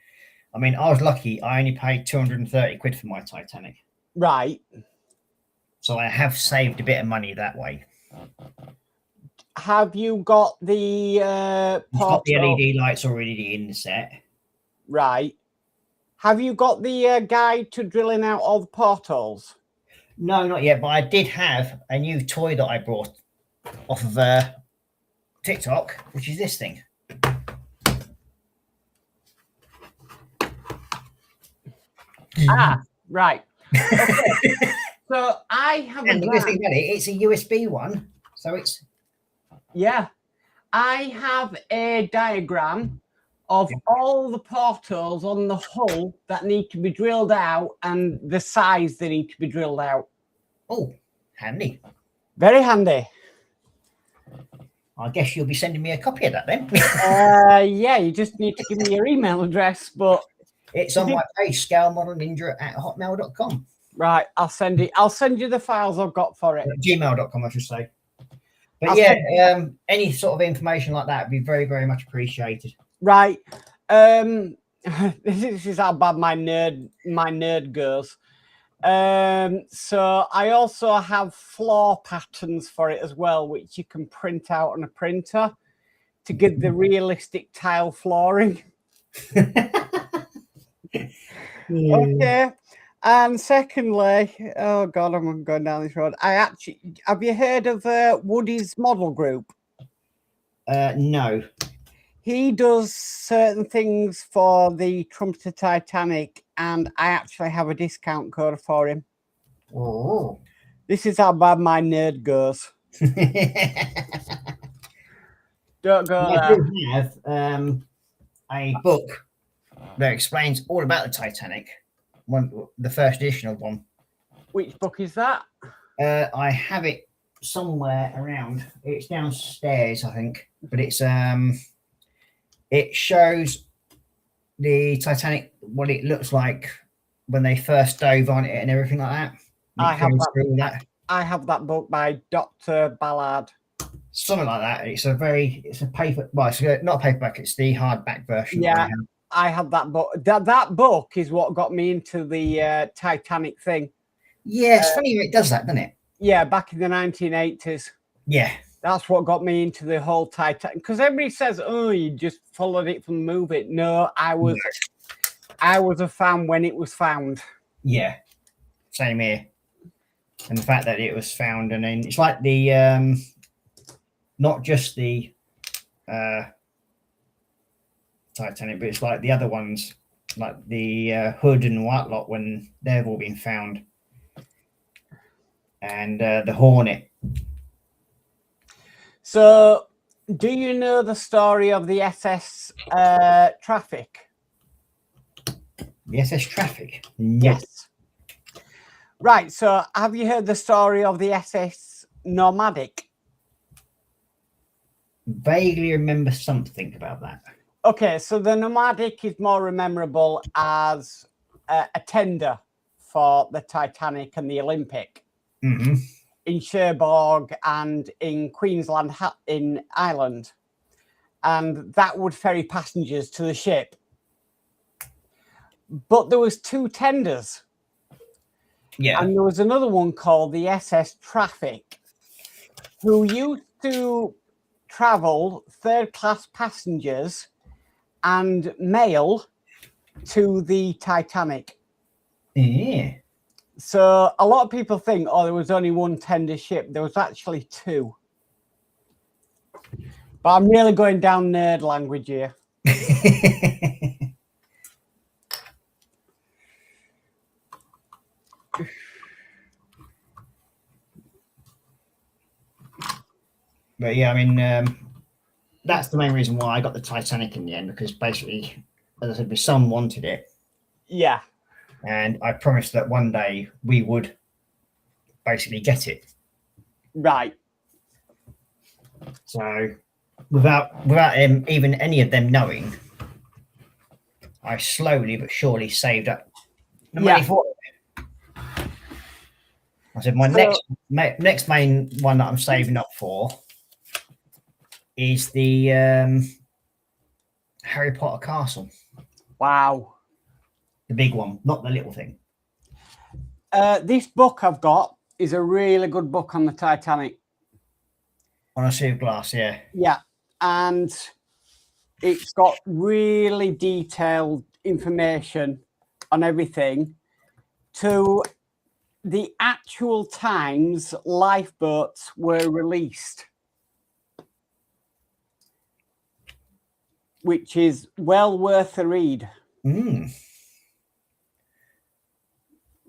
Speaker 1: I mean, I was lucky. I only paid 230 quid for my Titanic.
Speaker 2: Right.
Speaker 1: So I have saved a bit of money that way.
Speaker 2: Have you got the
Speaker 1: got the LED lights already in the set?
Speaker 2: Right. Have you got the guide to drilling out all the portholes?
Speaker 1: No, not yet. But I did have a new toy that I brought off of TikTok, which is this thing.
Speaker 2: Right. Okay. So I have
Speaker 1: and the good thing about it's a USB one, so it's
Speaker 2: I have a diagram of all the portholes on the hull that need to be drilled out and the size they need to be drilled out.
Speaker 1: Oh, handy.
Speaker 2: Very handy.
Speaker 1: I guess you'll be sending me a copy of that then.
Speaker 2: Yeah, you just need to give me your email address, but
Speaker 1: it's on my page, scalemodelninja@hotmail.com.
Speaker 2: Right, I'll send it. I'll send you the files I've got for it.
Speaker 1: Gmail.com, I should say. But any sort of information like that would be very, very much appreciated.
Speaker 2: Right. This is how bad my nerd goes. So I also have floor patterns for it as well, which you can print out on a printer to give the realistic tile flooring. Okay. And secondly, oh God, I'm going down this road. Have you heard of Woody's Model Group?
Speaker 1: No.
Speaker 2: He does certain things for the Trumpeter Titanic, and I actually have a discount code for him.
Speaker 1: Oh.
Speaker 2: This is how bad my nerd goes. Don't go there.
Speaker 1: I do have a book that explains all about the Titanic. The first edition of one.
Speaker 2: Which book is that?
Speaker 1: I have it somewhere around. It's downstairs, I think. But it shows the Titanic, what it looks like when they first dove on it and everything like that.
Speaker 2: I have that book by Dr. Ballard.
Speaker 1: Something like that. It's a paper. Well, it's not a paperback. It's the hardback version.
Speaker 2: Yeah, I have that book. That book is what got me into the Titanic thing.
Speaker 1: Yeah, it's funny it does that, doesn't it?
Speaker 2: Yeah, back in the 1980s.
Speaker 1: Yeah.
Speaker 2: That's what got me into the whole Titanic. Because everybody says, "Oh, you just followed it from the movie." No, I was a fan when it was found.
Speaker 1: Yeah, same here. And the fact that it was found, and then it's like the not just the Titanic, but it's like the other ones, like the Hood and Whitelot, when they've all been found, and the Hornet.
Speaker 2: So, do you know the story of the SS Traffic?
Speaker 1: The SS Traffic?
Speaker 2: Yes. Right, so have you heard the story of the SS Nomadic?
Speaker 1: Vaguely remember something about that.
Speaker 2: Okay, so the Nomadic is more memorable as a tender for the Titanic and the Olympic in Cherbourg and in Queensland, in Ireland. And that would ferry passengers to the ship. But there was 2 tenders.
Speaker 1: Yeah.
Speaker 2: And there was another one called the SS Traffic, who used to travel third-class passengers and mail to the Titanic.
Speaker 1: Yeah.
Speaker 2: So a lot of people think, oh, there was only one tender ship. There was actually 2. But I'm really going down nerd language here.
Speaker 1: But yeah, I mean, that's the main reason why I got the Titanic in the end, because basically, as I said, my son wanted it.
Speaker 2: Yeah.
Speaker 1: And I promised that one day we would basically get it.
Speaker 2: Right.
Speaker 1: So without even any of them knowing, I slowly but surely saved up the money for it. I said my next main one that I'm saving up for is the Harry Potter castle.
Speaker 2: Wow.
Speaker 1: The big one, not the little thing.
Speaker 2: This book I've got is a really good book on the Titanic.
Speaker 1: On a sea of glass, yeah.
Speaker 2: Yeah. And it's got really detailed information on everything to the actual times lifeboats were released, which is well worth a read.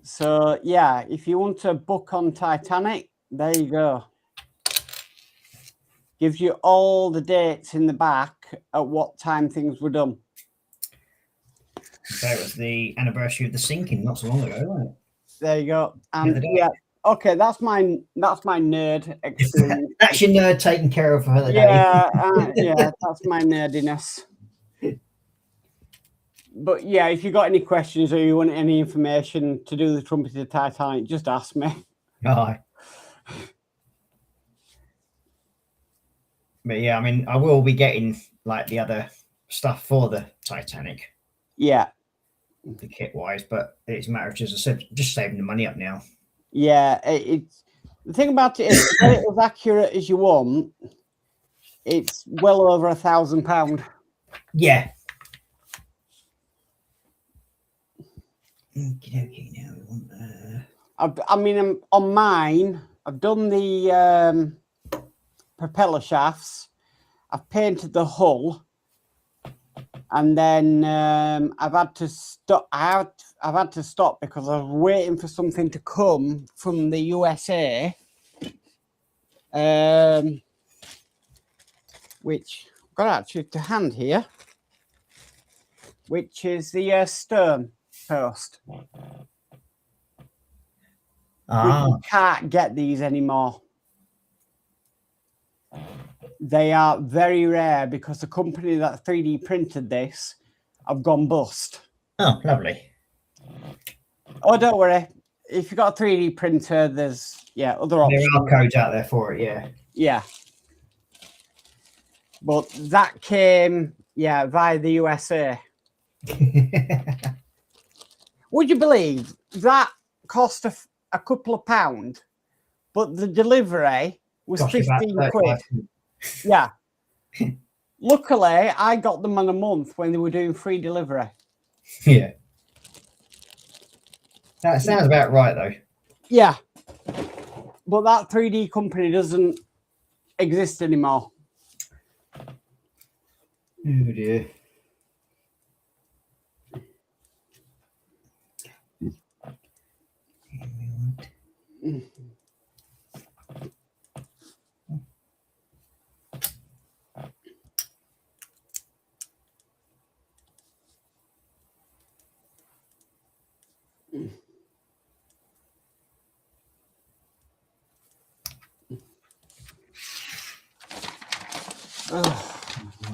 Speaker 2: So, yeah, if you want a book on Titanic, there you go. Gives you all the dates in the back at what time things were done.
Speaker 1: So it was the anniversary of the sinking not so long ago, wasn't it?
Speaker 2: There you go. Yeah, okay, that's my nerd experience.
Speaker 1: That's your nerd taken care of for the day.
Speaker 2: Yeah, that's my nerdiness. But yeah, if you got any questions or you want any information to do the Trumpet of the Titanic, just ask me.
Speaker 1: Aye. But yeah, I mean, I will be getting like the other stuff for the Titanic.
Speaker 2: Yeah.
Speaker 1: The kit wise, but it's a matter of, just saving the money up now.
Speaker 2: Yeah, it's the thing about it is, to get it as accurate as you want, it's well over £1,000.
Speaker 1: Yeah. Okay, now we want.
Speaker 2: I mean, on mine, I've done the propeller shafts. I've painted the hull, and then I've had to stop. I've had to stop because I was waiting for something to come from the USA, which I've got actually to hand here. which is the stern post. We can't get these anymore. They are very rare because the company that 3D printed this have gone bust.
Speaker 1: Oh, lovely.
Speaker 2: Oh, don't worry. If you've got a 3D printer, there's other options.
Speaker 1: There are codes out there for it, yeah.
Speaker 2: Yeah. But that came, via the USA. Would you believe that cost a couple of pounds, but the delivery was 15 quid? Yeah. Luckily, I got them on a month when they were doing free delivery.
Speaker 1: Yeah. That sounds about right, though.
Speaker 2: Yeah. But that 3D company doesn't exist anymore.
Speaker 1: Oh, dear.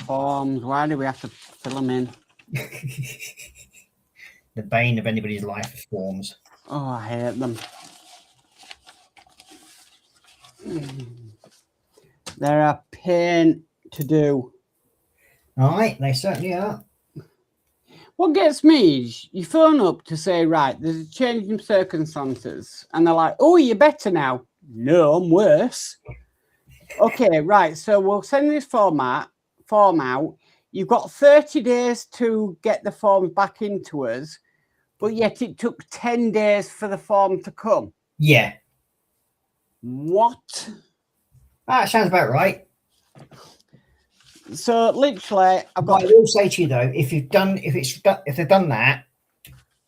Speaker 2: Forms, why do we have to fill them in?
Speaker 1: The bane of anybody's life is forms.
Speaker 2: Oh, I hate them. They're a pain to do.
Speaker 1: All right, they certainly are.
Speaker 2: What gets me is you phone up to say, right, there's a change in circumstances. And they're like, oh, you're better now. No, I'm worse. Okay, right. So we'll send this form out. You've got 30 days to get the forms back into us, but yet it took 10 days for the form to come.
Speaker 1: Yeah.
Speaker 2: What?
Speaker 1: That sounds about right.
Speaker 2: So literally, I've got.
Speaker 1: I will say to you though, if they've done that,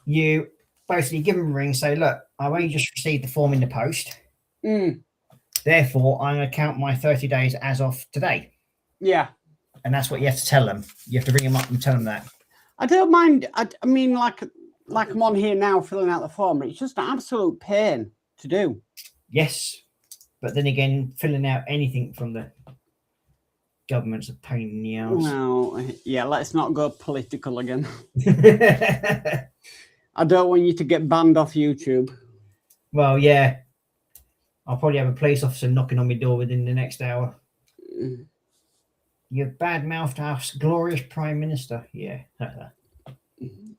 Speaker 1: you basically give them a ring, say, look, I've only just received the form in the post. Therefore, I'm going to count my 30 days as of today.
Speaker 2: Yeah.
Speaker 1: And that's what you have to tell them. You have to ring them up and tell them that.
Speaker 2: I don't mind. I mean, like I'm on here now filling out the form. It's just an absolute pain to do.
Speaker 1: Yes. But then again, filling out anything from the government's a pain in the arse.
Speaker 2: Well, yeah, let's not go political again. I don't want you to get banned off YouTube.
Speaker 1: Well, yeah. I'll probably have a police officer knocking on my door within the next hour. You've bad-mouthed our glorious Prime Minister. Yeah.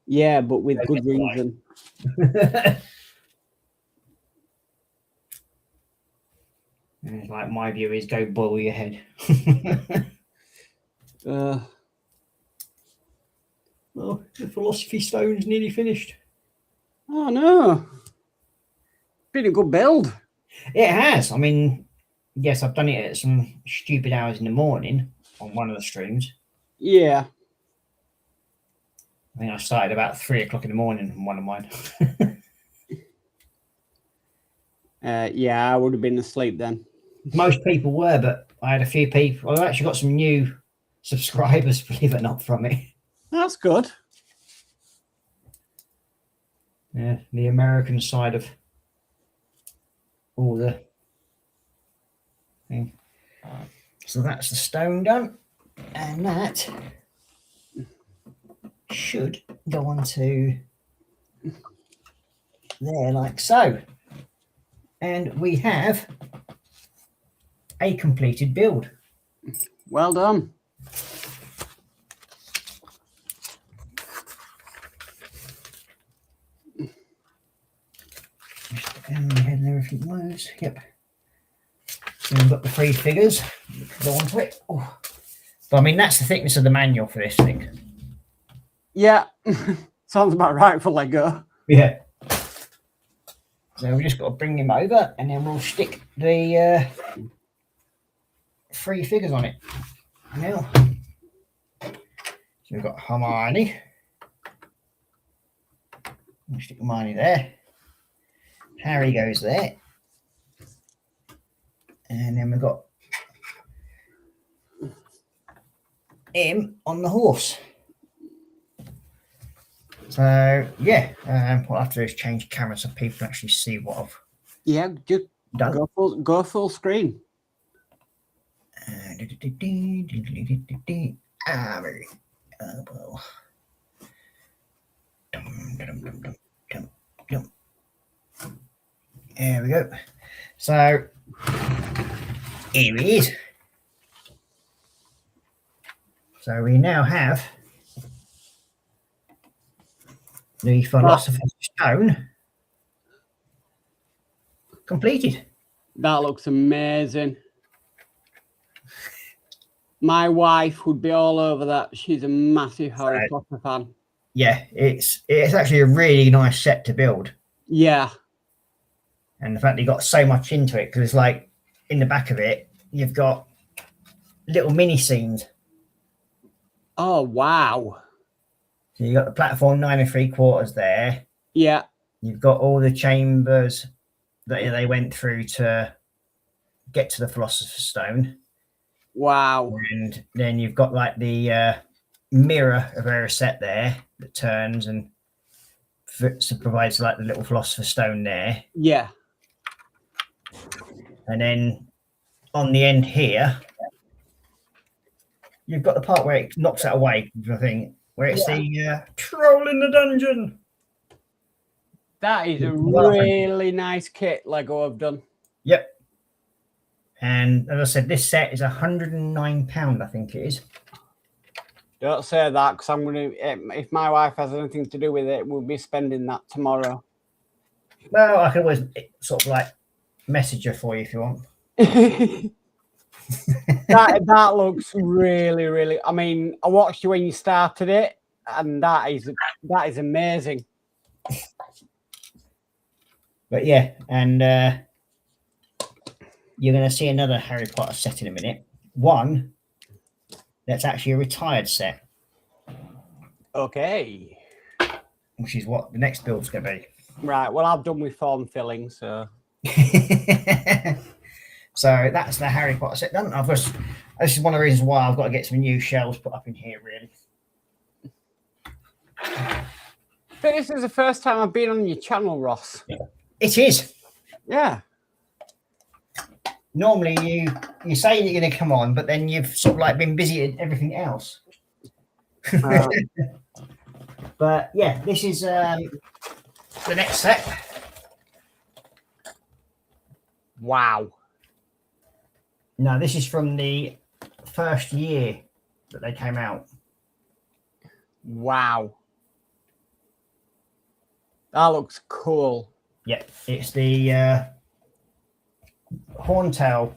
Speaker 2: Yeah, but with good reason.
Speaker 1: And it's like, my view is go boil your head. Well, the Philosophy Stone's nearly finished.
Speaker 2: Oh, no. Been a good build.
Speaker 1: It has. I mean, yes, I've done it at some stupid hours in the morning on one of the streams.
Speaker 2: Yeah.
Speaker 1: I think I started about 3 o'clock in the morning on one of mine.
Speaker 2: Yeah, I would have been asleep then.
Speaker 1: Most people were, but I had a few people. I've actually got some new subscribers, believe it or not, from it.
Speaker 2: That's good.
Speaker 1: Yeah, the American side of all the thing. So that's the stone done, and that should go on to there like so. And we have a completed build.
Speaker 2: Well done.
Speaker 1: And the head and everything was. Yep. So we've got the 3 figures. Go on to it. Oh. But I mean, that's the thickness of the manual for this thing.
Speaker 2: Yeah. Sounds about right for Lego.
Speaker 1: Yeah. So we just got to bring him over, and then we'll stick the 3 figures on it. Now, so we've got Hermione. We'll stick Hermione there. Harry goes there. And then we've got him on the horse. So yeah, what I have to do is change camera so people can actually see what I've
Speaker 2: just
Speaker 1: done.
Speaker 2: go full screen.
Speaker 1: There we go. So here he is. So we now have the Philosopher's Stone completed.
Speaker 2: That looks amazing. My wife would be all over that. She's a massive Harry Potter fan.
Speaker 1: Yeah, it's actually a really nice set to build.
Speaker 2: Yeah.
Speaker 1: And the fact that you got so much into it, because it's like in the back of it, you've got little mini scenes.
Speaker 2: Oh, wow.
Speaker 1: So you've got the platform 9 3/4 there.
Speaker 2: Yeah.
Speaker 1: You've got all the chambers that they went through to get to the Philosopher's Stone.
Speaker 2: Wow.
Speaker 1: And then you've got like the mirror of Erised there that turns and provides like the little Philosopher's Stone there.
Speaker 2: Yeah.
Speaker 1: And then on the end here, you've got the part where it knocks that away, I think, where it's the troll in the dungeon.
Speaker 2: That is a really nice kit Lego have done.
Speaker 1: Yep. And as I said, this set is £109, I think it is.
Speaker 2: Don't say that, because I'm going to, if my wife has anything to do with it, we'll be spending that tomorrow.
Speaker 1: Well, I can always sort of like message her for you if you want.
Speaker 2: that looks really, really. I mean, I watched you when you started it, and that is amazing.
Speaker 1: But yeah, and you're going to see another Harry Potter set in a minute. One that's actually a retired set.
Speaker 2: Okay.
Speaker 1: Which is what the next build's going to be.
Speaker 2: Right. Well, I've done with form filling, so.
Speaker 1: So that's the Harry Potter set done. This is one of the reasons why I've got to get some new shelves put up in here, really.
Speaker 2: But this is the first time I've been on your channel, Ross.
Speaker 1: It is.
Speaker 2: Yeah.
Speaker 1: Normally you say you're going to come on, but then you've sort of like been busy at everything else. But yeah, this is the next set.
Speaker 2: Wow.
Speaker 1: No, this is from the first year that they came out.
Speaker 2: Wow. That looks cool.
Speaker 1: Yep, it's the Horntail,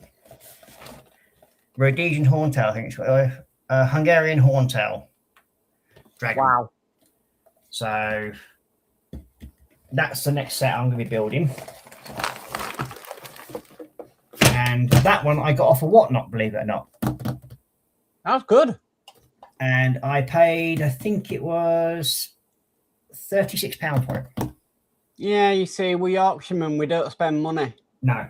Speaker 1: Rhodesian Horntail, I think it's called, Hungarian Horntail dragon.
Speaker 2: Wow.
Speaker 1: So that's the next set I'm going to be building. And that one I got off of Whatnot, believe it or not.
Speaker 2: That's good.
Speaker 1: And I paid, I think it was £36 for it.
Speaker 2: Yeah, you see, we Yorkshiremen, we don't spend money.
Speaker 1: No.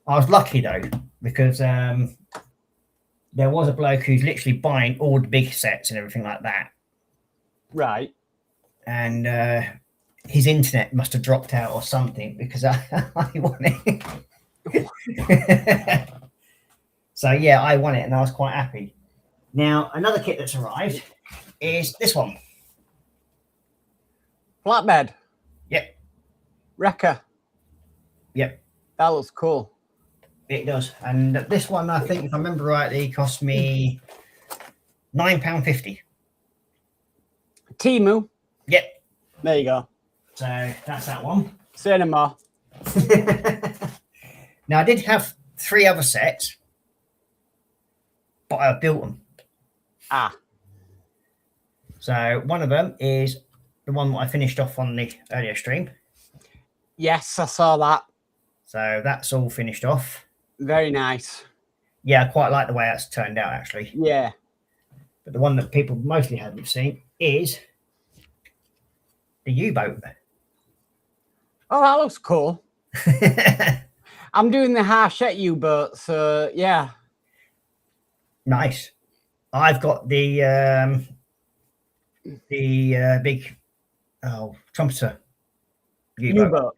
Speaker 1: I was lucky though, because there was a bloke who's literally buying all the big sets and everything like that.
Speaker 2: Right.
Speaker 1: And his internet must have dropped out or something, because I won it. So yeah, I won it and I was quite happy. Now, another kit that's arrived is this one.
Speaker 2: Flatbed.
Speaker 1: Yep.
Speaker 2: Wrecker.
Speaker 1: Yep.
Speaker 2: That looks cool.
Speaker 1: It does. And this one, I think, if I remember rightly, cost me £9.50.
Speaker 2: Timu.
Speaker 1: Yep.
Speaker 2: There you go.
Speaker 1: So that's that one.
Speaker 2: Say no more.
Speaker 1: Now, I did have 3 other sets, but I built them.
Speaker 2: Ah.
Speaker 1: So one of them is the one that I finished off on the earlier stream.
Speaker 2: Yes, I saw that.
Speaker 1: So that's all finished off.
Speaker 2: Very nice.
Speaker 1: Yeah, I quite like the way that's turned out, actually.
Speaker 2: Yeah.
Speaker 1: But the one that people mostly haven't seen is the U-boat.
Speaker 2: Oh, that looks cool. I'm doing the Harshette U-boat, so yeah.
Speaker 1: Nice. I've got the big trumpeter U-boat.
Speaker 2: U-boat.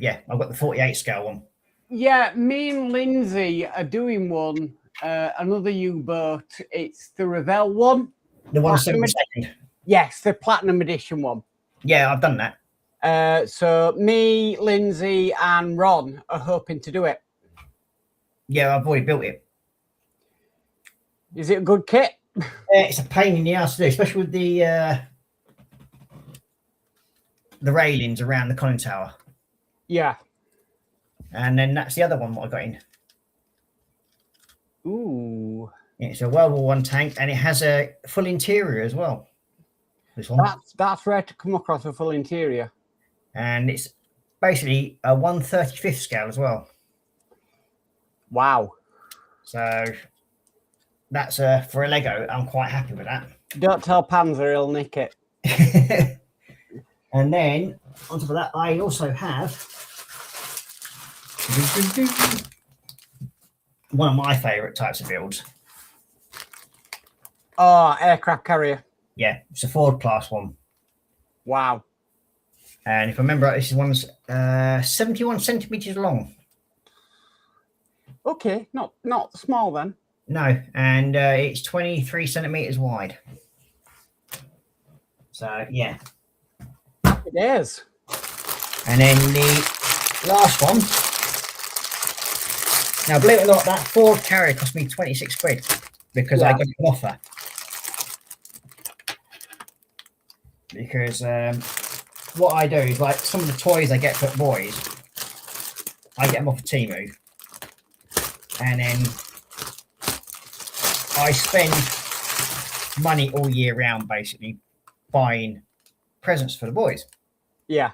Speaker 1: Yeah, I've got the 48 scale one.
Speaker 2: Yeah, me and Lindsay are doing one, another U-boat. It's the Revell one.
Speaker 1: The
Speaker 2: Platinum
Speaker 1: 172nd.
Speaker 2: Yes, the Platinum Edition one.
Speaker 1: Yeah, I've done that.
Speaker 2: So me, Lindsay, and Ron are hoping to do it.
Speaker 1: Yeah, I've already built it.
Speaker 2: Is it a good kit?
Speaker 1: It's a pain in the ass to do, especially with the railings around the conning tower.
Speaker 2: Yeah.
Speaker 1: And then that's the other one what I got in.
Speaker 2: Ooh.
Speaker 1: It's a World War I tank, and it has a full interior as well. This one.
Speaker 2: That's rare to come across a full interior.
Speaker 1: And it's basically a 1/35th scale as well.
Speaker 2: Wow.
Speaker 1: So that's for a Lego. I'm quite happy with that.
Speaker 2: Don't tell Panzer, he'll nick it.
Speaker 1: And then on top of that, I also have one of my favourite types of builds.
Speaker 2: Oh, aircraft carrier.
Speaker 1: Yeah, it's a Ford class one.
Speaker 2: Wow.
Speaker 1: And if I remember right, this one's 71 centimetres long.
Speaker 2: Okay, not small then.
Speaker 1: No, and it's 23 centimetres wide. So, yeah.
Speaker 2: Happy days.
Speaker 1: And then the last one. Now, believe it or not, that Ford carrier cost me 26 quid because I got an offer. Because what I do is, like, some of the toys I get for boys, I get them off of Temu. And then I spend money all year round, basically, buying presents for the boys.
Speaker 2: Yeah.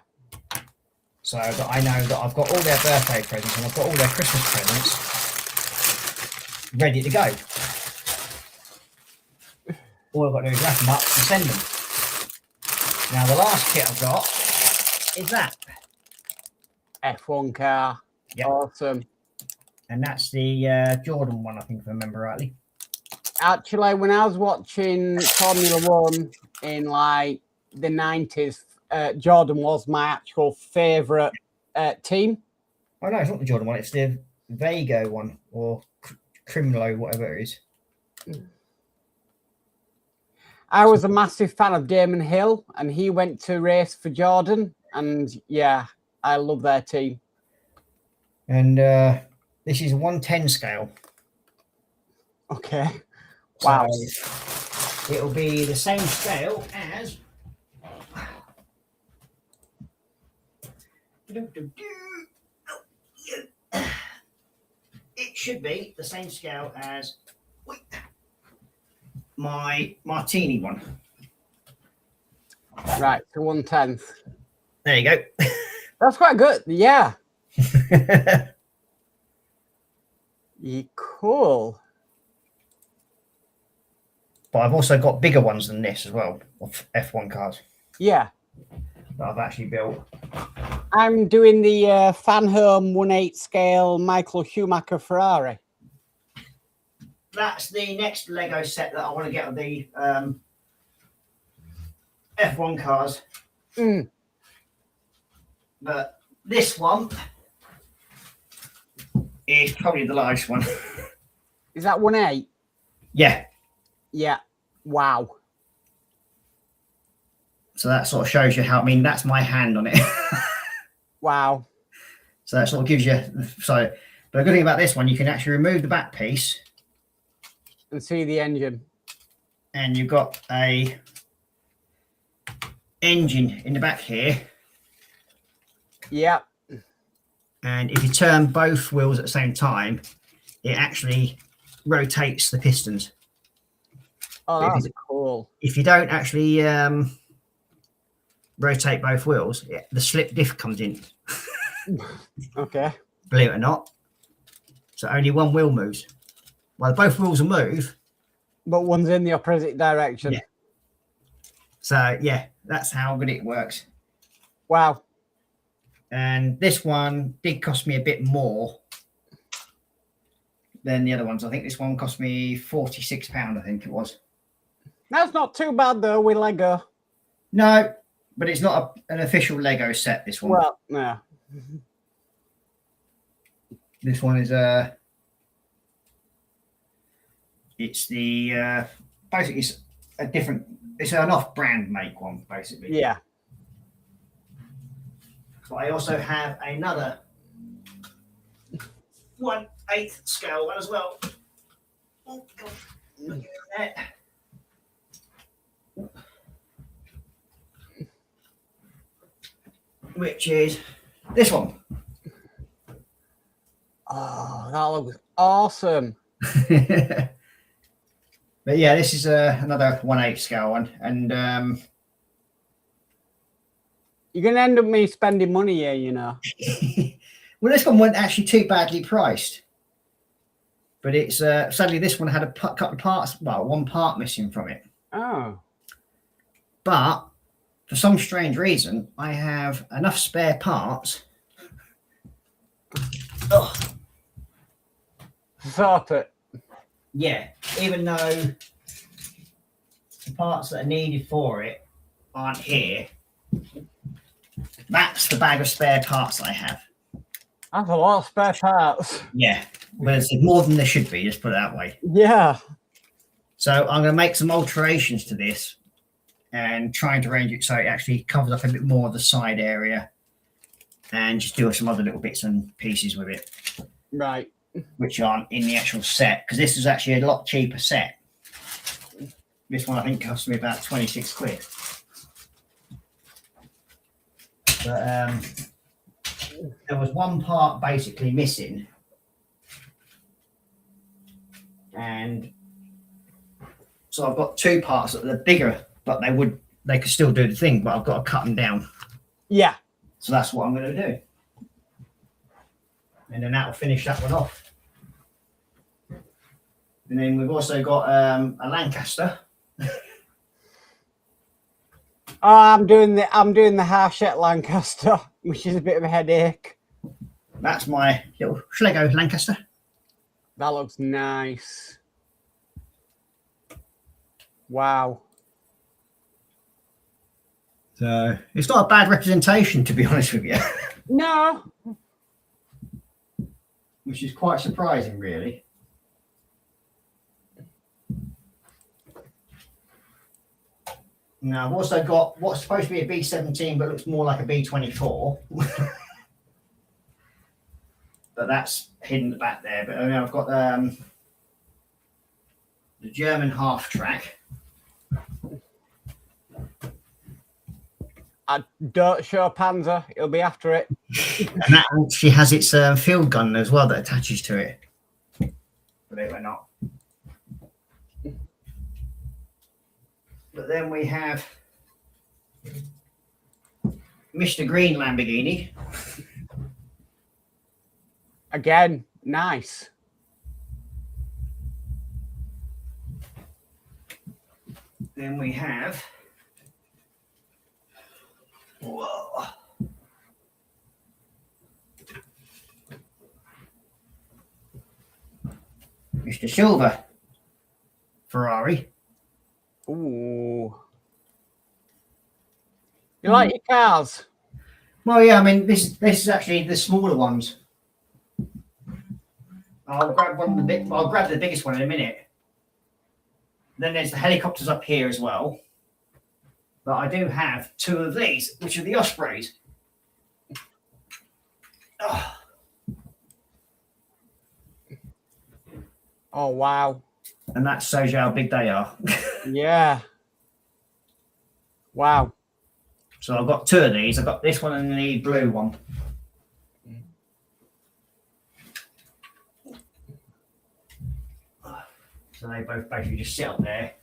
Speaker 1: So that I know that I've got all their birthday presents and I've got all their Christmas presents ready to go. All I've got to do is wrap them up and send them. Now the last kit I've got is that.
Speaker 2: F1 car.
Speaker 1: Yep.
Speaker 2: Awesome.
Speaker 1: And that's the Jordan one, I think, if I remember rightly.
Speaker 2: Actually, when I was watching Formula One in like the 90s, Jordan was my actual favourite team.
Speaker 1: Oh no, it's not the Jordan one, it's the Vago one or Crimlo, whatever it is.
Speaker 2: I was a massive fan of Damon Hill, and he went to race for Jordan, and yeah, I love their team.
Speaker 1: And this is a 110 scale.
Speaker 2: Okay. Wow.
Speaker 1: So it'll be the same scale as. It should be the same scale as my Martini one.
Speaker 2: Right, so 1/10.
Speaker 1: There you go.
Speaker 2: That's quite good. Yeah. Cool.
Speaker 1: But I've also got bigger ones than this as well, of F1 cars.
Speaker 2: Yeah.
Speaker 1: That I've actually built.
Speaker 2: I'm doing the Fanhome 1/8 scale Michael Schumacher Ferrari.
Speaker 1: That's the next Lego set that I want to get of the F1 cars.
Speaker 2: Mm.
Speaker 1: But this one is probably the largest one.
Speaker 2: Is that 1/8?
Speaker 1: Yeah.
Speaker 2: Yeah. Wow.
Speaker 1: So that sort of shows you how, I mean, that's my hand on it.
Speaker 2: Wow.
Speaker 1: So that sort of gives you, so, but the good thing about this one, you can actually remove the back piece.
Speaker 2: And see the engine.
Speaker 1: And you've got a engine in the back here.
Speaker 2: Yeah.
Speaker 1: And if you turn both wheels at the same time, it actually rotates the pistons.
Speaker 2: Oh, that's cool.
Speaker 1: If you don't actually rotate both wheels, the slip diff comes in.
Speaker 2: Okay.
Speaker 1: Believe it or not. So only one wheel moves. Well, both wheels will move.
Speaker 2: But one's in the opposite direction.
Speaker 1: Yeah. So, yeah, that's how good it works.
Speaker 2: Wow.
Speaker 1: And this one did cost me a bit more than the other ones. I think this one cost me £46, I think it was.
Speaker 2: That's not too bad, though, with Lego.
Speaker 1: No, but it's not an official Lego set. This one.
Speaker 2: Well, yeah.
Speaker 1: This one is it's the basically it's a different. It's an off-brand make one, basically.
Speaker 2: Yeah.
Speaker 1: But I also have another 1/8 scale one as well. Oh, God. Look at that. Which is this one.
Speaker 2: Oh, that looks awesome.
Speaker 1: But yeah, this is another 1/8 scale one, and
Speaker 2: you're gonna end up me spending money here, you know.
Speaker 1: well, this one wasn't actually too badly priced, but it's sadly this one had a couple of parts, well, one part missing from it.
Speaker 2: Oh.
Speaker 1: But for some strange reason, I have enough spare parts. Oh.
Speaker 2: Sort it.
Speaker 1: Yeah, even though the parts that are needed for it aren't here, that's the bag of spare parts I have.
Speaker 2: That's a lot of spare parts.
Speaker 1: Yeah, but it's more than there should be, let's put it that way.
Speaker 2: Yeah.
Speaker 1: So I'm going to make some alterations to this and try and arrange it so it actually covers up a bit more of the side area and just do some other little bits and pieces with it.
Speaker 2: Right.
Speaker 1: Which aren't in the actual set, because this is actually a lot cheaper set. This one I think cost me about 26 quid. But there was one part basically missing, and so I've got two parts that are bigger, but they could still do the thing, but I've got to cut them down.
Speaker 2: Yeah.
Speaker 1: So that's what I'm going to do, and then that'll finish that one off. And then we've also got a Lancaster.
Speaker 2: Oh, I'm doing the Hachette Lancaster, which is a bit of a headache.
Speaker 1: That's my little Schlegel Lancaster.
Speaker 2: That looks nice. Wow.
Speaker 1: So it's not a bad representation, to be honest with you.
Speaker 2: No.
Speaker 1: Which is quite surprising, really. Now, I've also got what's supposed to be a B17, but looks more like a B24. But that's hidden at the back there. But I've got the German half track.
Speaker 2: I don't show Panzer. He'll be after it.
Speaker 1: And that actually has its field gun as well that attaches to it. Believe it or not. But then we have Mr. Green Lamborghini.
Speaker 2: Again, nice.
Speaker 1: Then we have whoa. Mr. Silver Ferrari.
Speaker 2: Ooh. You like your cars?
Speaker 1: Well, yeah, I mean, this is actually the smaller ones. I'll grab I'll grab the biggest one in a minute. Then there's the helicopters up here as well. But I do have two of these, which are the Ospreys. Oh.
Speaker 2: Oh, wow.
Speaker 1: And that shows you how big they are.
Speaker 2: Yeah. Wow.
Speaker 1: So I've got two of these. I've got this one and the blue one. So they both basically just sit up there.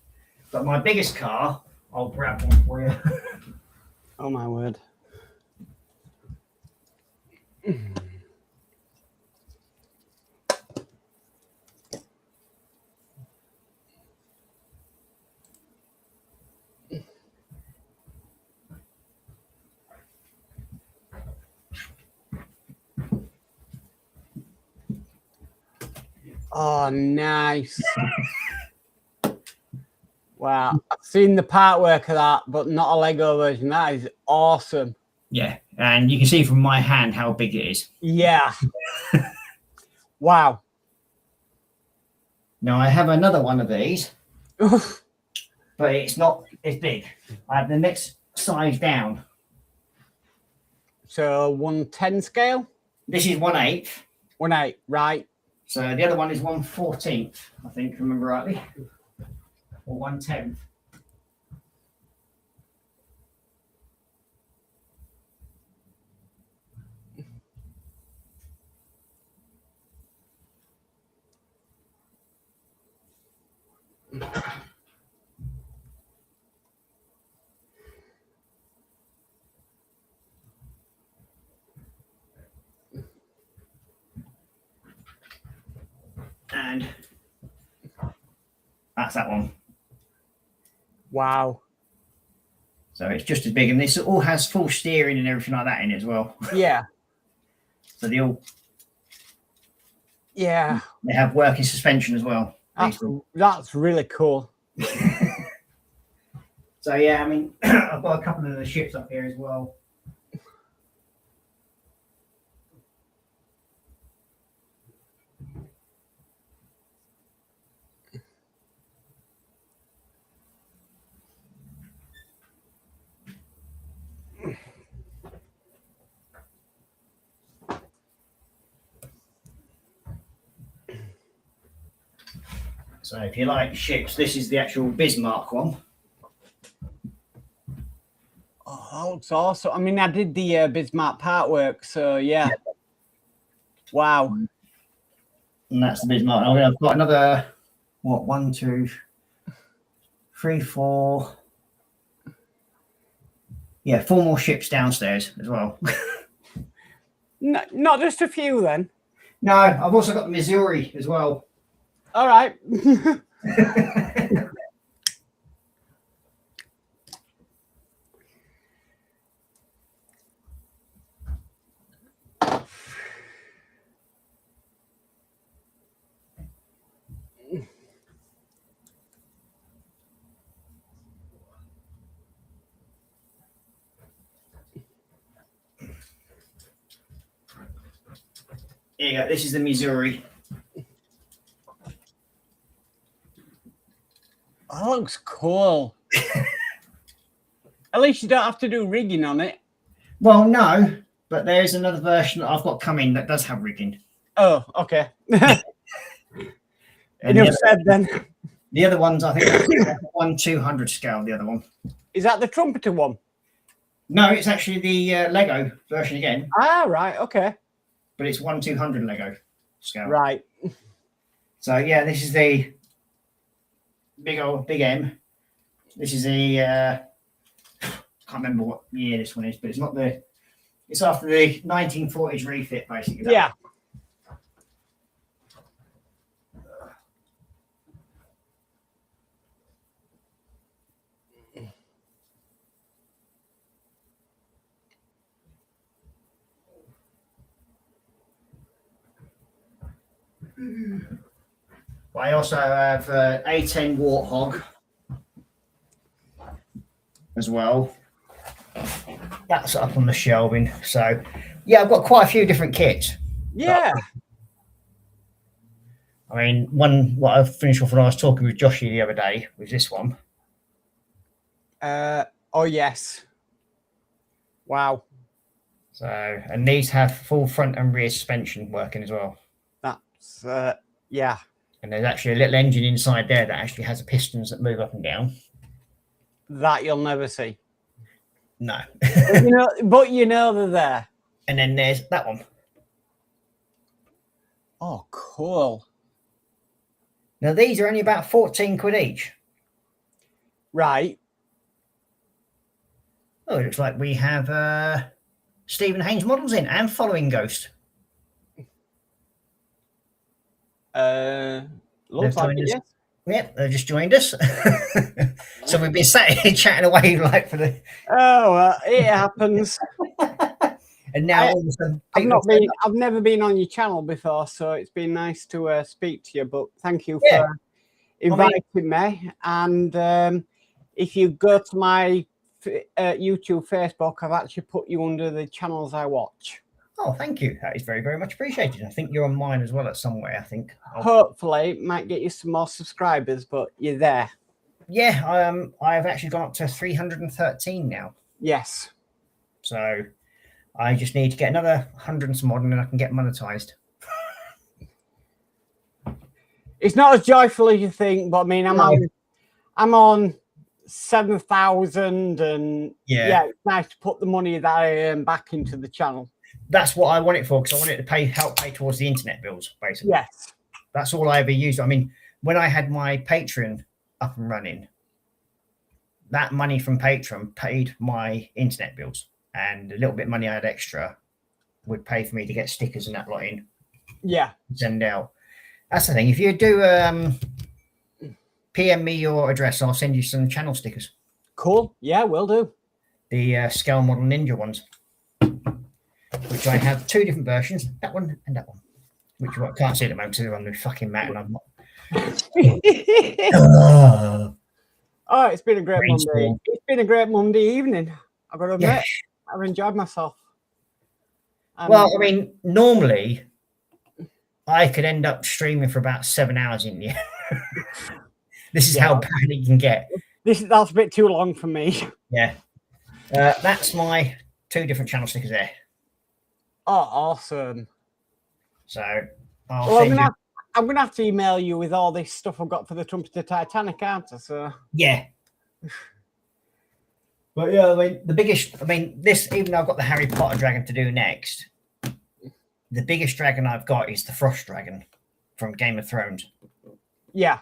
Speaker 1: But my biggest car, I'll grab one for you.
Speaker 2: Oh, my word. Oh, nice. Wow. I've seen the part work of that, but not a Lego version. That is awesome.
Speaker 1: Yeah, and you can see from my hand how big it is.
Speaker 2: Yeah. Wow.
Speaker 1: Now I have another one of these,
Speaker 2: Oof.
Speaker 1: but it's not as big. I have the next size down.
Speaker 2: So 1/10 scale?
Speaker 1: This is 1/8.
Speaker 2: 1/8, right.
Speaker 1: So the other one is 1/14, I think, if I remember rightly. Or 1/10. And that's that one.
Speaker 2: Wow.
Speaker 1: So it's just as big, and this all has full steering and everything like that in it as well.
Speaker 2: Yeah.
Speaker 1: So they have working suspension as well.
Speaker 2: That's really cool.
Speaker 1: So yeah, I mean, I've got a couple of the ships up here as well. So if you like ships, this is the actual Bismarck one.
Speaker 2: Oh, that looks awesome. I mean, I did the Bismarck part work, so yeah. Wow.
Speaker 1: And that's the Bismarck. I've got another, what, 1, 2, 3, 4. Yeah, 4 more ships downstairs as well.
Speaker 2: No, not just a few then.
Speaker 1: No, I've also got the Missouri as well.
Speaker 2: All right.
Speaker 1: Here you go. This is the Missouri.
Speaker 2: That looks cool. At least you don't have to do rigging on it.
Speaker 1: Well, no, but there is another version that I've got coming that does have rigging.
Speaker 2: Oh, okay.
Speaker 1: And
Speaker 2: Enough said then.
Speaker 1: The other ones, I think, 1/200 scale. The other one.
Speaker 2: Is that the trumpeter one?
Speaker 1: No, it's actually the Lego version again.
Speaker 2: Ah, right. Okay.
Speaker 1: But it's 1/200 Lego scale.
Speaker 2: Right.
Speaker 1: So yeah, this is the big M. This is the can't remember what year this one is, but it's not the. It's after the 1940s refit, basically.
Speaker 2: Yeah.
Speaker 1: But I also have A10 Warthog as well. That's up on the shelving. So, yeah, I've got quite a few different kits.
Speaker 2: Yeah.
Speaker 1: I mean, what I finished off when I was talking with Joshy the other day was this one.
Speaker 2: Oh, yes. Wow.
Speaker 1: So, and these have full front and rear suspension working as well.
Speaker 2: That's, yeah.
Speaker 1: And there's actually a little engine inside there that actually has pistons that move up and down.
Speaker 2: That you'll never see.
Speaker 1: No.
Speaker 2: but you know they're there.
Speaker 1: And then there's that one.
Speaker 2: Oh, cool.
Speaker 1: Now, these are only about 14 quid each.
Speaker 2: Right.
Speaker 1: Oh, it looks like we have Stephen Haynes models in and Following Ghost.
Speaker 2: Looks like it, yes.
Speaker 1: Yep, they've just joined us. So we've been sat here chatting away like for the.
Speaker 2: Oh, it happens.
Speaker 1: And now all of a sudden,
Speaker 2: I've never been on your channel before, so it's been nice to speak to you. But thank you for inviting me. And if you go to my YouTube, Facebook, I've actually put you under the channels I watch.
Speaker 1: Oh, thank you. That is very, very much appreciated. I think you're on mine as well at somewhere, I think.
Speaker 2: Hopefully, it might get you some more subscribers, but you're there.
Speaker 1: Yeah, I've actually gone up to 313 now.
Speaker 2: Yes.
Speaker 1: So I just need to get another 100 and some odd, and then I can get monetized.
Speaker 2: It's not as joyful as you think, but I mean, I'm on 7,000, and yeah, it's nice to put the money that I earn back into the channel.
Speaker 1: That's what I want it for, because I want it to help pay towards the internet bills, basically.
Speaker 2: Yes.
Speaker 1: That's all I ever used. I mean, when I had my Patreon up and running, that money from Patreon paid my internet bills, and a little bit of money I had extra would pay for me to get stickers and that lot in.
Speaker 2: Yeah.
Speaker 1: Send out. That's the thing. If you do PM me your address, I'll send you some channel stickers.
Speaker 2: Cool. Yeah, will do.
Speaker 1: The scale model ninja ones, which I have 2 different versions, that one and that one, which I can't see at the moment because they're on the fucking mat and I'm not.
Speaker 2: Oh, it's been a great Monday. It's been a great Monday evening. I've got to admit, I've enjoyed myself.
Speaker 1: Well, I mean, normally I could end up streaming for about 7 hours in here. This is how bad it can get.
Speaker 2: That's a bit too long for me.
Speaker 1: Yeah. That's my 2 different channel stickers there.
Speaker 2: Oh, awesome.
Speaker 1: So
Speaker 2: I'm gonna have to email you with all this stuff I've got for the Trumpeter Titanic, aren't I? So
Speaker 1: yeah. But yeah, this, even though I've got the Harry Potter dragon to do next, the biggest dragon I've got is the Frost Dragon from Game of Thrones.
Speaker 2: Yeah.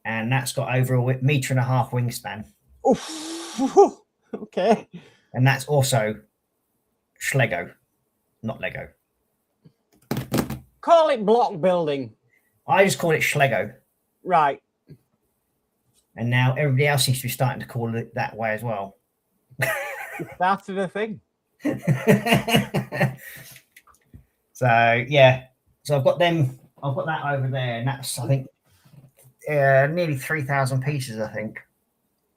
Speaker 2: And
Speaker 1: that's got over a 1.5 meter wingspan.
Speaker 2: Oof. Okay.
Speaker 1: And that's also Schlego, not Lego.
Speaker 2: Call it block building.
Speaker 1: I just call it Schlego.
Speaker 2: Right.
Speaker 1: And now everybody else seems to be starting to call it that way as well.
Speaker 2: That's the thing.
Speaker 1: So yeah, so I've got them. I've got that over there, and that's, I think, nearly 3,000 pieces, I think.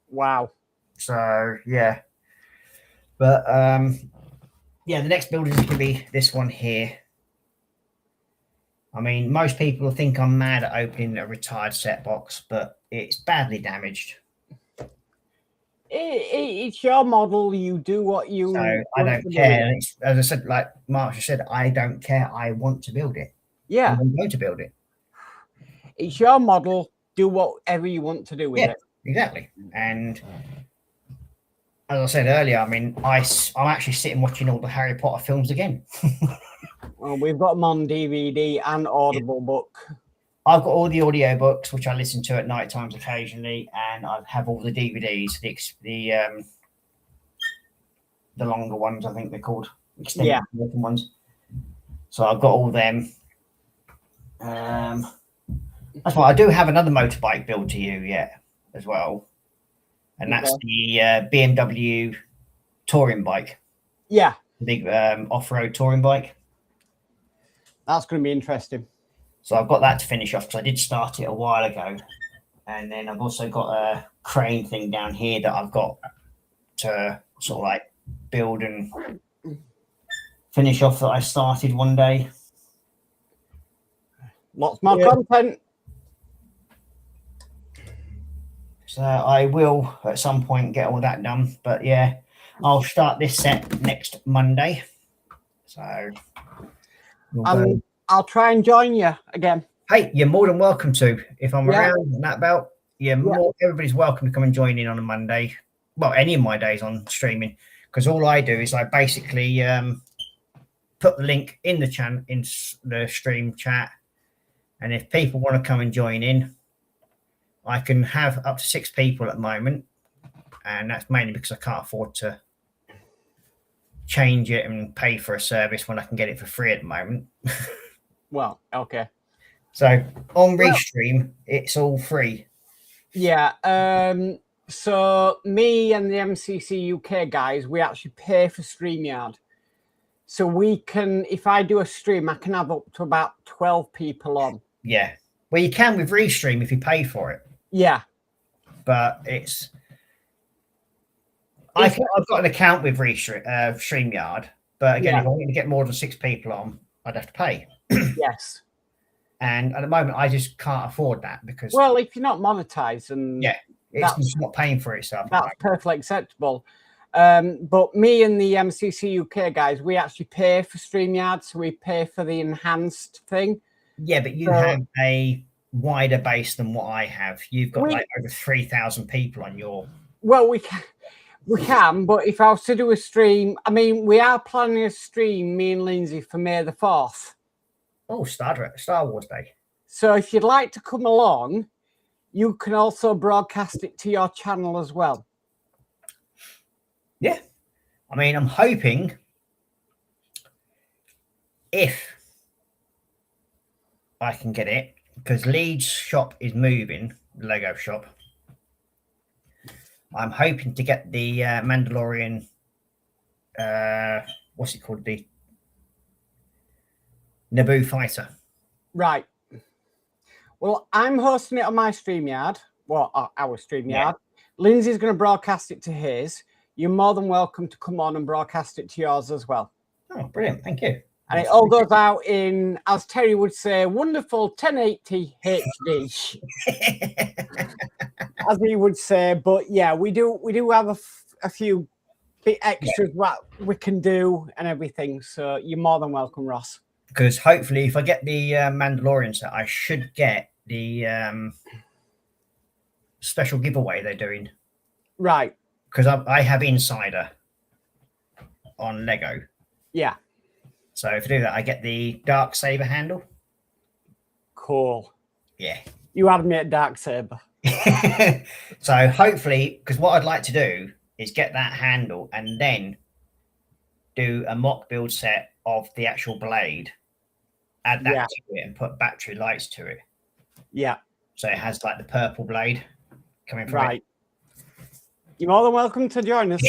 Speaker 2: Wow.
Speaker 1: So yeah, but yeah, the next building is going to be this one here. I mean, most people think I'm mad at opening a retired set box, but it's badly damaged.
Speaker 2: It's your model. You do what you.
Speaker 1: So I don't care. As I said, like Mark just said, I don't care. I want to build it.
Speaker 2: Yeah,
Speaker 1: I'm going to build it.
Speaker 2: It's your model. Do whatever you want to do with it.
Speaker 1: Exactly. And as I said earlier, I mean, I'm actually sitting watching all the Harry Potter films again.
Speaker 2: Well, we've got them on DVD and Audible book.
Speaker 1: I've got all the audio books, which I listen to at night times occasionally, and I have all the DVDs, the longer ones, I think they're called, extended ones. So I've got all them. That's why I do have another motorbike build to you yet as well, and that's the BMW touring bike.
Speaker 2: Yeah,
Speaker 1: the big off-road touring bike.
Speaker 2: That's going to be interesting.
Speaker 1: So I've got that to finish off because I did start it a while ago. And then I've also got a crane thing down here that I've got to sort of like build and finish off that I started one day.
Speaker 2: Lots more content.
Speaker 1: So I will at some point get all that done. But yeah, I'll start this set next Monday. So
Speaker 2: I'll try and join you again.
Speaker 1: Hey, you're more than welcome to. If I'm around on that belt, everybody's welcome to come and join in on a Monday. Well, any of my days on streaming, because all I do is I basically put the link in the in the stream chat, and if people want to come and join in, I can have up to 6 people at the moment, and that's mainly because I can't afford to change it and pay for a service when I can get it for free at the moment.
Speaker 2: Well, okay.
Speaker 1: So on Restream, it's all free.
Speaker 2: Yeah. So me and the MCC UK guys, we actually pay for StreamYard. So we can, if I do a stream, I can have up to about 12 people on.
Speaker 1: Yeah. Well, you can with Restream if you pay for it,
Speaker 2: Yeah.
Speaker 1: but I've got an account with StreamYard, but again, if I want to get more than 6 people on, I'd have to pay.
Speaker 2: Yes.
Speaker 1: And at the moment, I just can't afford that because,
Speaker 2: well, if you're not monetized, and
Speaker 1: it's just not paying for itself.
Speaker 2: That's perfectly acceptable. But me and the MCC UK guys, we actually pay for StreamYard, so we pay for the enhanced thing.
Speaker 1: Yeah, but you have a wider base than what I have. You've got like over 3,000 people on your.
Speaker 2: Well, we can, but if I was to do a stream, I mean, we are planning a stream, me and Lindsay, for May the 4th.
Speaker 1: Oh, Star Wars Day.
Speaker 2: So if you'd like to come along, you can also broadcast it to your channel as well.
Speaker 1: Yeah. I mean, I'm hoping if I can get it, because Leeds shop is moving, Lego shop. I'm hoping to get the Mandalorian, what's it called? The Naboo fighter. Right.
Speaker 2: Well, I'm hosting it on my StreamYard. Well, our StreamYard. Yeah. Lindsay's going to broadcast it to his. You're more than welcome to come on and broadcast it to yours as well.
Speaker 1: Oh, brilliant. Thank you.
Speaker 2: And it all goes out in, as Terry would say, wonderful 1080 HD. As he would say. But yeah, we do have a few bit extras what we can do and everything. So you're more than welcome, Ross.
Speaker 1: Because hopefully if I get the Mandalorian set, I should get the special giveaway they're doing.
Speaker 2: Right.
Speaker 1: Because I have Insider on Lego.
Speaker 2: Yeah.
Speaker 1: So if I do that, I get the Dark Saber handle.
Speaker 2: Cool.
Speaker 1: Yeah.
Speaker 2: You had me at Dark Saber.
Speaker 1: So hopefully, because what I'd like to do is get that handle and then do a mock build set of the actual blade, add that to it and put battery lights to it.
Speaker 2: Yeah.
Speaker 1: So it has like the purple blade coming from it.
Speaker 2: You're more than welcome to join us.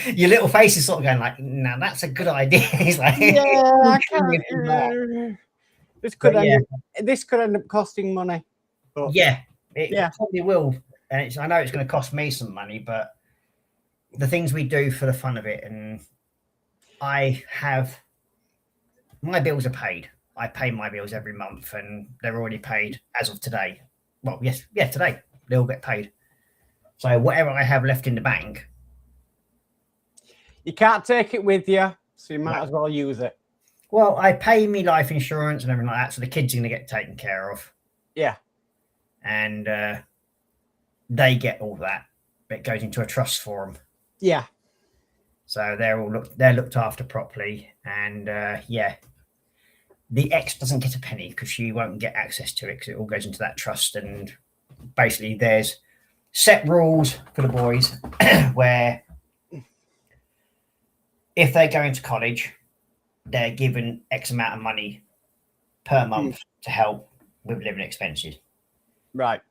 Speaker 1: Your little face is sort of going like, no, that's a good idea. He's like,
Speaker 2: yeah, I can't. This could end up costing money. But
Speaker 1: it probably will. And I know it's going to cost me some money, but the things we do for the fun of it, and I have my bills are paid. I pay my bills every month, and they're already paid as of today. Well, today they all get paid. So whatever I have left in the bank,
Speaker 2: you can't take it with you, so you might as well use it.
Speaker 1: Well, I pay me life insurance and everything like that, so the kids are going to get taken care of.
Speaker 2: Yeah,
Speaker 1: and they get all that. It goes into a trust for them.
Speaker 2: Yeah.
Speaker 1: So they're looked after properly, and the ex doesn't get a penny because she won't get access to it because it all goes into that trust. And basically, there's set rules for the boys where if they go into college, they're given X amount of money per month to help with living expenses.
Speaker 2: Right.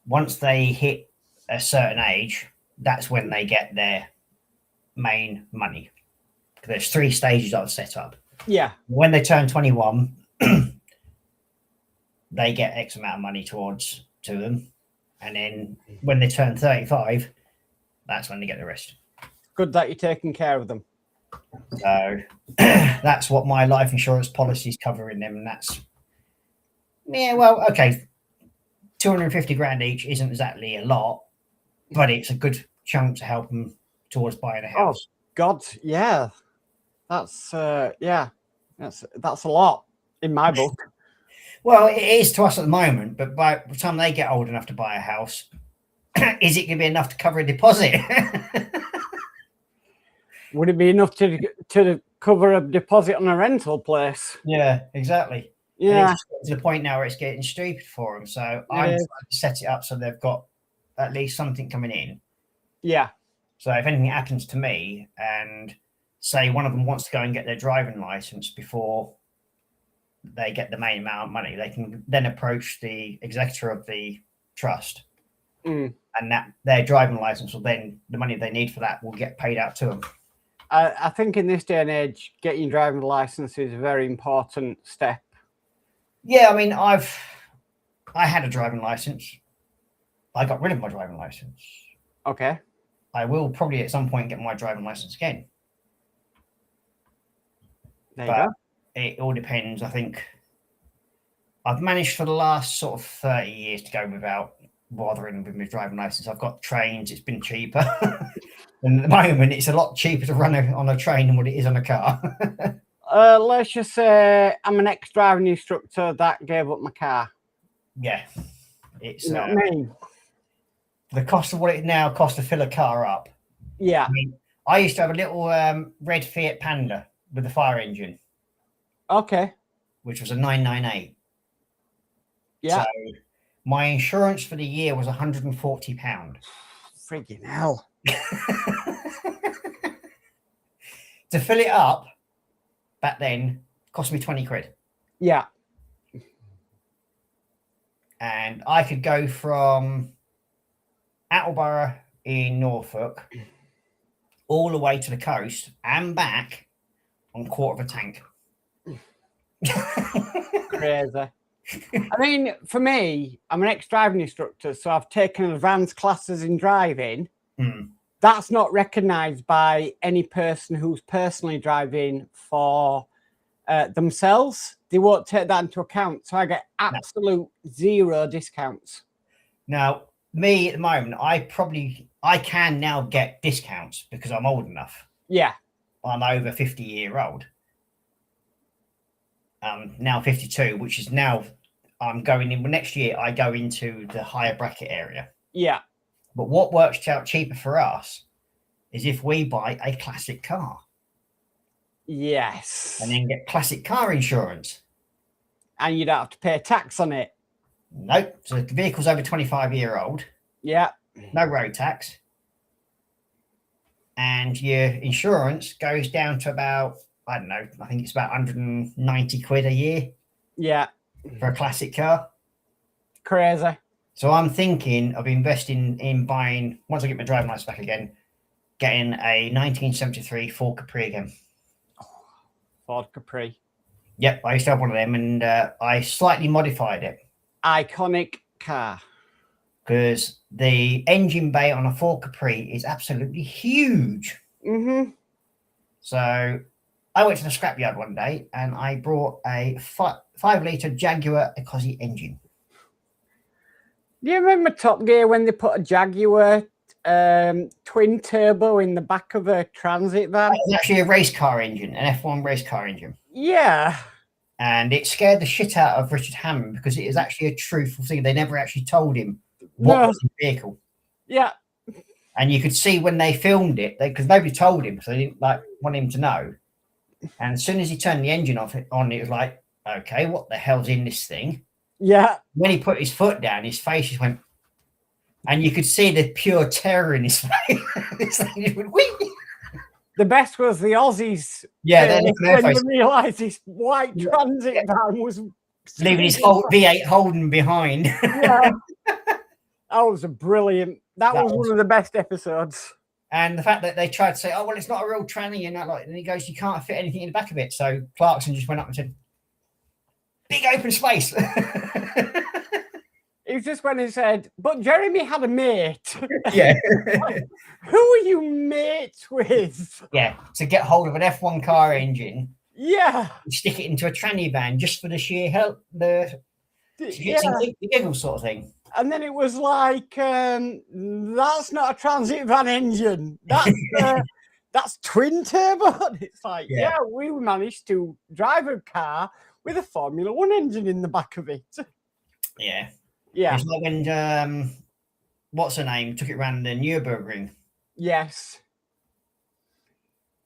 Speaker 1: Once they hit a certain age, that's when they get their main money. There's 3 stages I've set up.
Speaker 2: Yeah.
Speaker 1: When they turn 21, they get X amount of money to them. And then when they turn 35, that's when they get the rest.
Speaker 2: Good that you're taking care of them.
Speaker 1: So that's what my life insurance policy is covering them. And that's, okay. 250 grand each isn't exactly a lot, but it's a good chunk to help them towards buying a house.
Speaker 2: Oh, God, yeah. That's a lot in my book.
Speaker 1: Well, it is to us at the moment, but by the time they get old enough to buy a house, is it going to be enough to cover a deposit?
Speaker 2: Would it be enough to cover a deposit on a rental place?
Speaker 1: Yeah, exactly.
Speaker 2: Yeah.
Speaker 1: It's to the point now where it's getting stupid for them. So I'm trying to set it up so they've got at least something coming in.
Speaker 2: Yeah.
Speaker 1: So if anything happens to me and say one of them wants to go and get their driving license before they get the main amount of money, they can then approach the executor of the trust, and that their driving license will then, the money they need for that will get paid out to them.
Speaker 2: I think in this day and age, getting your driving license is a very important step.
Speaker 1: Yeah, I mean, I've I had a driving license. I got rid of my driving license.
Speaker 2: Okay.
Speaker 1: I will probably at some point get my driving license again.
Speaker 2: There you
Speaker 1: But
Speaker 2: go.
Speaker 1: it all depends. I think I've managed for the last sort of 30 years to go without bothering with my driving license. I've got trains, it's been cheaper. And at the moment, it's a lot cheaper to run on a train than what it is on a car.
Speaker 2: Let's just say I'm an ex-driving instructor that gave up my car.
Speaker 1: Yeah. It's
Speaker 2: You know what I mean?
Speaker 1: the cost of what it now costs to fill a car up.
Speaker 2: Yeah.
Speaker 1: I mean, I used to have a little red Fiat Panda with a fire engine,
Speaker 2: Okay.
Speaker 1: which was a 998.
Speaker 2: Yeah.
Speaker 1: So my insurance for the year was £140.
Speaker 2: Friggin' hell.
Speaker 1: To fill it up back then cost me 20 quid.
Speaker 2: Yeah.
Speaker 1: And I could go from Attleborough in Norfolk all the way to the coast and back on quarter of a tank.
Speaker 2: Crazy. I mean, for me, I'm an ex-driving instructor, so I've taken advanced classes in driving. That's not recognised by any person who's personally driving for themselves. They won't take that into account. So I get absolute zero discounts.
Speaker 1: Now, me at the moment, I can now get discounts because I'm old enough.
Speaker 2: Yeah.
Speaker 1: I'm over 50-year-old. Now 52, which is now I'm going in next year. I go into the higher bracket area.
Speaker 2: Yeah.
Speaker 1: But what works out cheaper for us is if we buy a classic car.
Speaker 2: Yes.
Speaker 1: And then get classic car insurance.
Speaker 2: And you don't have to pay tax on it.
Speaker 1: Nope. So the vehicle's over 25-year-old.
Speaker 2: Yeah.
Speaker 1: No road tax. And your insurance goes down to about, I don't know, I think it's about 190 quid a year.
Speaker 2: Yeah.
Speaker 1: For a classic car.
Speaker 2: Crazy.
Speaker 1: So I'm thinking of investing in buying, once I get my driving license back again, getting a 1973 Ford Capri again.
Speaker 2: Ford Capri.
Speaker 1: Yep, I used to have one of them, and I slightly modified it.
Speaker 2: Iconic car.
Speaker 1: Because the engine bay on a Ford Capri is absolutely huge.
Speaker 2: Mm-hmm.
Speaker 1: So I went to the scrapyard one day, and I brought a 5-litre Jaguar Ecosi engine.
Speaker 2: Do you remember Top Gear when they put a Jaguar twin turbo in the back of a transit van?
Speaker 1: It was actually a race car engine, an F1 race car engine.
Speaker 2: Yeah.
Speaker 1: And it scared the shit out of Richard Hammond because it is actually a truthful thing. They never actually told him what was the vehicle.
Speaker 2: Yeah.
Speaker 1: And you could see when they filmed it, because nobody told him, so they didn't want him to know. And as soon as he turned the engine off on, it was like, okay, what the hell's in this thing?
Speaker 2: Yeah.
Speaker 1: When he put his foot down, his face just went, and you could see the pure terror in his face.
Speaker 2: The best was the Aussies.
Speaker 1: Yeah,
Speaker 2: when you realised this white transit van was
Speaker 1: leaving his whole V8 Holden behind.
Speaker 2: Yeah. That was brilliant. That was one of the best episodes.
Speaker 1: And the fact that they tried to say, "Oh well, it's not a real tranny," and that, and he goes, "You can't fit anything in the back of it." So Clarkson just went up and said, "Big open space."
Speaker 2: It was just when he said, "But Jeremy had a mate."
Speaker 1: Yeah.
Speaker 2: Who are you mates with?
Speaker 1: Yeah, to get hold of an F1 car engine.
Speaker 2: Yeah.
Speaker 1: Stick it into a tranny van just for the sheer help, the giggle sort of thing.
Speaker 2: And then it was like, that's not a transit van engine. That's twin turbo. It's like, yeah, we managed to drive a car with a Formula One engine in the back of it.
Speaker 1: Yeah.
Speaker 2: Yeah.
Speaker 1: It's like when, what's her name, took it around the Nürburgring.
Speaker 2: Yes.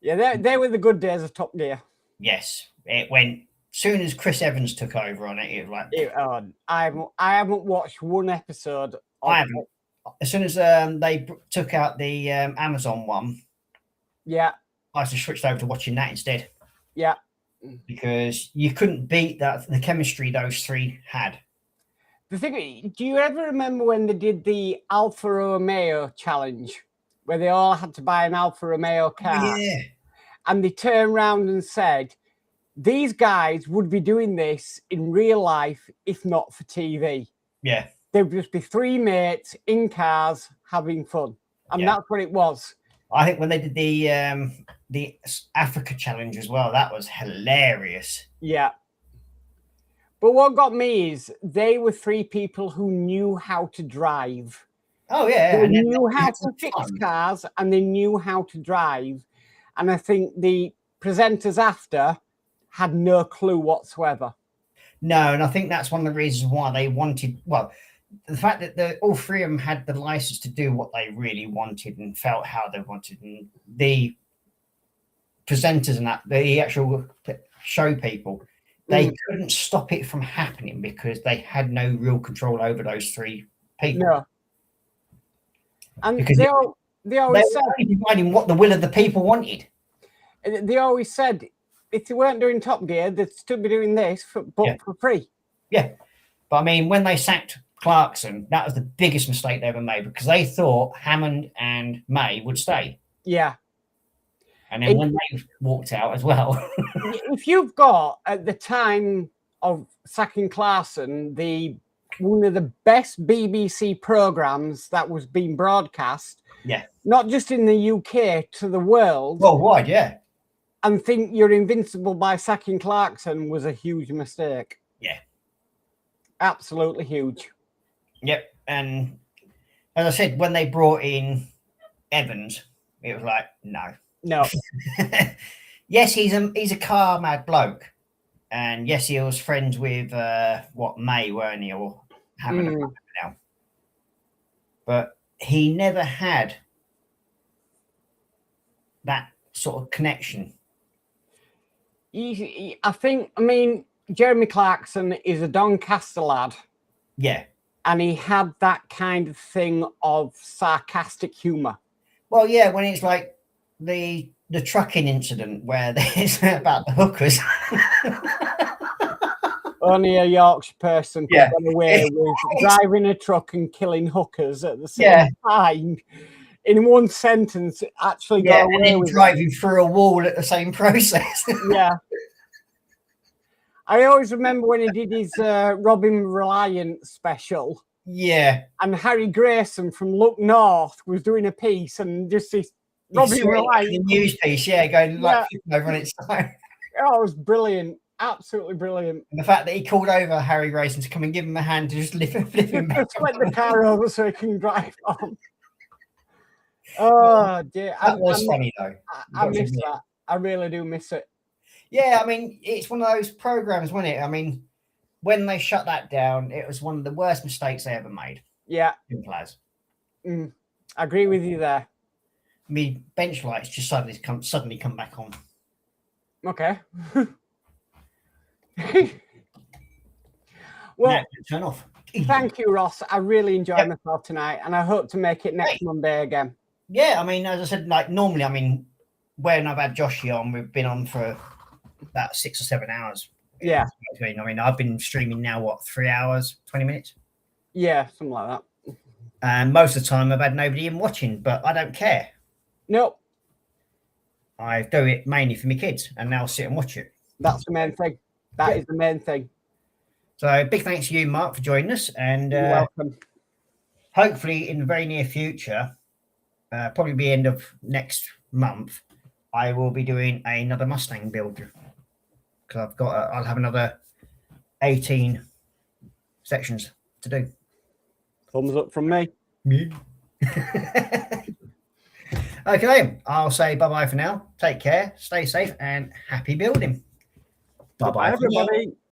Speaker 2: Yeah, they were the good days of Top Gear.
Speaker 1: Yes. It went, soon as Chris Evans took over on it, it was like...
Speaker 2: I haven't watched one episode.
Speaker 1: I haven't. As soon as they took out the Amazon one,
Speaker 2: yeah,
Speaker 1: I just switched over to watching that instead.
Speaker 2: Yeah.
Speaker 1: Because you couldn't beat the chemistry those three had.
Speaker 2: The thing, do you ever remember when they did the Alfa Romeo challenge, where they all had to buy an Alfa Romeo car?
Speaker 1: Yeah.
Speaker 2: And they turned around and said, these guys would be doing this in real life if not for TV.
Speaker 1: Yeah.
Speaker 2: There'd just be three mates in cars having fun. And that's what it was.
Speaker 1: I think when they did the Africa challenge as well, that was hilarious.
Speaker 2: Yeah. But what got me is they were three people who knew how to drive.
Speaker 1: Oh, yeah.
Speaker 2: They knew how to fix cars and they knew how to drive. And I think the presenters after had no clue whatsoever.
Speaker 1: No, and I think that's one of the reasons why they wanted, well, the fact that all three of them had the license to do what they really wanted and felt how they wanted. And the presenters and that, the actual show people, they couldn't stop it from happening because they had no real control over those three people.
Speaker 2: No. And
Speaker 1: because
Speaker 2: they always said,
Speaker 1: only providing what the will of the people wanted.
Speaker 2: They always said if they weren't doing Top Gear, they'd still be doing this, for free.
Speaker 1: Yeah. But I mean, when they sacked Clarkson, that was the biggest mistake they ever made because they thought Hammond and May would stay.
Speaker 2: Yeah.
Speaker 1: And then when they walked out as well.
Speaker 2: If you've got, at the time of sacking Clarkson, one of the best BBC programmes that was being broadcast, not just in the UK, to the world.
Speaker 1: Worldwide, yeah.
Speaker 2: And think you're invincible by sacking Clarkson was a huge mistake.
Speaker 1: Yeah.
Speaker 2: Absolutely huge.
Speaker 1: Yep. And as I said, when they brought in Evans, it was like, no. Yes, he's a car mad bloke. And yes, he was friends with May, weren't he? Or Hammond now. But he never had that sort of connection.
Speaker 2: I mean, Jeremy Clarkson is a Doncaster lad.
Speaker 1: Yeah.
Speaker 2: And he had that kind of thing of sarcastic humour.
Speaker 1: Well, yeah, when it's like the trucking incident where there's about the hookers.
Speaker 2: Only a Yorkshire person could get away with driving a truck and killing hookers at the same time. In one sentence, actually got away
Speaker 1: and then
Speaker 2: with
Speaker 1: driving through a wall at the same process.
Speaker 2: Yeah. I always remember when he did his Robin Reliant special.
Speaker 1: Yeah.
Speaker 2: And Harry Grayson from Look North was doing a piece and just this Robin Reliant
Speaker 1: news piece, going like over on its side.
Speaker 2: Oh, it was brilliant. Absolutely brilliant.
Speaker 1: And the fact that he called over Harry Grayson to come and give him a hand to just flip him back.
Speaker 2: Just let the car over so he can drive on. Oh dear.
Speaker 1: That was funny though.
Speaker 2: I miss that. I really do miss it.
Speaker 1: Yeah, I mean, it's one of those programs, wasn't it? I mean, when they shut that down, it was one of the worst mistakes they ever made.
Speaker 2: Yeah.
Speaker 1: Simple as.
Speaker 2: I agree with you there.
Speaker 1: I mean, bench lights just suddenly come back on.
Speaker 2: Okay. Well,
Speaker 1: turn off.
Speaker 2: Thank you, Ross. I really enjoyed myself tonight, and I hope to make it next Monday again.
Speaker 1: Yeah, I mean, as I said, like normally, I mean, when I've had Joshy on, we've been on for about 6 or 7 hours.
Speaker 2: Yeah.
Speaker 1: I mean, I've been streaming now, 3 hours, 20 minutes?
Speaker 2: Yeah, something like that.
Speaker 1: And most of the time I've had nobody in watching, but I don't care.
Speaker 2: Nope.
Speaker 1: I do it mainly for my kids, and they'll sit and watch it.
Speaker 2: That's the main thing. That is the main thing.
Speaker 1: So big thanks to you, Mark, for joining us. And
Speaker 2: you're welcome.
Speaker 1: Hopefully in the very near future, probably be end of next month, I will be doing another Mustang build. Because I'll have another 18 sections to do.
Speaker 2: Thumbs up from me.
Speaker 1: Okay, I'll say bye-bye for now. Take care, stay safe, and happy building. Bye-bye,
Speaker 2: everybody.